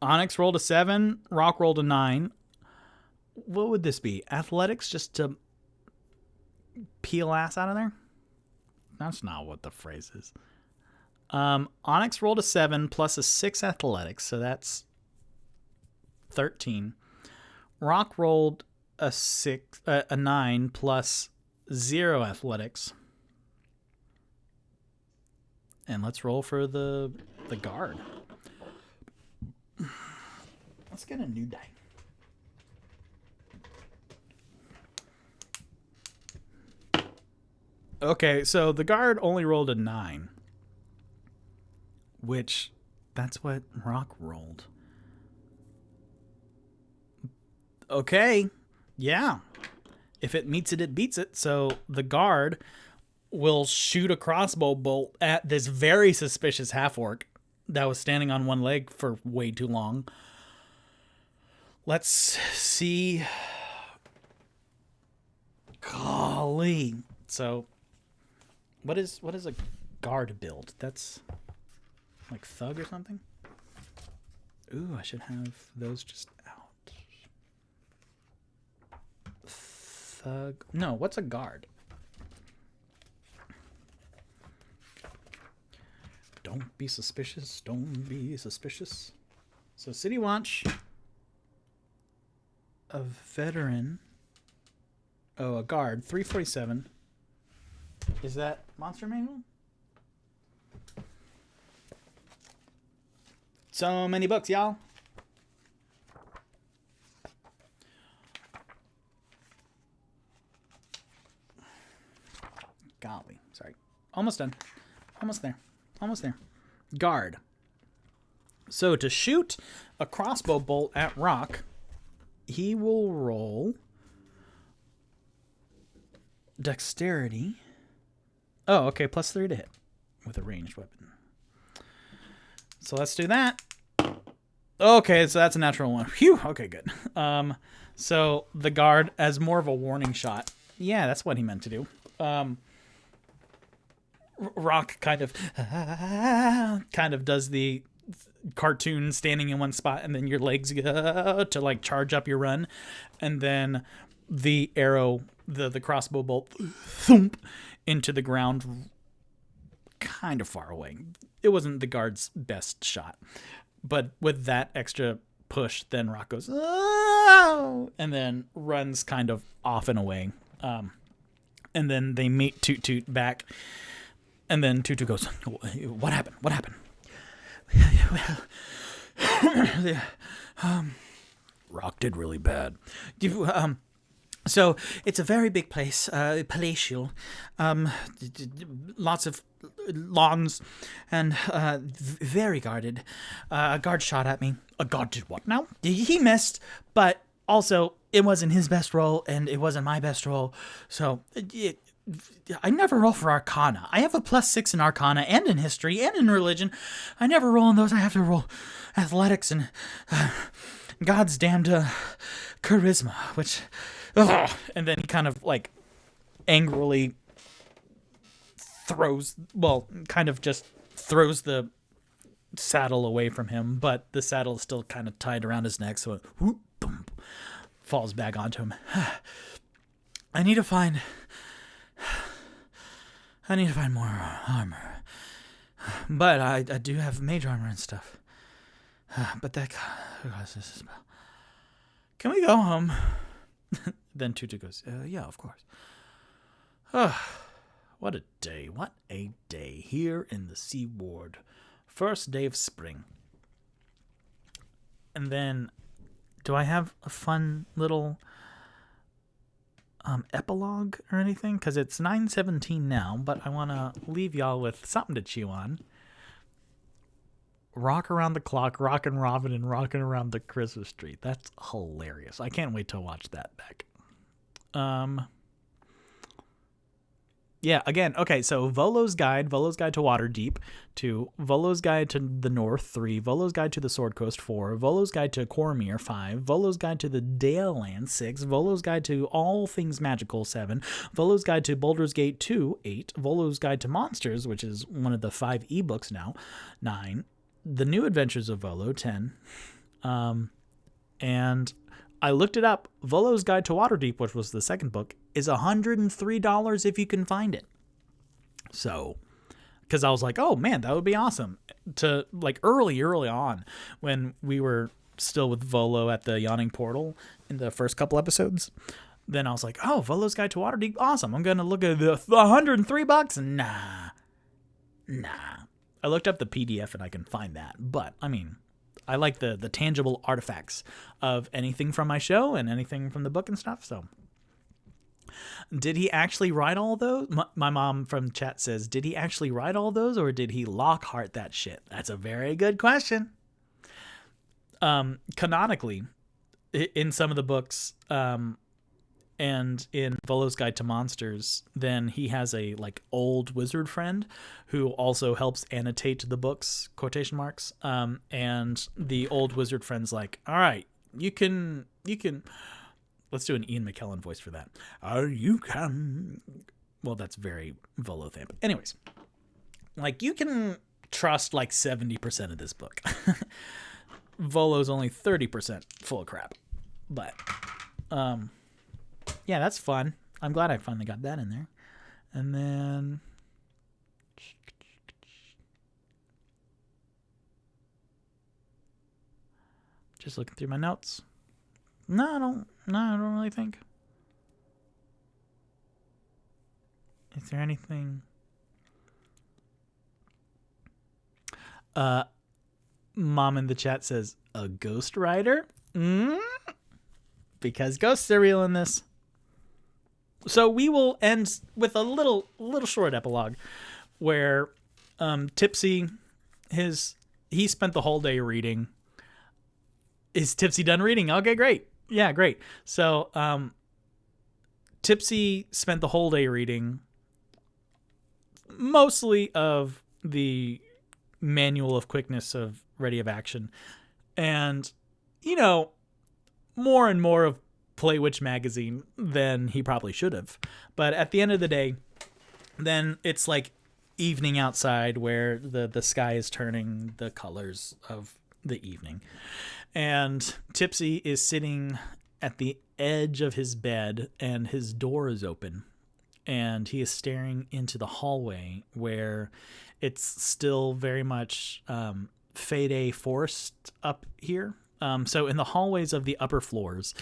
Onyx rolled a 7. Rock rolled a 9. What would this be? Athletics just to peel ass out of there? That's not what the phrase is. Onyx rolled a 7 plus a 6 athletics, so that's 13. Rock rolled a 9 plus 0 athletics. And let's roll for the guard. Let's get a new die. Okay, so the guard only rolled a 9. Which, that's what Rock rolled. Okay, yeah. If it meets it, it beats it. So the guard will shoot a crossbow bolt at this very suspicious half-orc that was standing on one leg for way too long. Let's see. Golly. So, what is a guard build? That's like thug or something? Ooh, I should have those just out. Thug. No, what's a guard? Don't be suspicious. Don't be suspicious. So City Watch. A veteran. Oh, a guard. 347. Is that Monster Manual? So many books, y'all. Golly. Sorry. Almost done. Almost there. Almost there. Guard. So to shoot a crossbow bolt at Rock, he will roll dexterity. Oh, okay. +3 to hit with a ranged weapon. So let's do that. Okay, so that's a natural one. Phew. Okay, good. So the guard as more of a warning shot. Yeah, that's what he meant to do. Rock kind of does the cartoon standing in one spot, and then your legs go to like charge up your run, and then the arrow, the crossbow bolt, thump into the ground, kind of far away. It wasn't the guard's best shot, but with that extra push, then Rock goes, oh, and then runs kind of off and away. And then they meet Toot Toot back, and then Toot Toot goes, what happened? What happened? Rock did really bad. So it's a very big place, palatial, lots of lawns, and very guarded. A guard shot at me. A guard did what now? He missed, but also it wasn't his best roll, and it wasn't my best roll. So I never roll for Arcana. I have a +6 in Arcana and in History and in Religion. I never roll in those. I have to roll Athletics and God's damned Charisma, which... Ugh. And then he kind of like angrily throws the saddle away from him, but the saddle is still kind of tied around his neck, so it whoop, boom, falls back onto him. I need to find more armor, but I do have mage armor and stuff. But that causes this spell. Can we go home? Then Tutu goes, yeah, of course. What a day. What a day here in the Sea Ward. First day of spring. And then, do I have a fun little epilogue or anything? Because it's 9:17 now, but I want to leave y'all with something to chew on. Rock Around the Clock, Rockin' Robin, and Rockin' Around the Christmas Tree. That's hilarious. I can't wait to watch that back. Yeah, again, okay, so Volo's Guide to Waterdeep, 2, Volo's Guide to the North, 3, Volo's Guide to the Sword Coast, 4, Volo's Guide to Cormyr, 5, Volo's Guide to the Dale Land, 6, Volo's Guide to All Things Magical, 7, Volo's Guide to Baldur's Gate 2, 8, Volo's Guide to Monsters, which is one of the 5 ebooks now, 9, The New Adventures of Volo, 10, and I looked it up. Volo's Guide to Waterdeep, which was the second book, is $103 if you can find it. So, because I was like, oh man, that would be awesome. To like early on when we were still with Volo at the Yawning Portal in the first couple episodes. Then I was like, oh, Volo's Guide to Waterdeep, awesome. I'm going to look at the $103. Nah. I looked up the PDF and I can find that. But, I mean, I like the tangible artifacts of anything from my show and anything from the book and stuff. So, did he actually write all those? My mom from chat says, did he actually write all those, or did he Lockhart that shit? That's a very good question. Canonically, in some of the books, and and in Volo's Guide to Monsters, then he has a like old wizard friend who also helps annotate the books, quotation marks. And the old wizard friend's like, all right, you can, let's do an Ian McKellen voice for that. You can, well, that's very Volo thing. Anyways, like you can trust like 70% of this book. Volo's only 30% full of crap. But, yeah, that's fun. I'm glad I finally got that in there. And then just looking through my notes. No, I don't really think. Is there anything? Mom in the chat says, a ghost rider? Because ghosts are real in this. So we will end with a little short epilogue where Tipsy, he spent the whole day reading. Is Tipsy done reading? Okay, great. Yeah, great. So Tipsy spent the whole day reading mostly of the manual of quickness of Ready of Action. And, you know, more and more of Play Witch magazine than he probably should have. But at the end of the day, then it's like evening outside where the sky is turning the colors of the evening. And Tipsy is sitting at the edge of his bed and his door is open. And he is staring into the hallway where it's still very much Fade forest up here. So in the hallways of the upper floors,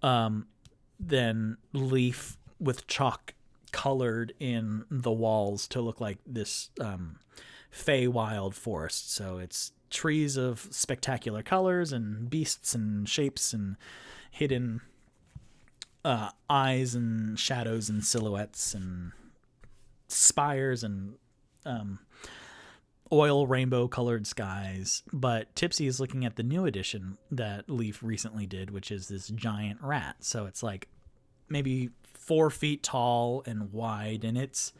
then leaf with chalk colored in the walls to look like this Feywild forest. So it's trees of spectacular colors and beasts and shapes and hidden eyes and shadows and silhouettes and spires and oil rainbow colored skies. But Tipsy is looking at the new edition that Leaf recently did, which is this giant rat. So it's like maybe 4 feet tall and wide, and it's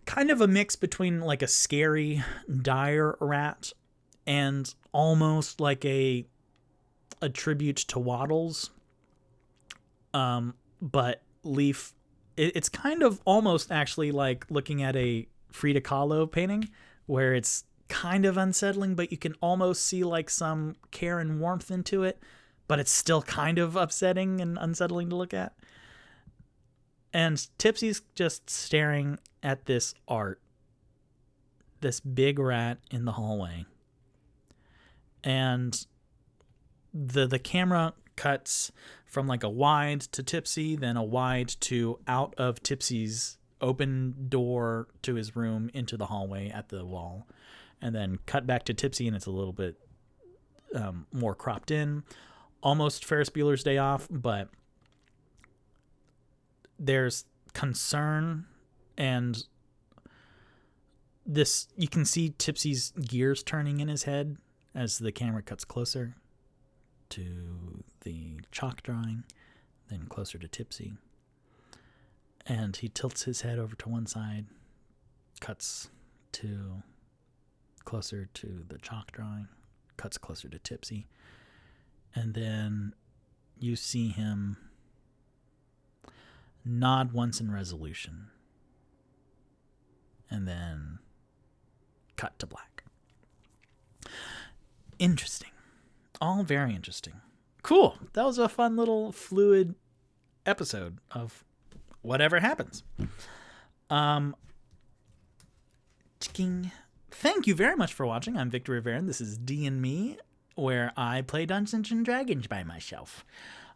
kind of a mix between like a scary dire rat and almost like a tribute to Waddles. But Leaf, it's kind of almost actually like looking at a Frida Kahlo painting where it's kind of unsettling, but you can almost see like some care and warmth into it, but it's still kind of upsetting and unsettling to look at. And Tipsy's just staring at this art, this big rat in the hallway. And the camera cuts from like a wide to Tipsy, then a wide to out of Tipsy's open door to his room into the hallway at the wall, and then cut back to Tipsy, and it's a little bit more cropped in, almost Ferris Bueller's Day Off, but there's concern, and this, you can see Tipsy's gears turning in his head as the camera cuts closer to the chalk drawing, then closer to Tipsy. And he tilts his head over to one side, cuts to closer to the chalk drawing, cuts closer to Tipsy. And then you see him nod once in resolution. And then cut to black. Interesting. All very interesting. Cool. That was a fun little fluid episode of whatever happens. Thank you very much for watching. I'm Victor Rivera, and this is D&Me, where I play Dungeons and Dragons by myself.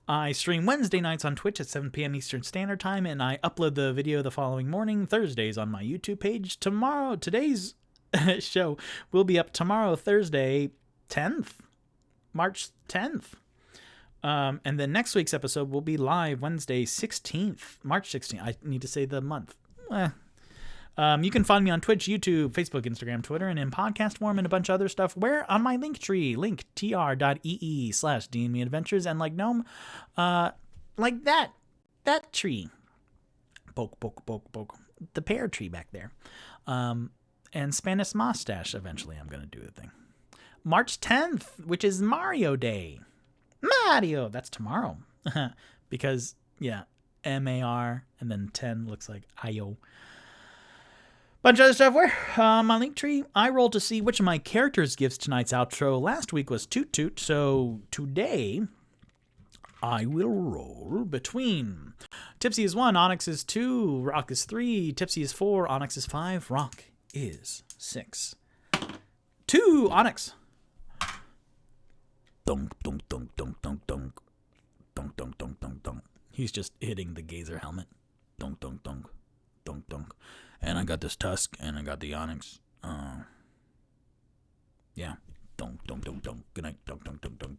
I stream Wednesday nights on Twitch at 7 p.m. Eastern Standard Time, and I upload the video the following morning, Thursdays, on my YouTube page. Today's show will be up tomorrow, Thursday, 10th, March 10th. And then next week's episode will be live Wednesday, 16th, March 16th. I need to say the month. You can find me on Twitch, YouTube, Facebook, Instagram, Twitter, and in podcast form and a bunch of other stuff. Where on my Linktree, linktr.ee/DnMeAdventures, and like Gnome, like that. that tree. Poke, poke, poke, poke. The pear tree back there. And Spanish mustache. Eventually, I'm going to do the thing. March 10th, which is Mario Day. Mario. That's tomorrow. Because, yeah, M-A-R and then 10 looks like I-O. Bunch of other stuff. Where? My link tree. I rolled to see which of my characters gives tonight's outro. Last week was Toot Toot, so today I will roll between Tipsy is 1, Onyx is 2, Rock is 3, Tipsy is 4, Onyx is 5, Rock is 6. 2, Onyx. Dunk, dunk, dunk, dunk, dunk, dunk. Dunk, dunk, dunk, dunk, dunk. He's just hitting the gazer helmet. Dunk, dunk, dunk. Dunk, dunk. And I got this tusk, and I got the Onyx. Yeah. Dunk, dunk, dunk, dunk. Good night. Dunk, dunk, dunk, dunk.